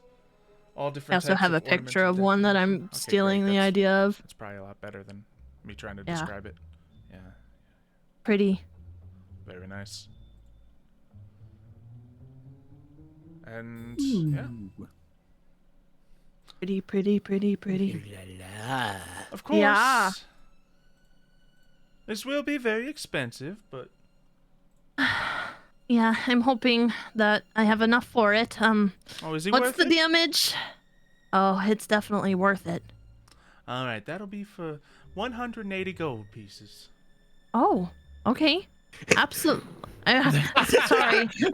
All I different. also types have a of picture ornamental of one that I'm decoration. Okay, stealing great. the idea of. That's probably a lot better than me trying to Yeah. describe it. Yeah, Pretty. very nice. And yeah, Pretty. of course. Yeah. This will be very expensive, but Yeah, I'm hoping that I have enough for it. oh, is he What's worth the it? damage? Oh, it's definitely worth it. All right, that'll be for 180 gold pieces. Oh, okay. Absolutely. Sorry,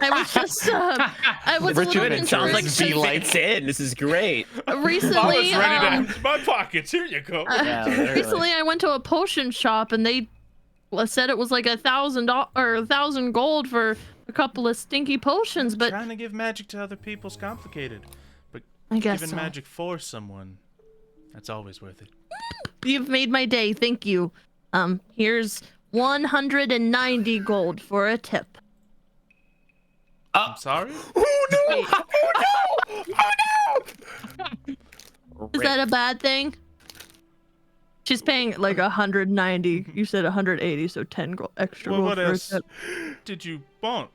I was just I was a Richard, little it sounds like confused. she lights in. This is great. Recently, I was ready to empty my pockets. Here you go. recently I went to a potion shop and they said it was like $1,000 or 1,000 gold for a couple of stinky potions, but Trying to give magic to other people's complicated, but I guess giving so. magic for someone, that's always worth it. You've made my day. Thank you. Here's 190 gold for a tip. I'm sorry. Wait, is that a bad thing? She's paying 190. You said 180, so 10 extra Well, gold what for a else tip. did you want?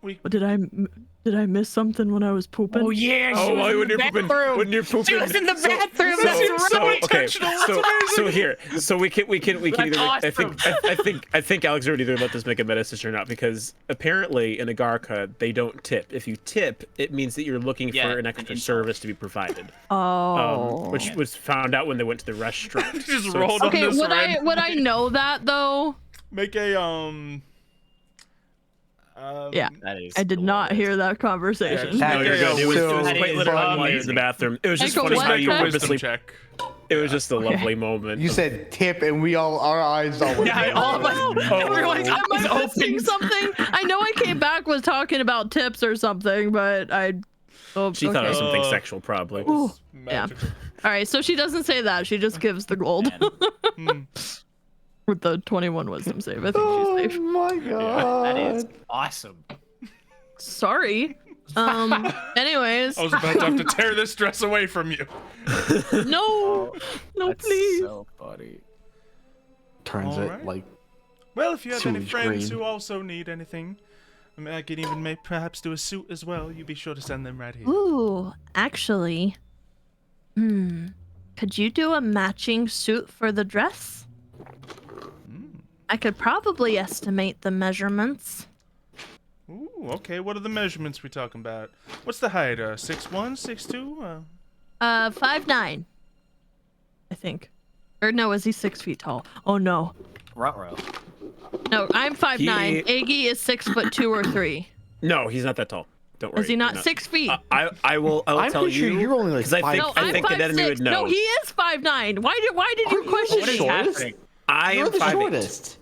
What, did I miss something when I was pooping? Oh yeah, she Oh, was in when the you're pooping, bathroom. when you're pooping. She was in the So- bathroom. So, That's so, right. okay, intentional. That's so amazing. here, so we can That's either. awesome. I think Alex already knew about this make a meta decision or not, because apparently in Agarica they don't tip. If you tip, it means that you're looking Yeah, for an an extra insult. service to be provided. Oh. Which was found out when they went to the restaurant. Just So rolled it's- on Okay, this would I know that though? Make a Yeah. That is I did not glorious. hear that conversation. Yeah, No, you're good. It was So- quite literally Funny. while you're in the bathroom. It was just Echo, funny what? how make you a wisdom purposely check. It was just a lovely moment. You said tip, and our eyes all went. Yeah, I there. almost. We're like, am I It's missing open. something? I know I came back was talking about tips or something, but I. Oh, She thought it was okay. something sexual, probably. Ooh, Magical. All right, so she doesn't say that. She just gives the gold with the 21 wisdom save. I think Oh she's safe. my god. That is awesome. Sorry. Anyways. I was about to have to tear this dress away from you. No, please. So funny. Turns All it right. like Well, if you have any Sewage friends green. who also need anything, I mean, I can even perhaps do a suit as well. You be sure to send them right here. Ooh, actually, could you do a matching suit for the dress? I could probably estimate the measurements. Ooh, okay. What are the measurements we talking about? What's the height? 6'1", 6'2"? 5'9", I think. Or no, is he 6 feet tall? Oh no. Ruh-roh. No, I'm 5'9". He- Iggy is 6'2" or 3. No, he's not that tall. Don't worry. Is he you're not 6 feet? I will I'm tell pretty sure you. you're only like because I think No, I I'm think an enemy 5'6". would know. No, he is 5'9". Why did you question What is me? happening? I You're am the 5'8". shortest.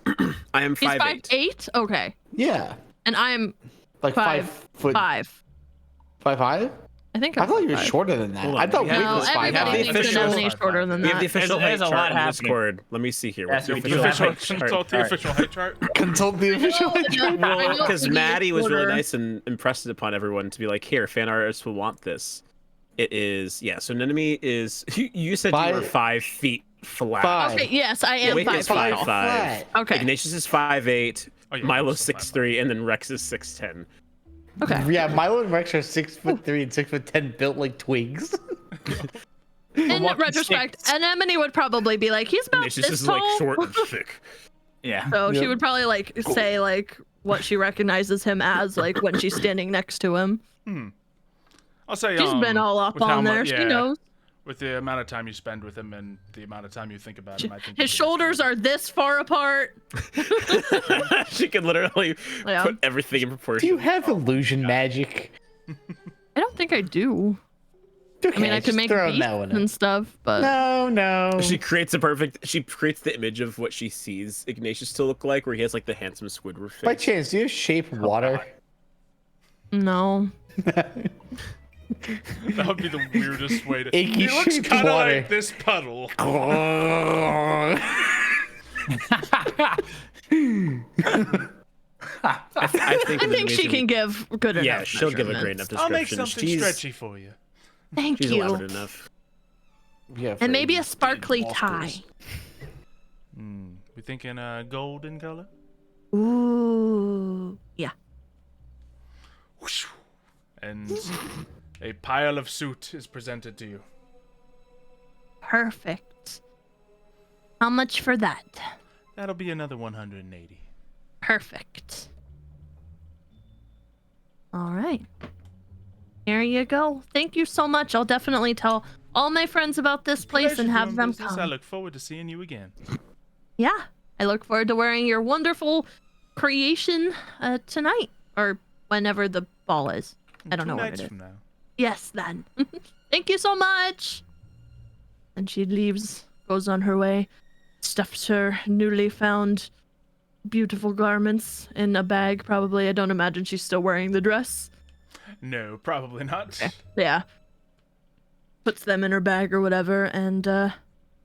I am He's 5'8". 5'8"? Okay. Yeah, And I'm like 5'5". 5'5". 5'5"? I think I I'm thought you were 5'5". shorter than that. Hold I on, thought we Wade have- No, was we have the everybody thinks official- Anemone's shorter than We have the that. official There's a height lot chart in happening. Discord. Let me see here. Yes, What's the we do official have height height chart? Consult the official height chart. Consult the official height chart. I know Because Iggy is Maddie was really shorter. nice and impressed upon everyone to be like, here, fan artists will want this. It is, yeah. So Nenemi is. You said you were 5 feet flat. 5. Okay, yes, I am Wake is 5'5". 5'5". flat. Okay. Ignatius is 5'8". Oh, yeah, Milo's so 6'3", and then Rex is 6'10". Okay. Yeah, Milo and Rex are 6'3" and 6'10", built like twigs. In walking retrospect, sticks. Anemone would probably be like, he's about Ignatius this is tall. like short and thick. Yeah. So she Yep. would probably like say like what she recognizes him as like when she's standing next to him. I'll say She's been all up with how on there. yeah, She knows. With the amount of time you spend with him and the amount of time you think about him, I think His shoulders are this far apart. She can literally Yeah. put everything in proportion. Do you have illusion magic? I don't think I do. Okay, I mean, I can just make throw beasts that one in. and stuff, but No. She creates the image of what she sees Ignatius to look like, where he has like the handsome Squidward face. By chance, do you shape water? no. That would be the weirdest way to. Icky He looks shaped kind of water. like this puddle. I think I think she can give good enough. Yeah, she'll give a great enough measurements. I'll description. make something she's, stretchy for you. Thank She's you. elaborate enough. Yeah, And maybe a for sparkly law tie. schools. We thinking golden color? Ooh. Yeah. Whoosh. And a pile of suit is presented to you. Perfect. How much for that? That'll be another 180. Perfect. All right. Here you go. Thank you so much. I'll definitely tell all my friends about this place Pleasure and have doing them business. I come. look forward to seeing you again. Yeah. I look forward to wearing your wonderful creation tonight or whenever the ball is. I don't know 2 what nights it is. from now. Yes, then. Thank you so much. And she leaves, goes on her way, stuffs her newly found beautiful garments in a bag, probably. I don't imagine she's still wearing the dress. No, probably not. Okay. Yeah. Puts them in her bag or whatever and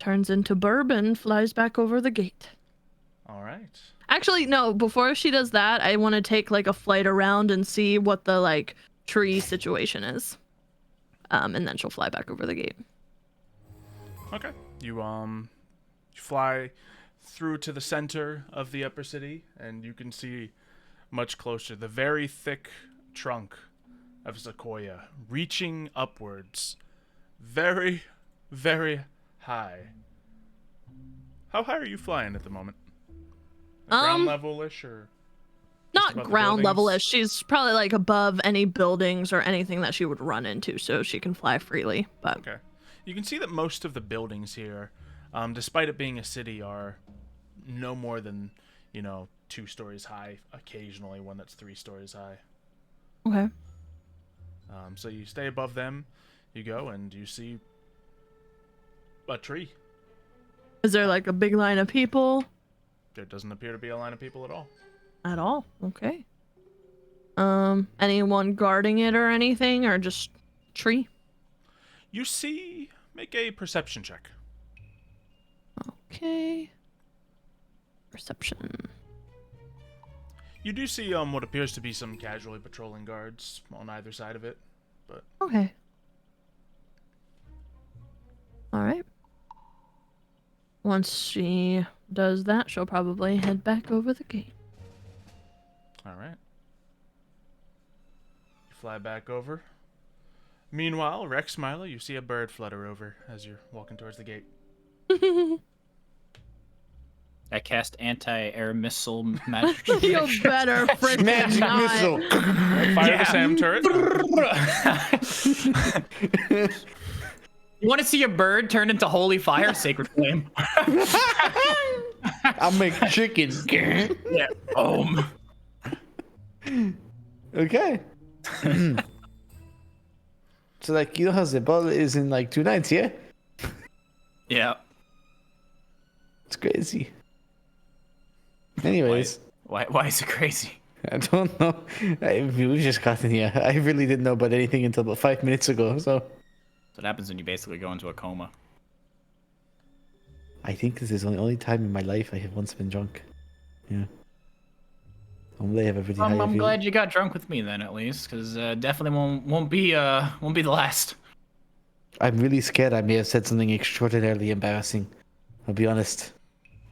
turns into bourbon, flies back over the gate. All right. Actually, no, before she does that, I want to take like a flight around and see what the like tree situation is. And then she'll fly back over the gate. Okay. You fly through to the center of the upper city, and you can see much closer the very thick trunk of Sequoia reaching upwards, very, very high. How high are you flying at the moment? Ground level-ish, or Not above the ground buildings? level-ish. She's probably like above any buildings or anything that she would run into, so she can fly freely. But Okay. You can see that most of the buildings here, despite it being a city, are no more than, 2 stories high. Occasionally one that's 3 stories high. okay. So you stay above them, you go, and you see A tree. Is there like a big line of people There doesn't appear to be a line of people at all. at all? Okay. Anyone guarding it or anything, or just tree? You see, make a perception check. Okay. Perception. You do see what appears to be some casually patrolling guards on either side of it, but Okay. All right. Once she does that, she'll probably head back over the gate. all right. You fly back over. Meanwhile, Rex Milo, you see a bird flutter over as you're walking towards the gate. I cast anti-air missile magic. You better freaking Magic not. missile. Fire the SAM turret. You want to see a bird turn into holy fire, sacred flame? I'll make chicken. Yeah. Okay. So like you know how the ball is in like 2 nights, yeah? Yeah. It's crazy. Anyways, Why is it crazy? I don't know. We just got in here. I really didn't know about anything until about 5 minutes ago. So That's what happens when you basically go into a coma. I think this is the only time in my life I have once been drunk. Yeah. Normally I have a pretty high. I'm feeling. glad you got drunk with me then, at least, because definitely won't be the last. I'm really scared I may have said something extraordinarily embarrassing. I'll be honest.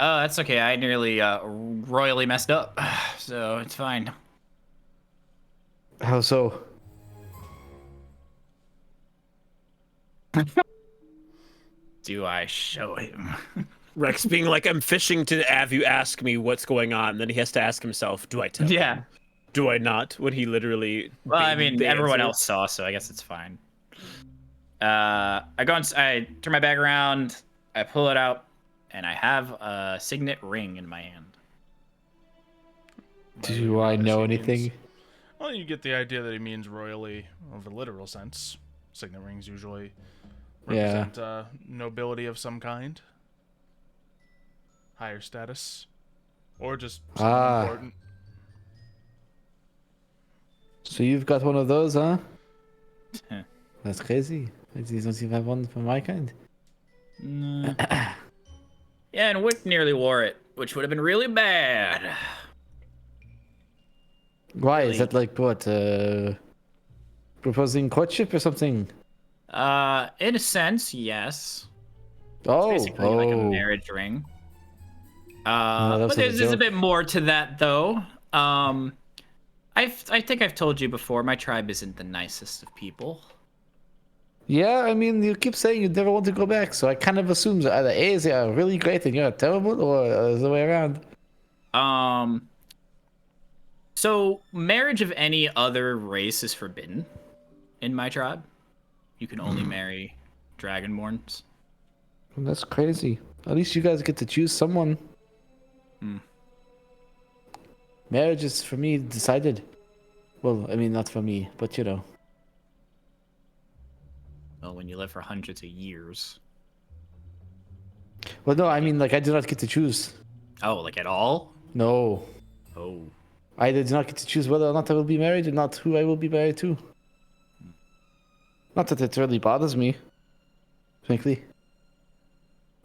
Oh, that's okay. I nearly royally messed up, so it's fine. How so? Do I show him? Rex being like, I'm fishing to have you ask me what's going on. And then he has to ask himself, do I tell Yeah. him? Do I not? When he literally. Well, I mean, the everyone answer. else saw, so I guess it's fine. I turn my bag around, I pull it out, and I have a signet ring in my hand. Do I know She anything? means- Well, you get the idea that he means royally of a literal sense. Signet rings usually Yeah. represent nobility of some kind, higher status, or just something Ah. important. So you've got one of those, huh? Heh. That's crazy. I don't even have one for my kind. Yeah, and Wick nearly wore it, which would have been really bad. Why? Really? Is that like what? Proposing courtship or something? In a sense, yes. Oh, Basically like a marriage ring. No, that's But not a there's a joke. bit more to that, though. I think I've told you before, my tribe isn't the nicest of people. Yeah, I mean, you keep saying you never want to go back, so I kind of assume that either A, they are really great and you're terrible, or the way around. So marriage of any other race is forbidden in my tribe. You can only marry dragonborns. Well, that's crazy. At least you guys get to choose someone. Marriage is for me decided. Well, I mean, not for me, but you know. Well, when you live for hundreds of years. Well, no, I mean, like, I do not get to choose. Oh, like at all? No. Oh. I do not get to choose whether or not I will be married and not who I will be married to. Not that it really bothers me, frankly.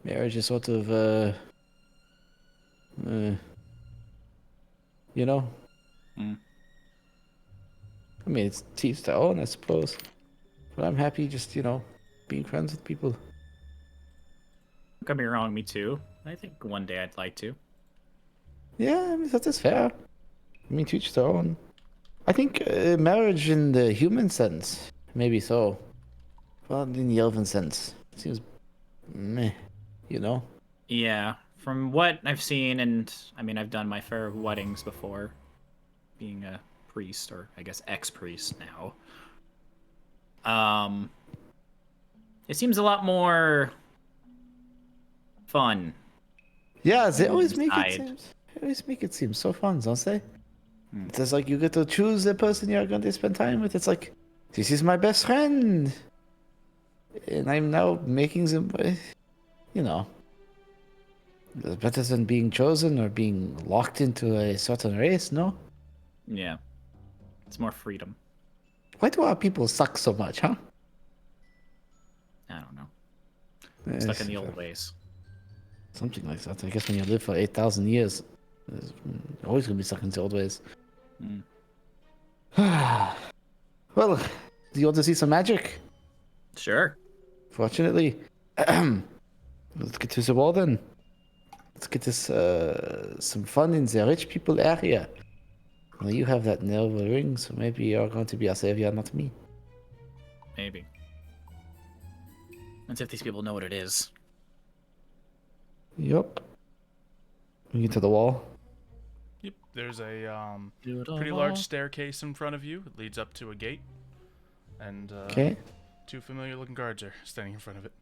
Marriage is sort of, you know? Mm. I mean, it's to each their own, I suppose. But I'm happy just, you know, being friends with people. Don't get me wrong, me too. I think one day I'd like to. Yeah, I mean, that is fair. I mean, to each their own. I think marriage in the human sense, maybe so. Well, in the elven sense, it seems meh, you know? Yeah, from what I've seen, and I mean, I've done my fair of weddings before, being a priest, or I guess ex-priest now. It seems a lot more fun. Yeah, they always make Inside. it seem, they always make it seem so fun, don't they? It's just like you get to choose the person you're going to spend time with. It's like, this is my best friend, and I'm now making them. you know, better than being chosen or being locked into a certain race, no? Yeah. It's more freedom. Why do our people suck so much, huh? I don't know. Stuck in the old ways. Something like that. I guess when you live for 8,000 years, you're always going to be stuck in the old ways. Well, do you want to see some magic? Sure. Fortunately. Let's get to the wall then. Let's get this some fun in the rich people area. Well, you have that nerve ring, so maybe you're going to be a savior, not me. Maybe. Let's see if these people know what it is. Yup. We get to the wall. Yep. There's a pretty large staircase in front of you. It leads up to a gate, and Okay. 2 familiar-looking guards are standing in front of it.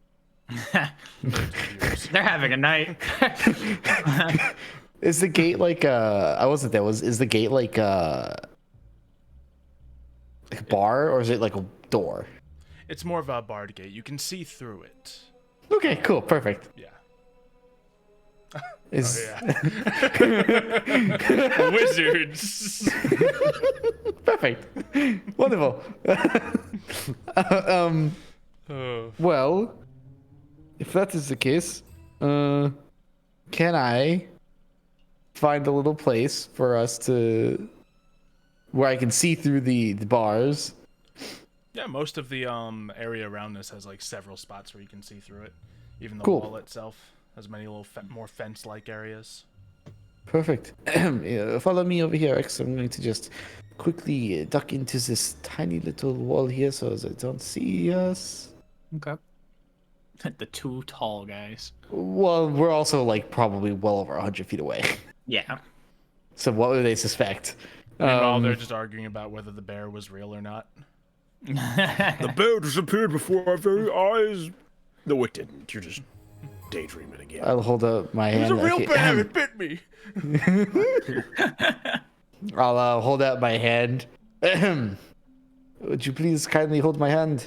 They're having a night. Is the gate like I wasn't there. Is the gate like a bar or is it like a door? It's more of a barred gate. You can see through it. Okay, cool, perfect. Yeah. Is Wizards. perfect. Wonderful. Oh. Well, if that is the case, can I find a little place for us to where I can see through the bars? Yeah, most of the area around this has like several spots where you can see through it. Even the Cool. wall itself has many little more fence-like areas. Perfect. Yeah, follow me over here, X. I'm going to just quickly duck into this tiny little wall here so they don't see us. Okay. The 2 tall guys. Well, we're also like probably well over 100 feet away. Yeah. So what would they suspect? Meanwhile, they're just arguing about whether the bear was real or not. The bear disappeared before our very eyes. No, it didn't. You're just daydreaming again. I'll hold up my hand. It was a real Okay, bear. It bit me. I'll hold out my hand. Would you please kindly hold my hand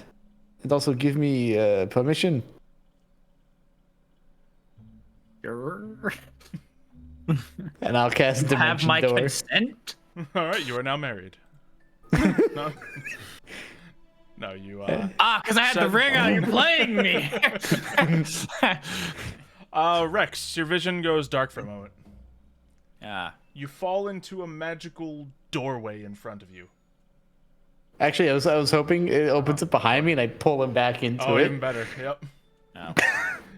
and also give me permission? Sure. And I'll cast Have Dimension my Door. consent. All right, you are now married. No, no, you. Because I had the ring on. You're playing me. Rex, your vision goes dark for a moment. Yeah. You fall into a magical doorway in front of you. Actually, I was hoping it opens up behind me and I pull him back into Oh, it. even better. Yep. Oh.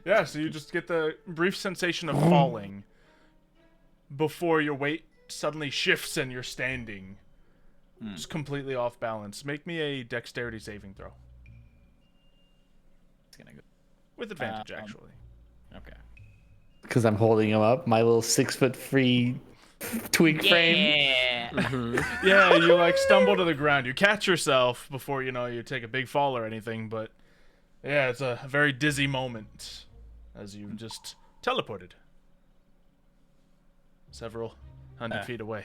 Yeah, so you just get the brief sensation of falling before your weight suddenly shifts and you're standing. Just completely off balance. Make me a dexterity saving throw. It's gonna go. With advantage, actually. Okay. Because I'm holding him up. My little 6-foot free twig frame. Yeah. Yeah, you like stumble to the ground. You catch yourself before you take a big fall or anything, but yeah, it's a very dizzy moment as you just teleported several hundred feet away.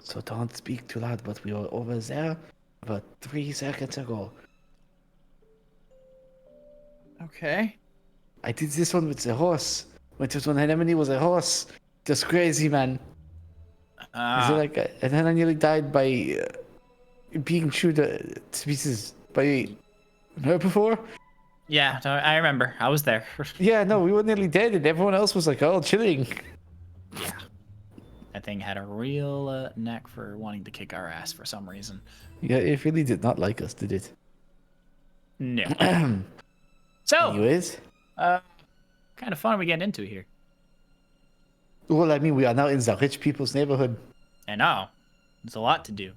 So don't speak too loud, but we were over there about 3 seconds ago. Okay. I did this one with the horse. Went to when Anemone was a horse. Just crazy, man. Is it like and then I nearly died by being chewed to pieces by her before. Yeah, no, I remember. I was there. Yeah, no, we were nearly dead, and everyone else was like, "Oh, chilling." That thing had a real knack for wanting to kick our ass for some reason. Yeah, it really did not like us, did it? No. So, Anyways, kind of fun we get into here. well, I mean, we are now in the rich people's neighborhood. I know. There's a lot to do.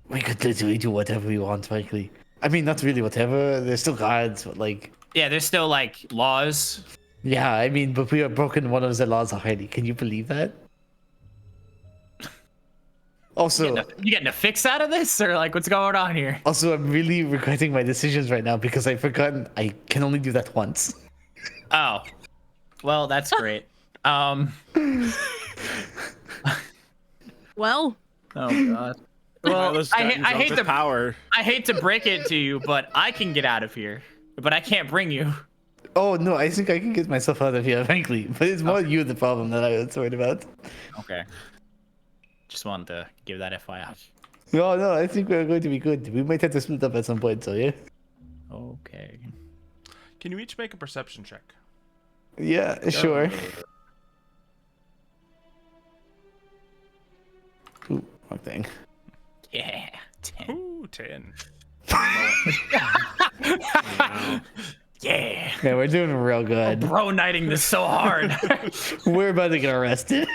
We could literally do whatever we want, frankly. I mean, not really whatever. There's still guards, but like, Yeah, there's still like laws. yeah, I mean, but we have broken one of the laws already. Can you believe that? Also, You getting a fix out of this, or like what's going on here? I'm really regretting my decisions right now because I've forgotten I can only do that once. Oh, well, that's great. Well, Oh god. Well, I hate to power. I hate to break it to you, but I can get out of here. but I can't bring you. Oh no, I think I can get myself out of here, frankly. But it's more you the problem that I was worried about. Okay. Just wanted to give that FYI. No, I think we're going to be good. We might have to split up at some point, so yeah. Okay. Can you each make a perception check? Yeah, sure. Ooh, wrong thing. Yeah. 10. Ooh, 10. Wow. Yeah. Yeah, we're doing real good. Bro knighting this so hard. We're about to get arrested.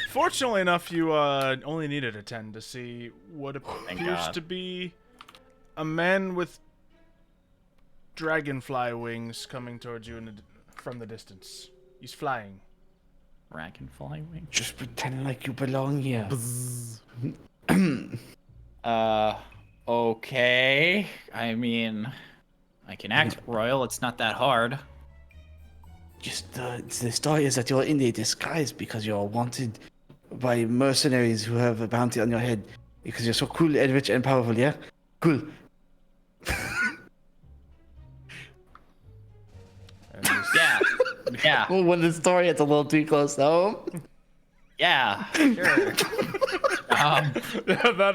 Fortunately enough, you only needed a 10 to see what Thank appears God. to be a man with dragonfly wings coming towards you from the distance. He's flying. Dragonfly wing. Just pretend like you belong here. Okay. I mean, I can act royal. It's not that hard. Just the story is that you're in a disguise because you're wanted by mercenaries who have a bounty on your head because you're so cool and rich and powerful. Yeah, cool. And he's- Yeah. Yeah. Well, when the story gets a little too close to home. Yeah. Sure.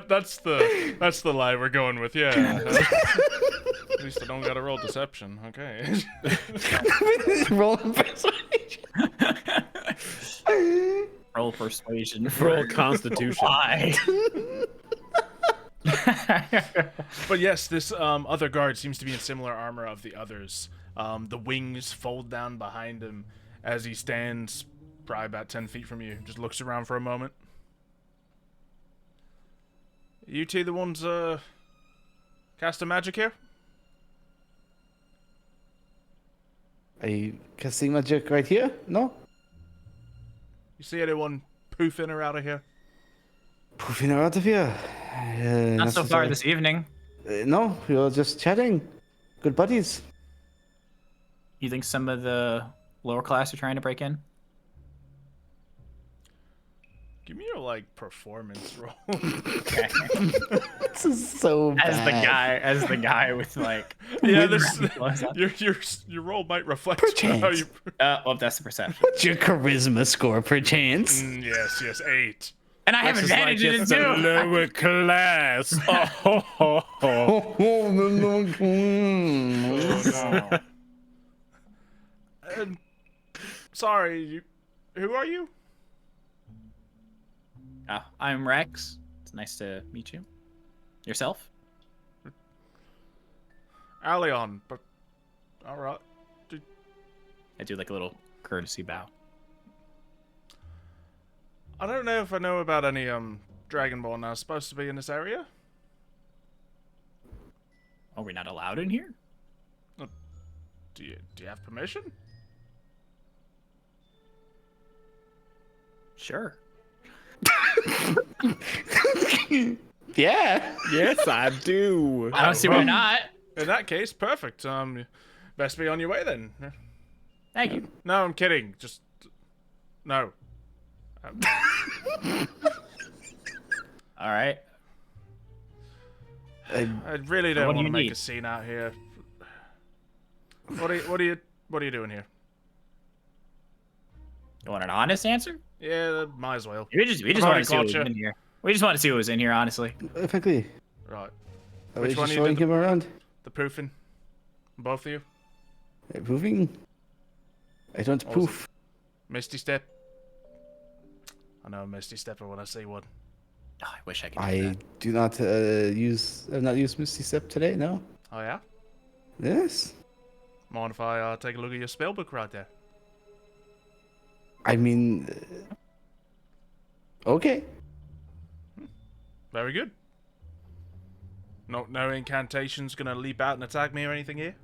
that's the lie we're going with. Yeah. At least I don't gotta roll deception. Okay. Rolling persuasion. Roll persuasion. Roll Constitution. Why? But yes, this other guard seems to be in similar armor of the others. The wings fold down behind him as he stands probably about 10 feet from you. Just looks around for a moment. You two the ones casting magic here? Are you casting magic right here? No? You see anyone poofing her out of here? Poofing her out of here. Not so far this evening. No, we were just chatting. Good buddies. You think some of the lower class are trying to break in? Give me your like performance roll. Okay. This is so bad. As the guy with like. Yeah, with this red clothes on. your roll might reflect Perchance. how you. Well, that's the perception. What's your charisma score, perchance? Yes, 8. And I have This is like advantage in it it's a too. lower class. Oh, ho, ho, ho. Oh, no. Sorry, who are you? I'm Rex. It's nice to meet you. Yourself? Allion, but alright. I do like a little courtesy bow. I don't know if I know about any Dragonborn that are supposed to be in this area. Are we not allowed in here? Do you have permission? Sure. Yeah. Yes, I do. I don't see why not. In that case, perfect. Best be on your way then. Thank you. No, I'm kidding. Just no. All right. I really don't What do want to you make need? a scene out here. What are you doing here? You want an honest answer? Yeah, might as well. We just I've want already to see what was caught you. in here. We just want to see what was in here, honestly. Perfectly. Right. Are Which you one you showing did him around? The poofing. Both of you. Poofing? I don't What was poof. Misty step. I know a misty stepper when I see one. Oh, I wish I could do I that. do not I've not used Misty Step today, no? Oh yeah. Yes. Mind if I take a look at your spellbook right there? I mean, okay. Very good. No incantations gonna leap out and attack me or anything here?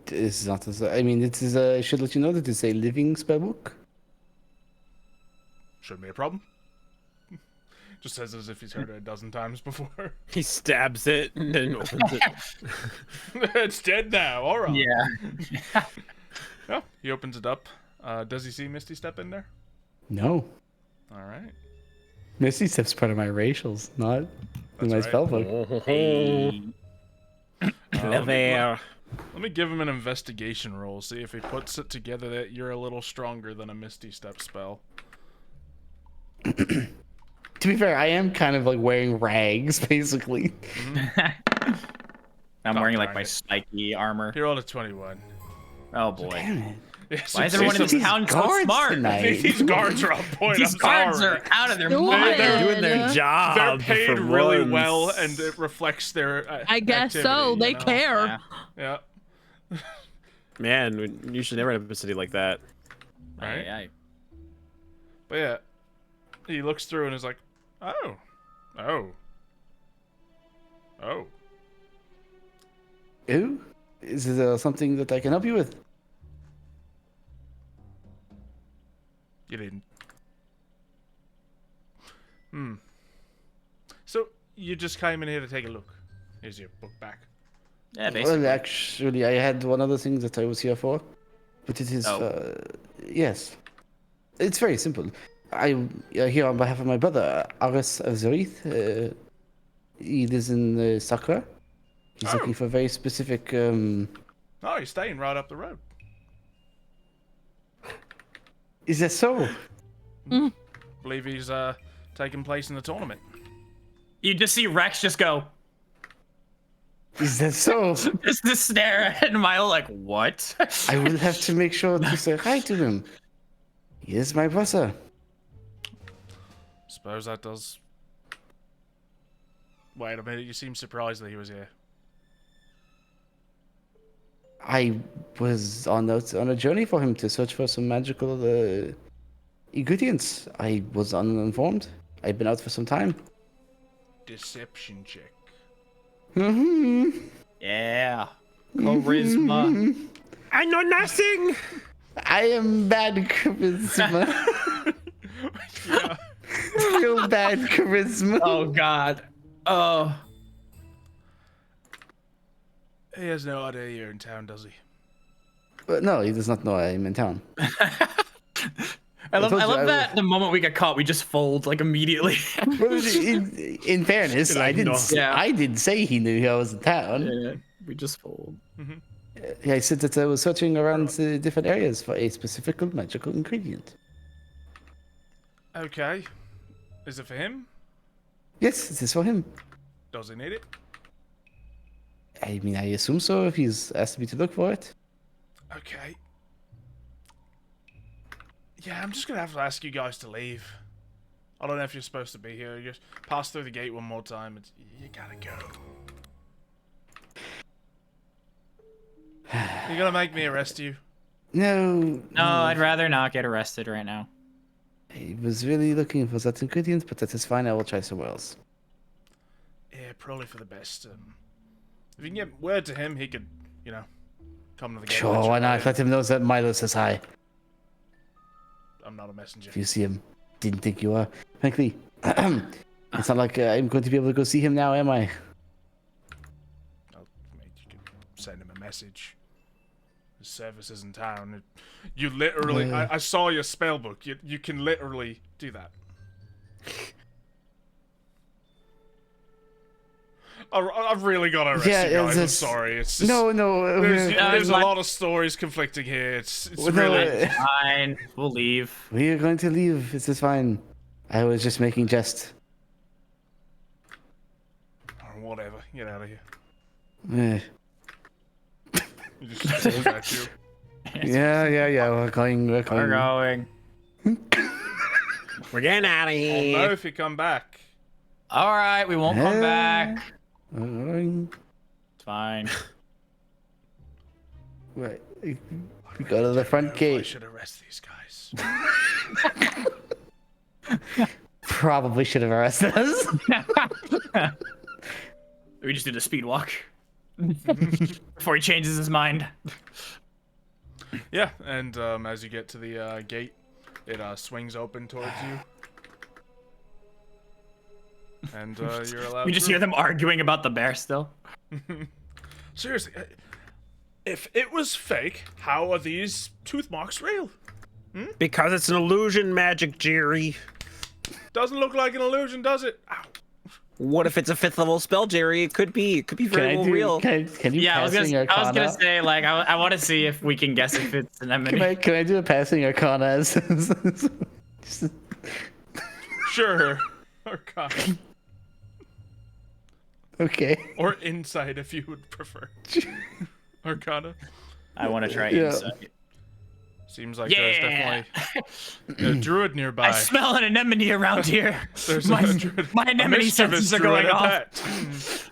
This is not. I mean, it is. I should let you know that it's a living spellbook. Shouldn't be a problem. Just says as if he's heard it a dozen times before. He stabs it and then opens it. It's dead now. All right. Yeah. Yeah, he opens it up. Does he see Misty Step in there? No, All right. Misty Step's part of my racials, not in my That's right. spellbook. Clever. Let me give him an investigation roll. See if he puts it together that you're a little stronger than a Misty Step spell. To be fair, I am kind of like wearing rags, basically. I'm Oh, wearing like darn my it. spiky armor. He rolled a 21. Oh boy. Damn it. Yes, Why is everyone in this These town so guards smart? tonight. These guards are on point. These I'm guards sorry. are out of their Stupid. mind. They're doing their job. They're paid for really once. well, and it reflects their. I guess so. activity, They you know? care. Yeah. Yeah. Man, you should never have a city like that. Right. I- But yeah, he looks through and is like, "Oh, oh, oh." Ooh, is there something that I can help you with? You didn't. So you just came in here to take a look. Here's your book back. yeah, basically. Well, actually, I had one other thing that I was here for, but it is, Oh. yes, it's very simple. I'm here on behalf of my brother, Aris of Zarith. He lives in Sakra. He's Oh. looking for very specific. Oh, he's staying right up the road. Is that so? Believe he's taking place in the tournament. You just see Rex just go, Is that so? just stare at Milo like, what? I will have to make sure to say hi to him. He is my brother. Suppose that does. Wait a minute, you seem surprised that he was here. I was on a journey for him to search for some magical ingredients. I was uninformed. I've been out for some time. Deception check. Yeah. Charisma. I know nothing. I am bad charisma. Yeah. Real bad charisma. Oh god. Oh. He has no idea you're in town, does he? No, he does not know I'm in town. I love told you I that the moment we get caught, we just fold like immediately. Well, in fairness, Like, I didn't. no. Yeah. I didn't say he knew I was in town. Yeah, we just fold. I said that I was searching around the different areas for a specific magical ingredient. Okay. Is it for him? Yes, this is for him. Does he need it? I mean, I assume so if he's asked me to look for it. Okay. Yeah, I'm just gonna have to ask you guys to leave. I don't know if you're supposed to be here. Just pass through the gate one more time. You gotta go. You gonna make me arrest you? No. No, I'd rather not get arrested right now. I was really looking for that ingredient, but that is fine. I will try somewhere else. Yeah, probably for the best. If you can get word to him, he could, you know, come to the gate. Sure, why not? Let him know that Milo says hi. I'm not a messenger. If you see him, didn't think you were. Frankly, it's not like I'm going to be able to go see him now, am I? I mean, you could send him a message. His service is in town. You literally, I saw your spell book. You can literally do that. I've really got to arrest you guys. I'm sorry. It's just, no. There's a lot of stories conflicting here. It's No, really. Fine, we'll leave. We are going to leave. This is fine. I was just making jest. Whatever. Get out of here. Eh. You just says at you. Yeah. We're going. We're going. We're getting out of I'll here. know if you come back. All right, we won't come back. We're going. It's fine. Right. We go to the front I gate. should arrest these guys. Probably should have arrested us. We just did a speed walk before he changes his mind. Yeah, and as you get to the gate, it swings open towards you. And you're allowed We just through. hear them arguing about the bear still. Seriously, if it was fake, how are these tooth marks real? Because it's an illusion magic, Jerry. Doesn't look like an illusion, does it? Ow. What if it's a 5th level spell, Jerry? It could be very well real. Can you Yeah, I was passing gonna Arcana? say like I want to see if we can guess if it's an anemone. Can I do a passing Arcana as just- Sure. Arcana. okay. Or insight if you would prefer. Arcana. I want to try Yeah. insight. Seems like there's definitely a druid nearby. I smell an anemone around here. There's my, a druid, my a anemone mischievous senses are druid going off. attacked.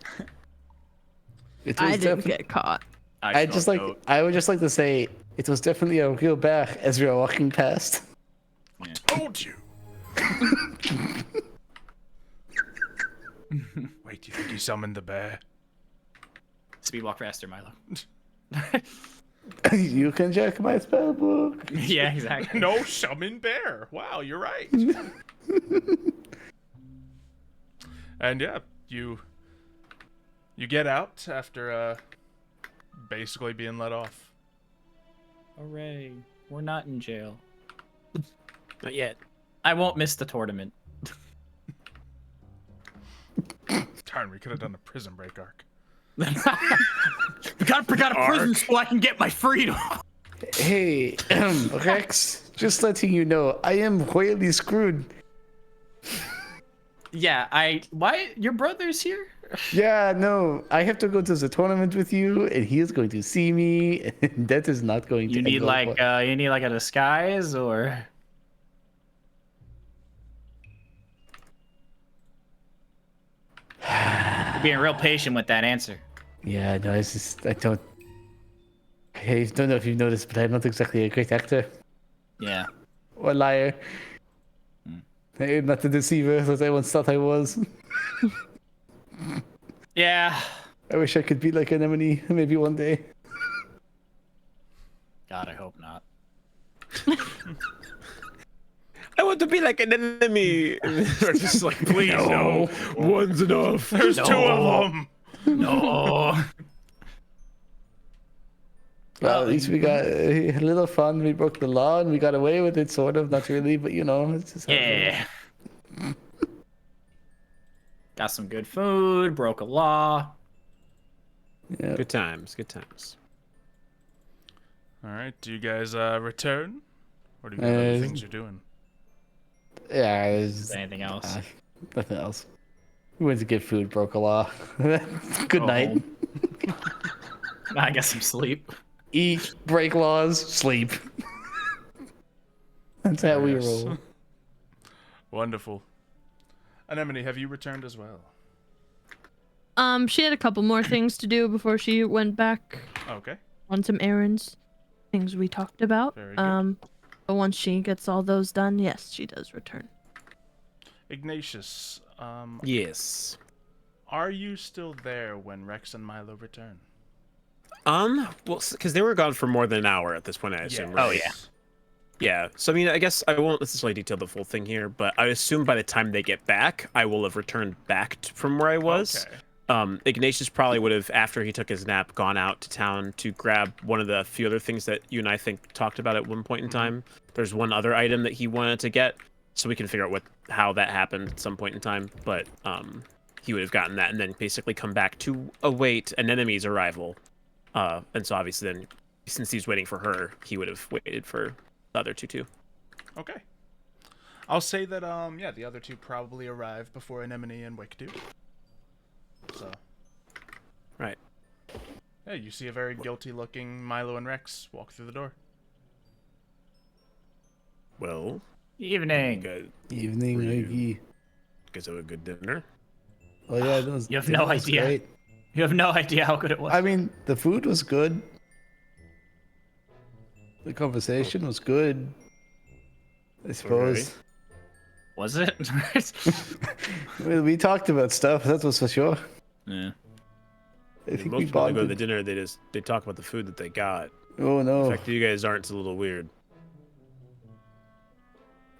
It I was didn't defi- get caught. I would just like to say it was definitely a real bear as we were walking past. Told you. Wait, do you think he summoned the bear? Speed walk faster, Milo. You can check my spell book. Yeah, exactly. No, summon bear. Wow, you're right. And yeah, you get out after basically being let off. Hooray! We're not in jail. Not yet. I won't miss the tournament. Darn, we could have done a prison break arc. We gotta break out of prison so I can get my freedom. Hey, Rex, just letting you know, I am royally screwed. Yeah, why your brother's here? Yeah, no, I have to go to the tournament with you, and he is going to see me, and that is not going to You need end like well. you need like a disguise or You're being real patient with that answer. Yeah, no, it's just, I don't know if you've noticed, but I'm not exactly a great actor Yeah. or liar. I am not the deceiver that I once thought I was. Yeah. I wish I could be like Anemone, maybe one day. God, I hope not. I want to be like an enemy. They're just like, please, no. One's enough. There's two of them. No. Well, at least we got a little fun. We broke the law and we got away with it, sort of. Not really, but you know, it's just how it Yeah. Got some good food, broke a law. goes. Yeah. Good times. Good times. All right, do you guys return? Or do you got other things you're doing? Yeah, Is there anything else? nothing else. We went to get food, broke a law. Good Go night. home. I get some sleep. Eat, break laws, sleep. That's how we Yes. roll. Wonderful. Anemone, have you returned as well? She had a couple more things to do before she went back Okay. on some errands, things we talked about. Very good. But once she gets all those done, yes, she does return. Ignatius, Yes. are you still there when Rex and Milo return? Well, because they were gone for more than an hour at this point, I assume. Yes. Right? Oh yeah. Yeah. So I mean, I guess I won't necessarily detail the full thing here, but I assume by the time they get back, I will have returned back from where I was. Okay. Ignatius probably would have, after he took his nap, gone out to town to grab one of the few other things that you and I think talked about at one point in time. There's one other item that he wanted to get, so we can figure out how that happened at some point in time. But he would have gotten that and then basically come back to await an enemy's arrival. And so obviously then, since he's waiting for her, he would have waited for the other two too. Okay. I'll say that, yeah, the other two probably arrived before Anemone and Wick do. So. Right. Yeah, you see a very guilty-looking Milo and Rex walk through the door. Well, Evening. good. Evening, Were you- Maggie. Guys have a good dinner. Oh yeah, that was, You have dinner no was idea. great. You have no idea how good it was. I mean, the food was good. The conversation was good. I suppose. Was it? Well, we talked about stuff. That was for sure. Yeah. I think Most we people that go to the bonded. dinner, they talk about the food that they got. Oh The no. fact that you guys aren't, it's a little weird.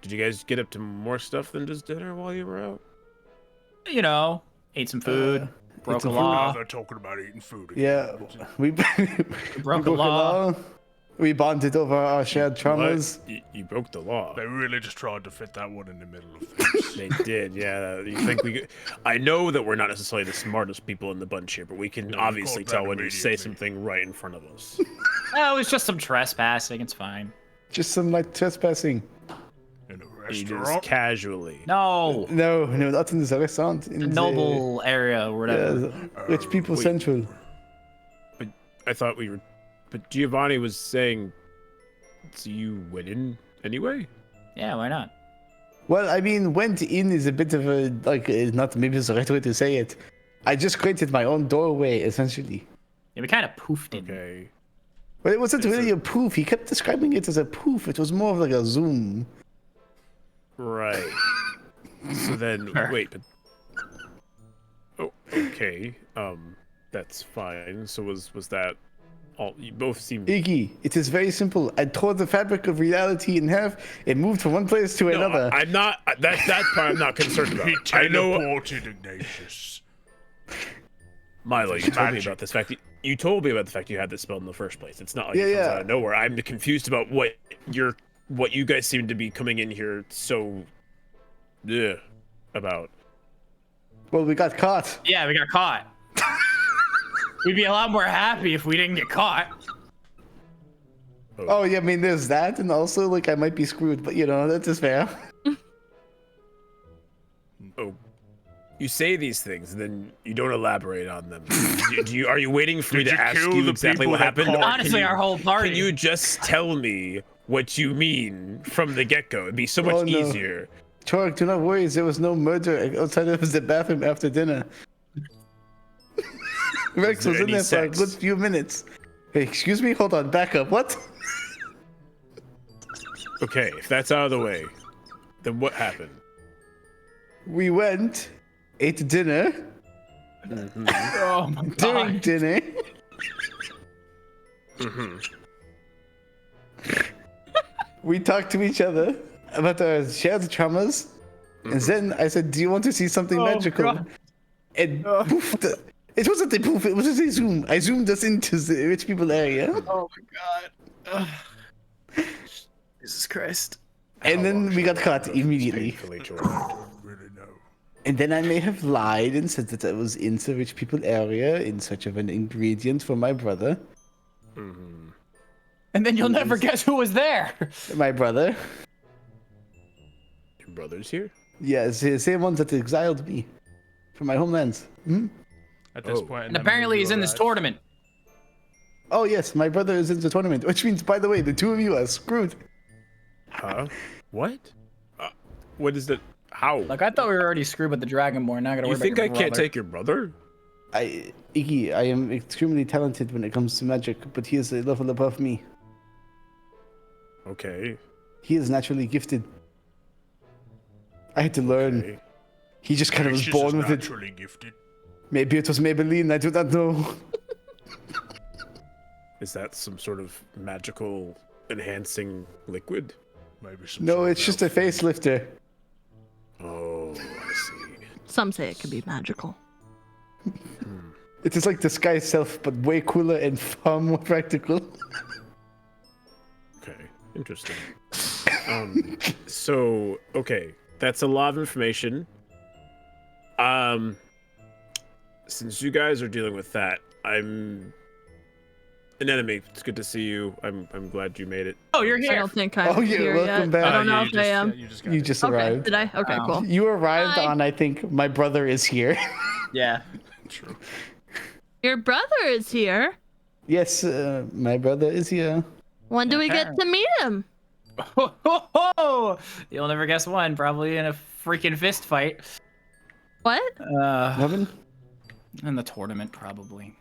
Did you guys get up to more stuff than just dinner while you were out? You know, ate some food, broke a some food. Now law. they're talking about eating food. Yeah, we Broke a law. We bonded over our shared traumas. You broke the law. They really just tried to fit that one in the middle of things. They did, yeah. You think I know that we're not necessarily the smartest people in the bunch here, but we can obviously caught tell that when you say immediately. something right in front of us. Oh, it was just some trespassing. It's fine. Just some like trespassing. In a You just restaurant. casually. No, No, not in the restaurant. In the noble area or whatever. the rich people Wait. central. But I thought we were. But Giovanni was saying. So you went in anyway? Yeah, why not? Well, I mean, went in is a bit of a like not maybe it's the right way to say it. I just created my own doorway essentially. Yeah, we kind of poofed it. Okay. But it wasn't Is really it- a poof. He kept describing it as a poof. It was more of like a zoom. Right. So then, Sure. wait, but. Oh, okay. That's fine. So was that all? You both seemed. Iggy, it is very simple. I tore the fabric of reality in half. It moved from one place to No, another. I'm not. That part I'm not concerned about. He I know, teleported Ignatius. Milo. You told me Magic. about this fact. You told me about the fact you had this spell in the first place. It's not like Yeah, it comes yeah. out of nowhere. I'm confused about what you guys seem to be coming in here so. Yeah. About. Well, we got caught. Yeah, we got caught. We'd be a lot more happy if we didn't get caught. Oh yeah, I mean, there's that, and also like I might be screwed, but you know that is fair. Oh, you say these things, and then you don't elaborate on them. Are you waiting for me Did to you ask kill you the exactly people what that happened? caught or can Honestly, you- our whole party. Can you just tell me what you mean from the get-go? It'd be so much Oh, no. easier. Torek, do not worry. There was no murder outside of the bathroom after dinner. Rex there was in any there for a sex? good few minutes. Hey, excuse me. Hold on. Back up. What? Okay, if that's out of the way, then what happened? We went, ate dinner. Oh my During god. dinner, we talked to each other about our shared traumas. And then I said, "Do you want to see something Oh, magical?" God. And poof, it wasn't a poof. It was just a zoom. I zoomed us into the rich people area, Oh my god. Jesus Christ. and then we got caught immediately. Painfully traumatic. Really no. And then I may have lied and said that I was in the rich people area in search of an ingredient for my brother. And then you'll never guess who was there. My brother. Your brother's here? Yes, the same one that exiled me from my homelands. Hmm? At this Oh. point, And apparently he's in this tournament. Oh yes, my brother is in the tournament, which means, by the way, the two of you are screwed. Huh? What? What is that? How? Like, I thought we were already screwed with the Dragonborn. Now I gotta You worry think about I your can't brother. take your brother? Iggy, I am extremely talented when it comes to magic, but he is a level above me. Okay. He is naturally gifted. I had to learn. Okay. He just kind of was Ignatius born is with it. naturally gifted. Maybe it was Maybelline, I do not know. Is that some sort of magical enhancing liquid? Maybe some No, sort of it's just a elf. facelifter. Oh, I see. Some say it could be magical. It is like the sky itself, but way cooler and far more practical. Okay, interesting. So okay, that's a lot of information. Since you guys are dealing with that, I'm an enemy. It's good to see you. I'm glad you made it. Oh, you're I here. don't think I'm Oh, yeah, here welcome yet. back. I don't know you if I am. You just got You it. just Okay, arrived. did I? Okay, Oh. cool. You arrived Hi. on, I think, my brother is here. Yeah. True. Your brother is here. Yes, my brother is here. When do we get Okay. to meet him? You'll never guess when. Probably in a freaking fist fight. What? Robin? In the tournament, probably.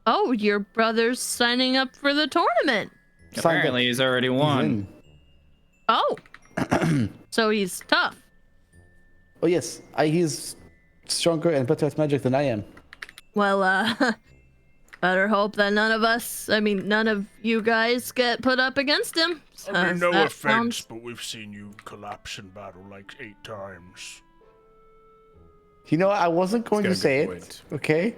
Oh, your brother's signing up for the tournament. Signed up. Apparently, he's already He's won. in. Oh. So he's tough. Oh yes, he's stronger and better at magic than I am. Well, better hope that none of you guys get put up against him. I mean, no That offense, sounds- but we've seen you collapse in battle like 8 times. You know, I wasn't going got to a good say it, point. okay?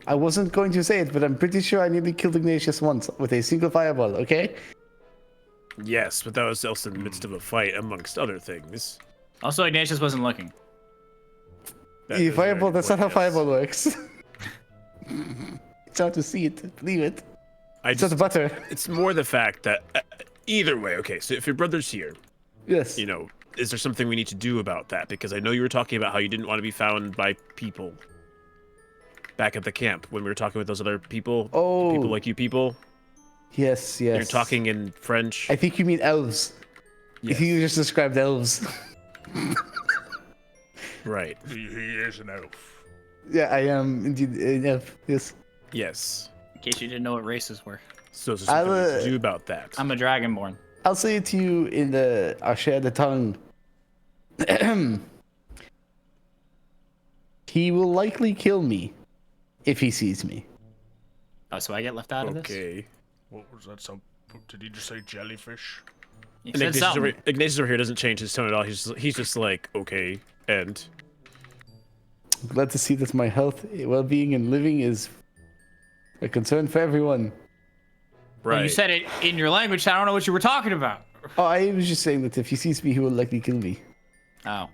I wasn't going to say it, but I'm pretty sure I nearly killed Ignatius once with a single fireball, okay? Yes, but that was also in the midst of a fight, amongst other things. Also, Ignatius wasn't looking. That is a very Fireball, good that's not point, how yes. fireball works. It's hard to see it, believe it. It's not butter. It's more the fact that either way, okay, so if your brother's here, Yes. you know, is there something we need to do about that? Because I know you were talking about how you didn't want to be found by people back at the camp when we were talking with those other people. Oh. People like you people. Yes, yes. You're talking in French. I think you mean elves. Yes. You just described elves. Right. He is an elf. Yeah, I am indeed an elf. Yes. Yes. In case you didn't know what races were. So is there something we I'll, need to do about that? I'm a dragonborn. I'll say it to you in our shared tongue. He will likely kill me if he sees me. Oh, so I get left out of this? Okay. What was that? Did he just say jellyfish? You And said something. Ignatius over here doesn't change his tone at all. He's just like, okay, and Glad to see that my health, well-being, and living is a concern for everyone. right. Well, you said it in your language, so I don't know what you were talking about. Oh, I was just saying that if he sees me, he will likely kill me. Oh.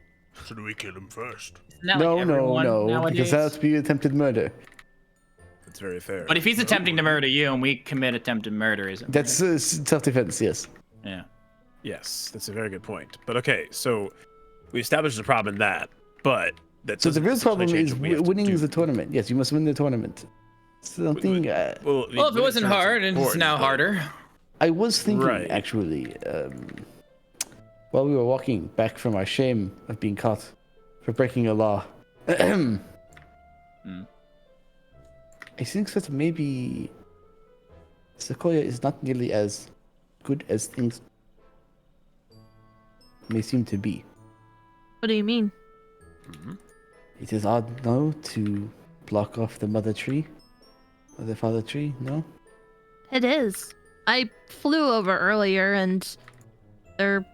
So do we kill him first? Isn't that No, like no, everyone no, nowadays? because that would be attempted murder. That's very fair. But if he's attempting to murder you and we commit attempted murder, is it? That's self-defense, yes. Yeah. Yes, that's a very good point. But okay, so we established the problem in that, but that So the doesn't real essentially problem change is what we have to winning do. the tournament. Yes, you must win the tournament. Something Well, if it wasn't hard, and it's now harder. I was thinking, Right. actually, while we were walking back from our shame of being caught for breaking a law. I think that maybe Sequoia is not nearly as good as things may seem to be. What do you mean? It is odd now to block off the mother tree or the father tree, no? It is. I flew over earlier and there.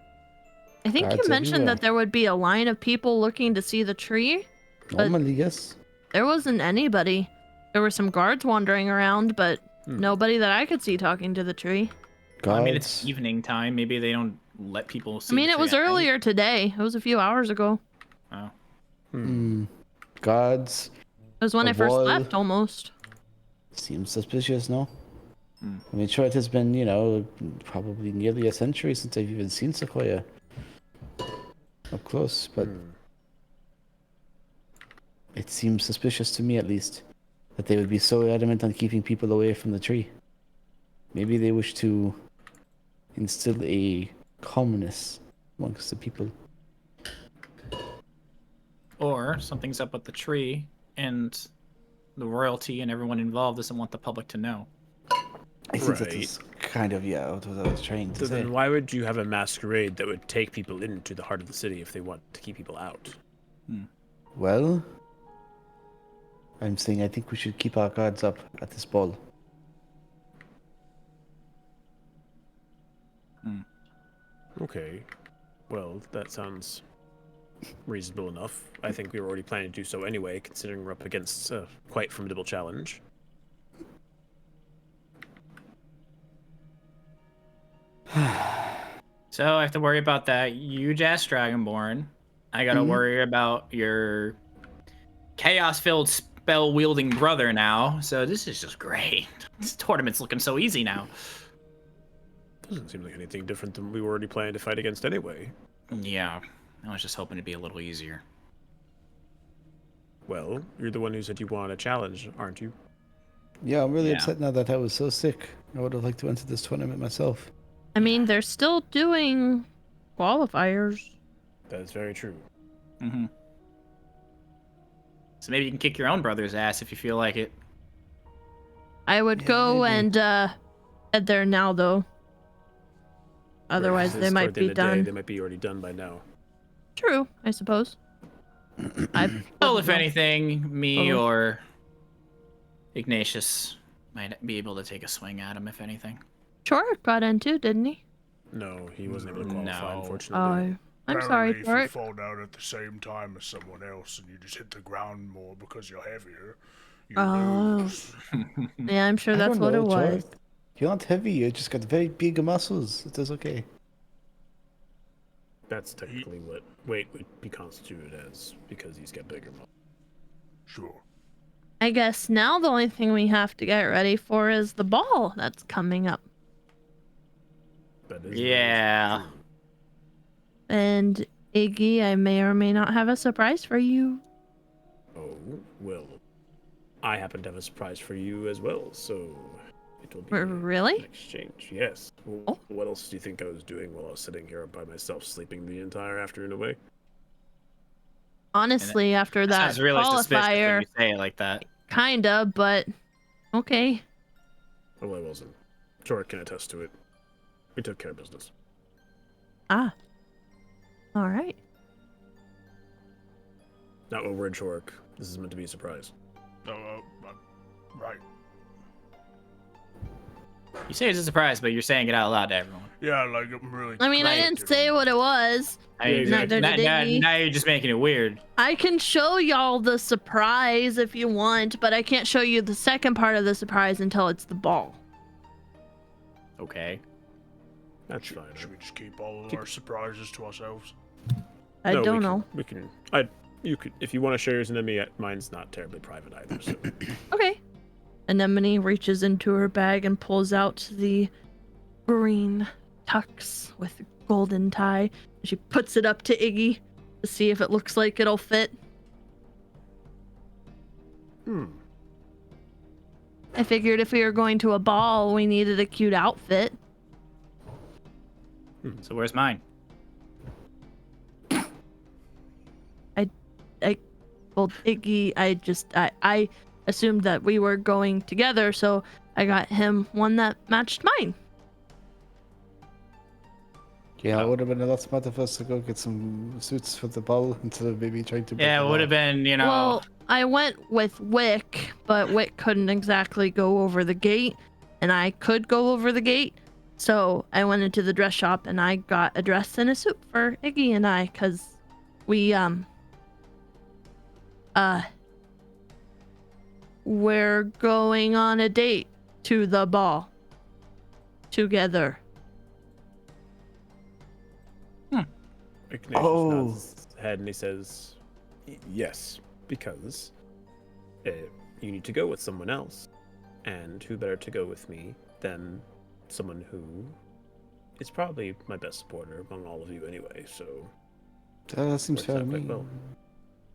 I think you Guards mentioned everywhere. that there would be a line of people looking to see the tree. But- Normally, yes. There wasn't anybody. There were some guards wandering around, but nobody that I could see talking to the tree. Gods. I mean, it's evening time. Maybe they don't let people see. I mean, the it was tree at night. earlier today. It was a few hours ago. Oh. Gods. It was when A I first wall. left, almost. Seems suspicious, no? I mean, sure, it has been, probably nearly a century since I've even seen Sequoia up close, but it seems suspicious to me, at least, that they would be so adamant on keeping people away from the tree. Maybe they wish to instill a calmness amongst the people. Or something's up with the tree, and the royalty and everyone involved doesn't want the public to know. I think that Right. is kind of, what I was trying to So say. then why would you have a masquerade that would take people into the heart of the city if they want to keep people out? Well, I'm saying I think we should keep our guards up at this ball. Okay. Well, that sounds reasonable enough. I think we were already planning to do so anyway, considering we're up against a quite formidable challenge. So I have to worry about that huge ass dragonborn. I gotta worry about your chaos-filled spell-wielding brother now. So this is just great. This tournament's looking so easy now. Doesn't seem like anything different than we were already planning to fight against anyway. Yeah, I was just hoping to be a little easier. Well, you're the one who said you want a challenge, aren't you? Yeah, I'm really Yeah. upset now that I was so sick. I would have liked to enter this tournament myself. I mean, they're still doing qualifiers. That is very true. Mm-hmm. So maybe you can kick your own brother's ass if you feel like it. I would Yeah, go maybe. and head there now, though. Otherwise, Right, they it's might toward the end be of the day, done. They might be already done by now. True, I suppose. Well, if anything, me Uh-huh. or Ignatius might be able to take a swing at him, if anything. Sure, got in too, didn't he? No, he wasn't able to qualify, No. unfortunately. I'm sorry, Apparently, if Bart. you fall down at the same time as someone else and you just hit the ground more because you're heavier, you Oh. lose. Yeah, I'm sure I that's don't what know, it was. George. You're not heavy. You just got very big muscles. It is okay. That's technically what weight would be constituted as, because he's got bigger muscles. Sure. I guess now the only thing we have to get ready for is the ball that's coming up. That is Yeah. true. And Iggy, I may or may not have a surprise for you. Oh, well, I happen to have a surprise for you as well, so it will be Really? an exchange. Yes. Well, Oh. What else do you think I was doing while I was sitting here by myself, sleeping the entire afternoon away? Honestly, after that Sounds really suspicious when qualifier, you say it like that. kinda, but okay. Well, I wasn't. Torek can attest to it. We took care of business. Ah. All right. Not when we're in Torek. This is meant to be a surprise. Right. You say it's a surprise, but you're saying it out loud to everyone. Yeah, like I'm really. I mean, I Right. didn't say what it was. I mean, Neither did Iggy. now you're just making it weird. I can show y'all the surprise if you want, but I can't show you the second part of the surprise until it's the ball. Okay. That's fine. Should we just keep all of our surprises to ourselves? I No, don't we know. We can. You could, if you want to share yours and me. Mine's not terribly private either. So. Okay. Anemone reaches into her bag and pulls out the green tux with a golden tie. She puts it up to Iggy to see if it looks like it'll fit. I figured if we were going to a ball, we needed a cute outfit. So where's mine? Well, Iggy, I assumed that we were going together, so I got him one that matched mine. Yeah, it would have been a lot smarter for us to go get some suits for the ball instead of maybe trying to. Yeah, it would have been, you know. Well, I went with Wick, but Wick couldn't exactly go over the gate, and I could go over the gate. So I went into the dress shop and I got a dress and a suit for Iggy and I, because we, we're going on a date to the ball together. Ignatius nods his head and he says, "Yes, because you need to go with someone else, and who better to go with me than someone who is probably my best supporter among all of you anyway." So That seems works fair to out quite me. well.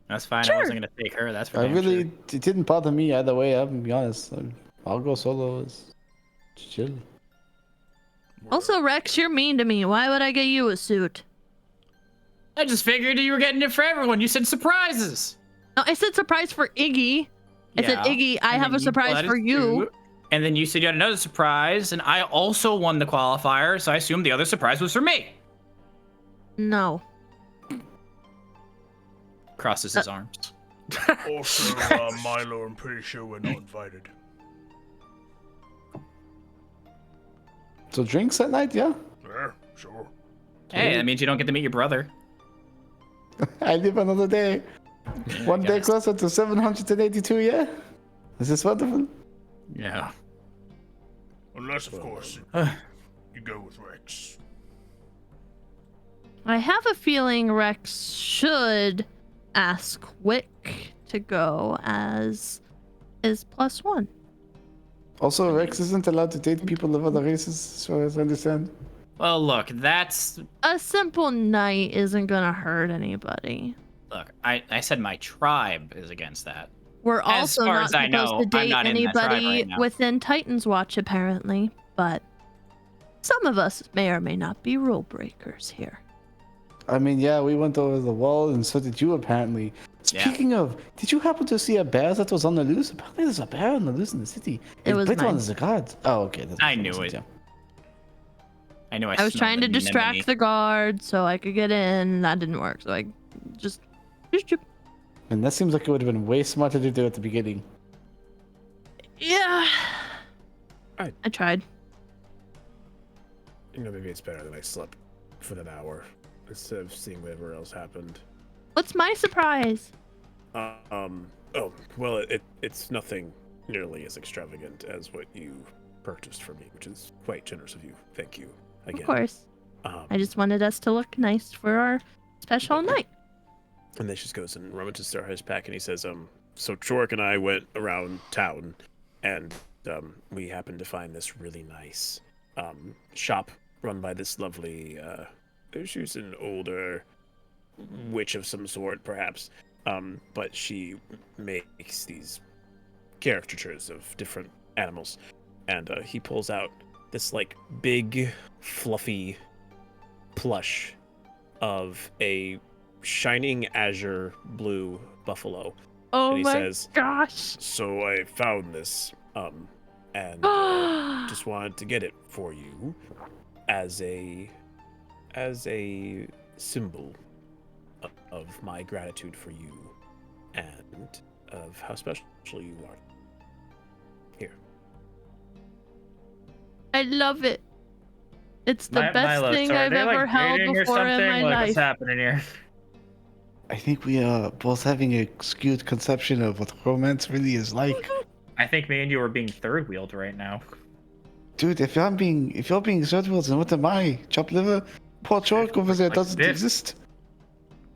That's fine. Sure. I wasn't gonna take her. That's for I damn really, sure. it didn't bother me either way. I'm gonna be honest. I'll go solo. It's chill. Also, Rex, you're mean to me. Why would I get you a suit? I just figured you were getting it for everyone. You said surprises. No, I said surprise for Iggy. I said, Yeah. Iggy, I And have then a you surprise bought a for you. suit, And then you said you had another surprise, and I also won the qualifier, so I assumed the other surprise was for me. No. Crosses his arms. Also, Milo, I'm pretty sure we're not invited. So drinks at night, yeah. Yeah, sure. Hey, that means you don't get to meet your brother. I live another day. One day guess. closer to 782. Yeah. Is this wonderful? Yeah. Unless, of course, you go with Rex. I have a feeling Rex should ask Wick to go as his +1. Also, Rex isn't allowed to date people of other races, as far as I understand. Well, look, that's... A simple night isn't gonna hurt anybody. Look, I said my tribe is against that. We're As also far not as I supposed know, to I'm date not in that tribe anybody right now. within Titan's Watch, apparently, but some of us may or may not be rule breakers here. I mean, yeah, we went over the wall, and so did you, apparently. Yeah. Speaking of, did you happen to see a bear that was on the loose? Apparently, there's a bear on the loose in the city. It was bit one mine. as a guard. Oh, okay. That's I what knew said, it. yeah. I knew I was trying to distract the guard so I could get in, and that didn't work, so I just... And that seems like it would have been way smarter to do at the beginning. Yeah. I- I tried. You know, maybe it's better that I slept for that hour instead of seeing whatever else happened. What's my surprise? Oh, well, it's nothing nearly as extravagant as what you purchased for me, which is quite generous of you. Thank you again. Of course. I just wanted us to look nice for our special night. And then she goes and rummages through his pack, and he says, so Chork and I went around town, and we happened to find this really nice shop run by this lovely, she's an older witch of some sort, perhaps, but she makes these caricatures of different animals. And he pulls out this, like, big, fluffy plush of a shining azure blue buffalo. Oh and he my says, gosh. so I found this, and just wanted to get it for you as a symbol of my gratitude for you and of how special you are. Here. I love it. It's the best Milo, thing so are I've they, ever like, held dating or before in something? my Like, life. what's happening here? I think we are both having a skewed conception of what romance really is like. I think me and you are being third wheeled right now. Dude, if you're being third wheels, then what am I? Chopped liver? Poor Chork over there Like doesn't this. exist.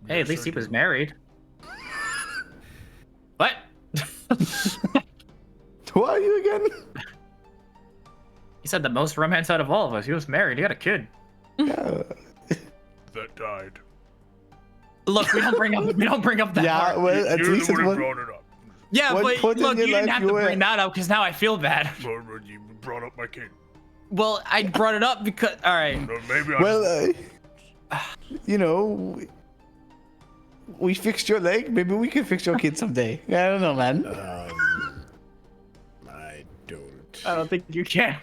Hey, at least he was married. What? Who are you again? He said the most romance out of all of us. He was married. He had a kid. Yeah. That died. Look, we don't bring up that Yeah, part. well, at You least would it have was. brought it up. Yeah, one but point in look, your you didn't life have you to were- bring that up because now I feel bad. But you brought up my kid. Well, I brought it up because all right. Maybe I Well, you know, we fixed your leg. Maybe we can fix your kid someday. I don't know, man. I don't. I don't think you can.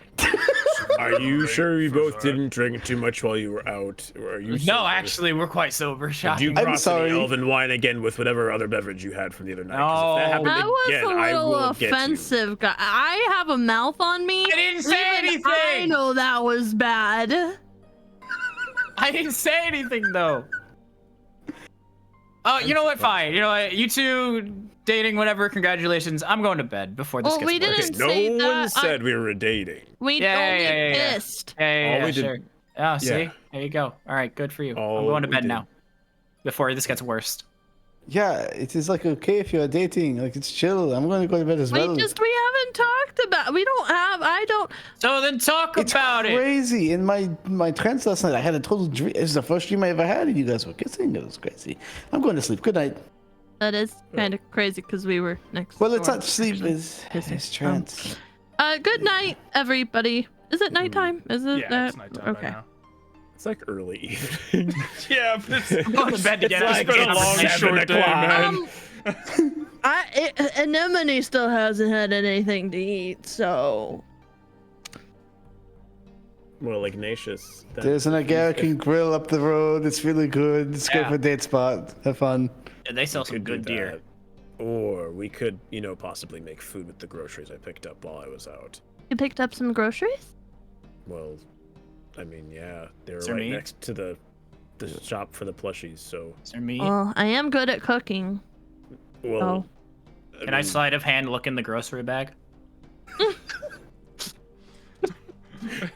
Are you sure you both didn't drink too much while you were out? Or are you No, sober? actually, we're quite sober. Did you Shocking. I'm cross sorry. any elven wine again with whatever other beverage you had from the other night? 'Cause No. if that happened That was again, a I little will get you. offensive. I have a mouth on me. I didn't say Even anything. I know that was bad. I didn't say anything though. Oh, you know what? Fine. You know what? You two dating, whatever. Congratulations. I'm going to bed before this Well, gets we worse. didn't No say one that. said we were dating. We Yeah, only yeah, yeah, yeah. kissed. Yeah, All we did- sure. Oh, see? Yeah. There you go. All right, good for you. I'm All going to we bed did. now. Before this gets worse. Yeah, it is like okay if you're dating. Like it's chill. I'm going to go to bed as well. We haven't talked about. We don't have. I don't. So then talk It's about it. crazy. In my trance last night, I had a total dream. It's the first dream I ever had, and you guys were kissing. It was crazy. I'm going to sleep. Good night. That is kind of crazy because we were next. Well, it's door, not sleep. actually. It's trance. Good night, everybody. Is it nighttime? Is it? Yeah, it's nighttime okay. right now. It's like early evening. Yeah, but it's, I'm going to bed to get like up. been a long, It's short day, man. Anemone still hasn't had anything to eat, so. Well, Ignatius. then- There's an Agarican grill up the road. It's really good. It's good Yeah. for a date spot. Have fun. Yeah, they sell we some could do good deer. that. Or we could, possibly make food with the groceries I picked up while I was out. You picked up some groceries? Well, I mean, yeah, they're Is there right meat? next to the shop for the plushies. So, Is there meat? Well, I am good at cooking. well, Can I sleight of hand look in the grocery bag?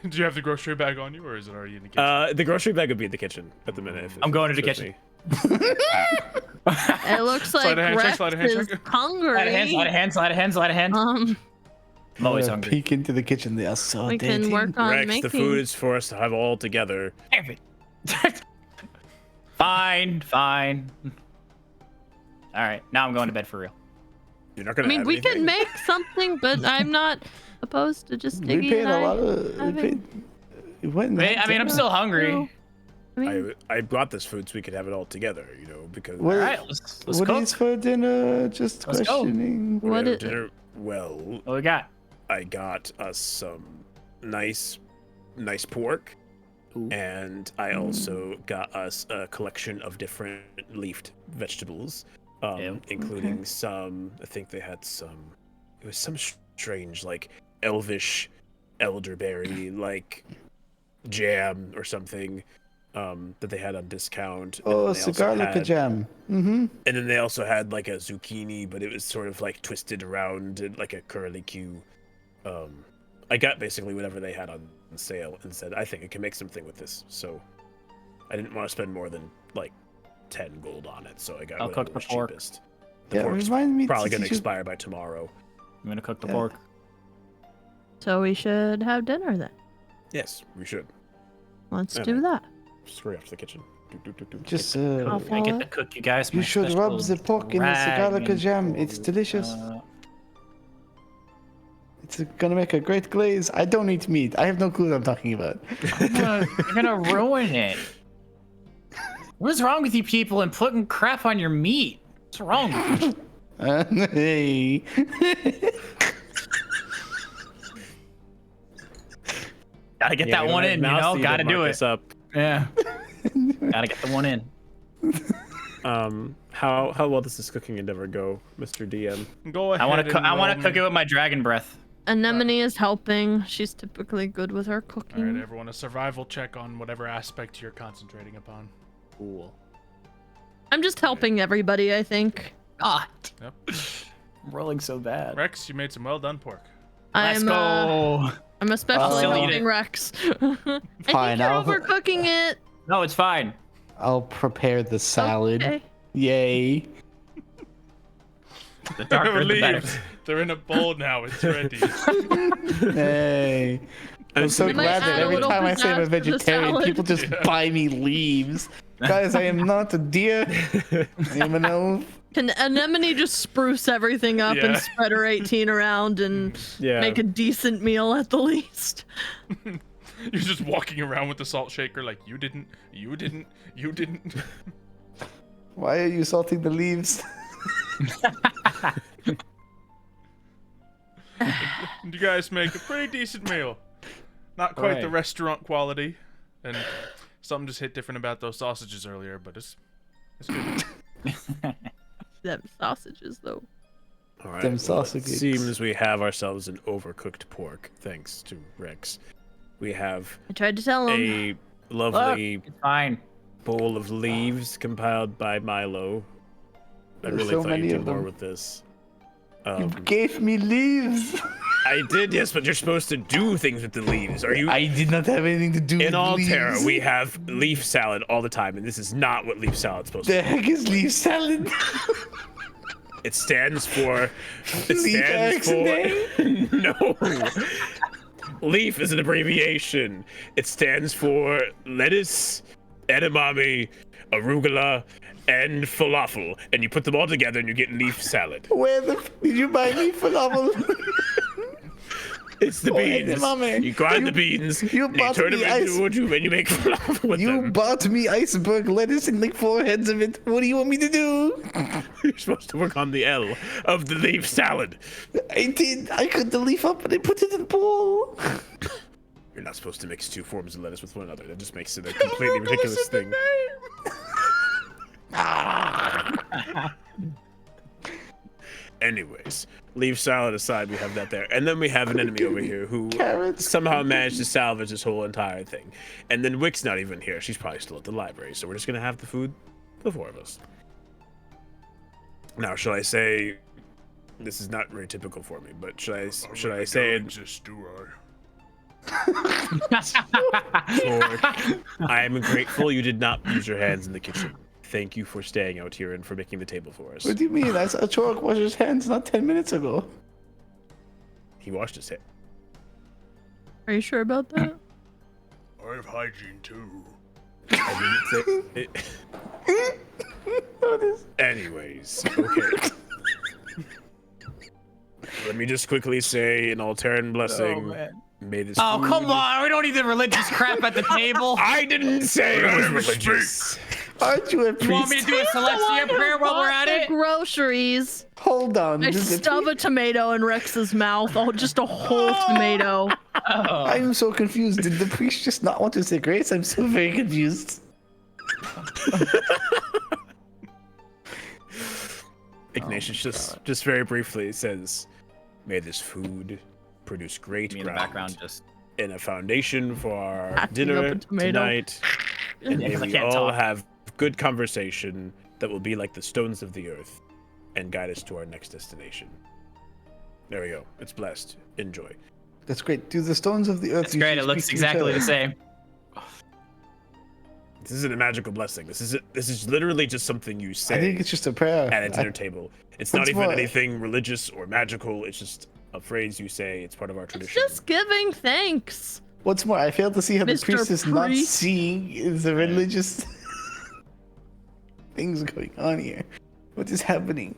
Do you have the grocery bag on you, or is it already in the kitchen? The grocery bag would be in the kitchen at the minute. if I'm going to it's the with kitchen. me. It looks like Slide a handshake, Rex slide a is handshake. hungry. Sleight of hand, sleight of hand, sleight of hand, sleight of hand. I'm always hungry. Peek into the kitchen. They are so We dating. can work on Rex, making. the food is for us to have all together. Damn it. Fine. All right, now I'm going to bed for real. You're not I gonna. mean, have we can anything? make something, but I'm not opposed to just We Diggy paid and a I lot of. We having- paid. We went and I had mean, I'm dinner. still hungry. I mean, I brought this food so we could have it all together, because What, All right, let's what cook. is for dinner? Just Let's go. questioning. we're What gonna is- have dinner. Well, What we got? I got us some nice pork, Ooh. and I also got us a collection of different leafed vegetables, Ew. including some. I think they had some. It was some strange, like elvish, elderberry, like jam or something. That they had on discount. and Oh, then they also cigar like a had- jam. Mm-hmm. And then they also had like a zucchini, but it was sort of like twisted around in like a curly Q I got basically whatever they had on sale and said, I think I can make something with this. So I didn't want to spend more than like 10 gold on it, so I got I'll whatever cook the was pork. cheapest. The Yeah, pork's remind me probably to going to teach you- expire by tomorrow. I'm gonna cook the Yeah. pork. So we should have dinner then. Yes, we should. Let's Yeah, do man. that. Scurry off to the kitchen. Do. Just I'll I get follow. to cook you guys. You my should rub special the pork in this Agarica dragon jam. It's pork. delicious. It's gonna make a great glaze. I don't eat meat. I have no clue what I'm talking about. You're gonna ruin it. What's wrong with you people and putting crap on your meat? What's wrong with you? Hey. Gotta get that one in, you know? Gotta do it. Up. Yeah. Gotta get the one in. How well does this cooking endeavor go, Mr. DM? Go ahead. I want to. I want and to cook it with my dragon breath. Anemone is helping. She's typically good with her All cooking. right, everyone, a survival check on whatever aspect you're concentrating upon. Cool. I'm just helping everybody, I think. God. Yep. I'm rolling so bad. Rex, you made some well done pork. Let's go. I'm especially Still eat helping it. Rex. I think Fine, you're I'll- overcooking it. No, it's fine. I'll prepare the salad. Okay. Yay. The darker the better. Leaves. They're in a bowl now. It's ready. Hey. I'm so You might glad add that a every little time I say I'm a pizzazz to the vegetarian, salad. people just buy me leaves. Guys, I am not a deer. I am an elf. Can Anemone just spruce everything up and Yeah. spread her 18 around and Yeah. make a decent meal at the least? You're just walking around with the salt shaker like, you didn't. Why are you salting the leaves? You guys make a pretty decent meal. Not quite the Right. restaurant quality. And something just hit different about those sausages earlier, but it's good. Them sausages, though. All right. Them well, sausages. It seems we have ourselves an overcooked pork, thanks to Rex. We have I tried to tell him. a lovely Look, it's fine. bowl of leaves compiled by Milo. I There's really so thought many you'd do of more them. with this. You gave me leaves. I did, yes, but you're supposed to do things with the leaves. Are you? I did not have anything to do with In Alterra, leaves. we have leaf salad all the time, and this is not what leaf salad's supposed to The heck is leaf salad? be. It stands for. It Leaf stands for. No. Leaf is an abbreviation. It stands for lettuce, edamame, arugula, and falafel, and you put them all together and you get leaf salad. Where the did you buy me falafel? It's the Oh, beans. edamame. You grind the beans, you and you bought turn them me into what you, and you make falafel with You them. bought me iceberg lettuce and like 4 heads of it. What do you want me to do? You're supposed to work on the L of the leaf salad. I did. I cut the leaf up and I put it in the bowl. You're not supposed to mix two forms of lettuce with one another. That just makes it a completely ridiculous thing. Anyways, leaf salad aside, we have that there. And then we have an enemy over here who Carrots. somehow managed to salvage this whole entire thing. And then Wick's not even here. She's probably still at the library. So we're just going to have the food, the 4 of us. Now, shall I say... This is not very typical for me, but should I say it? Exist, do I am grateful you did not use your hands in the kitchen. Thank you for staying out here and for making the table for us. What do you mean? I saw Chorok wash his hands not 10 minutes ago. He washed his hands. Are you sure about that? I have hygiene too. I didn't say it. Anyways, okay. Let me just quickly say an Alteran blessing. May this Oh, food- come on. We don't need the religious crap at the table. I didn't say it was religious. Aren't you a priest? You want me to do a Celestia prayer while we're at The it? groceries. Hold on. I Does it- stuff a tomato in Rex's mouth. Oh, just a whole tomato. Oh. I'm so confused. Did the priest just not want to say grace? I'm so very confused. Ignatius just very briefly says, may this food produce great Me in the ground background just. and a foundation for our Hacking up dinner a tomato. tonight. And may Yes, I we can't all talk. have good conversation that will be like the stones of the earth and guide us to our next destination. There we go. It's blessed. Enjoy. That's great. Do the stones of the earth? It's great. It looks exactly the same. This isn't a magical blessing. This is literally just something you say I think it's just a prayer. at a dinner table. It's not What's even more- anything religious or magical. It's just a phrase you say. It's part of our It's tradition. just giving thanks. What's more, I fail to see how the Mr. priest is not Priest. seeing the religious things going on here. What is happening?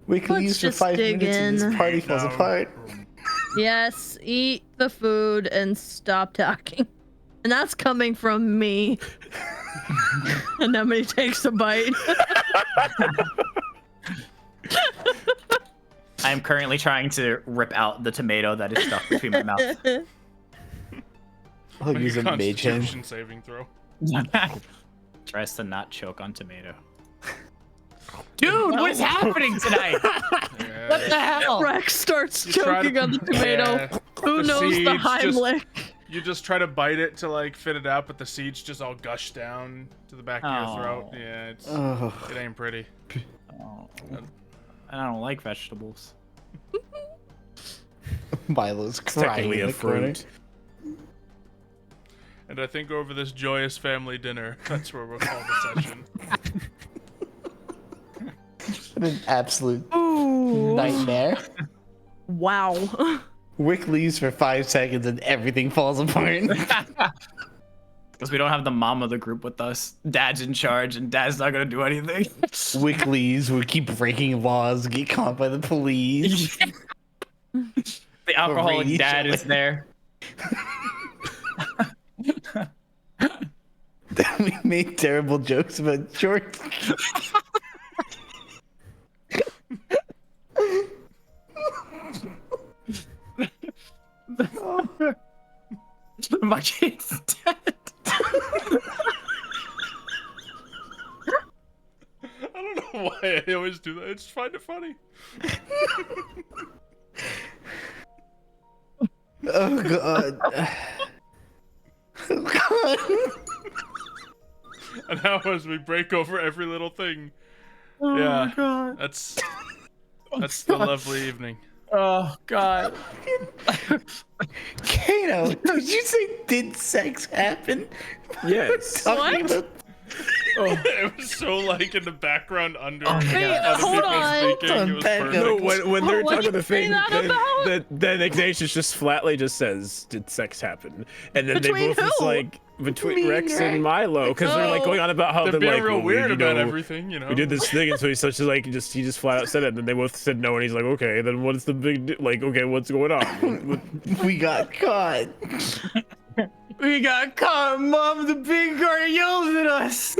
We can Let's use for just 5 dig minutes and in. this party falls No. apart. Yes, eat the food and stop talking. And that's coming from me. And Emily takes a bite. I am currently trying to rip out the tomato that is stuck between my mouth. I'll Make use a a mage hand. Constitution saving throw. Tries to not choke on tomato. Dude, what is happening tonight? Yeah. What the hell? Rex starts You try choking to- on the tomato. Yeah. Who The knows the seeds just- Heimlich? You just try to bite it to like fit it out, but the seeds just all gush down to the back of your throat. Oh. Yeah, it Oh, ain't pretty. Oh, I don't like vegetables. Milo's It's crying technically in a the corner. fruit. And I think over this joyous family dinner, that's where we'll call the session. What an absolute Ooh. nightmare. Wow. Wick leaves for 5 seconds and everything falls apart. Because we don't have the mom of the group with us. Dad's in charge, and Dad's not gonna do anything. Wick leaves, we keep breaking laws, get caught by the police. The alcoholic rage. dad is there. We made terrible jokes about George. My kid's dead. I don't know why I always do that. I just find it funny. Oh god. Oh god. And now as we break over every little thing. Oh Yeah. god. That's the lovely evening. Oh god. Kano, did you say did sex happen? Yes. Talking What? about- It was so like in the background under Oh my Wait, God. other hold people on. speaking. It was Back up. perfect. No, when they're What talking did the you say thing, that about? then Ignatius just flatly just says, "Did sex happen?" And then Between they both just who? like between Me and Rex Rex. and Milo, because they're like Oh. going on about how They're they're being like, real well, weird you about know, everything, you know. we did this thing, and so he's such like he just flat out said it, and then they both said no, and he's like, okay, then what's the like, okay, what's going on? We got caught. We got caught. Mom, the big guard yells at us.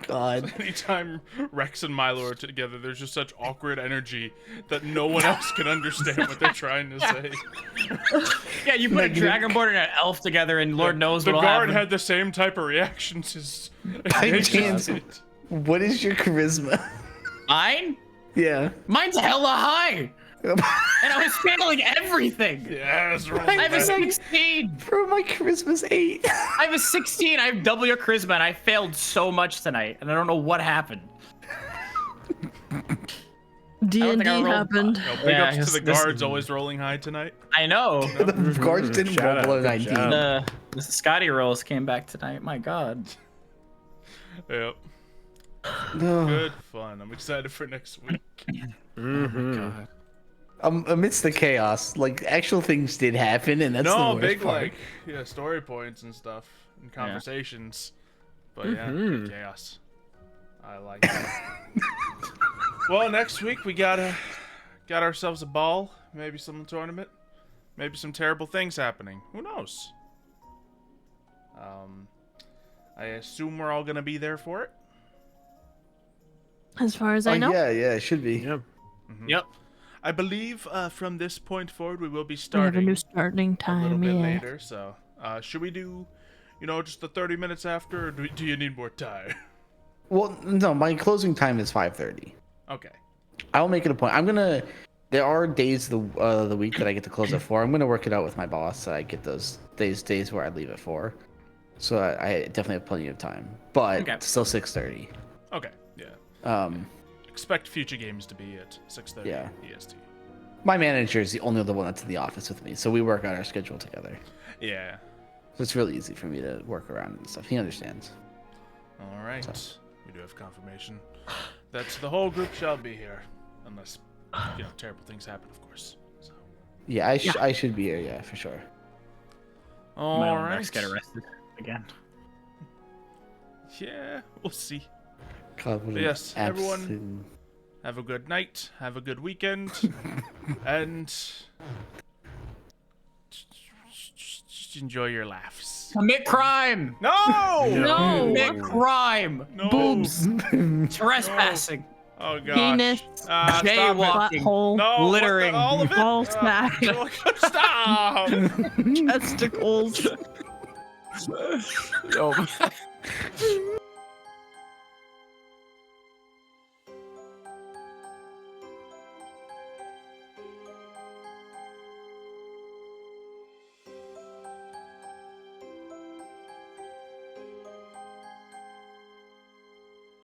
God. Anytime Rex and Milo are together, there's just such awkward energy that no one else can understand what they're trying to say. Yeah, you put a dragonborn and an elf together, and Lord knows The what'll guard happen. had the same type of reactions as Chance. Ignatius did. What is your charisma? Mine? Yeah. Mine's hella high. And I was failing everything. Yes, roll I have a that. 16. Bro, my charisma's 8. I have a 16. I have double your charisma, and I failed so much tonight, and I don't know what happened. D&D I rolled- happened. No, big Yeah, ups to this- the this- guards always rolling high tonight. I know. The guards didn't Shout roll out, below good 19. job. The Scotty rolls came back tonight. My God. Yep. No. Good fun. I'm excited for next week. Mhm. Amidst the chaos, like actual things did happen, and that's the No, worst big part. like story points and stuff and conversations. But yeah, Mhm. good chaos. I like that. Well, next week we got ourselves a ball, maybe some tournament, maybe some terrible things happening. Who knows? I assume we're all gonna be there for it. As far as Oh I know. yeah, yeah, it should be. Yeah. Yep. I believe from this point forward we will be We have a starting new starting a little time, bit yeah. later. So, should we do, just the 30 minutes after, or do you need more time? Well, no, my closing time is 5:30. Okay. I'll make it a point. There are days the week that I get to close at 4. I'm gonna work it out with my boss so I get those days where I leave at 4. So I definitely have plenty of time. But Okay. still 6:30. Okay. Yeah. expect future games to be at 6:30 Yeah. EST. My manager is the only other one that's in the office with me, so we work out our schedule together. Yeah. So it's really easy for me to work around and stuff. He understands. All right. We do have confirmation that the whole group shall be here, unless terrible things happen, of course. So. Yeah, I should be here. Yeah, for sure. All My right. Rex get arrested again. Yeah, we'll see. God, what But an yes, everyone, absolute- have a good night, have a good weekend, and just enjoy your laughs. Commit crime! No! No! Commit crime! No! Boobs. Trespassing! Oh gosh. Penis. Stop it. Jaywalking. Butthole. No, Littering. All of it? Ball smack. Stop! Testicles. Oh,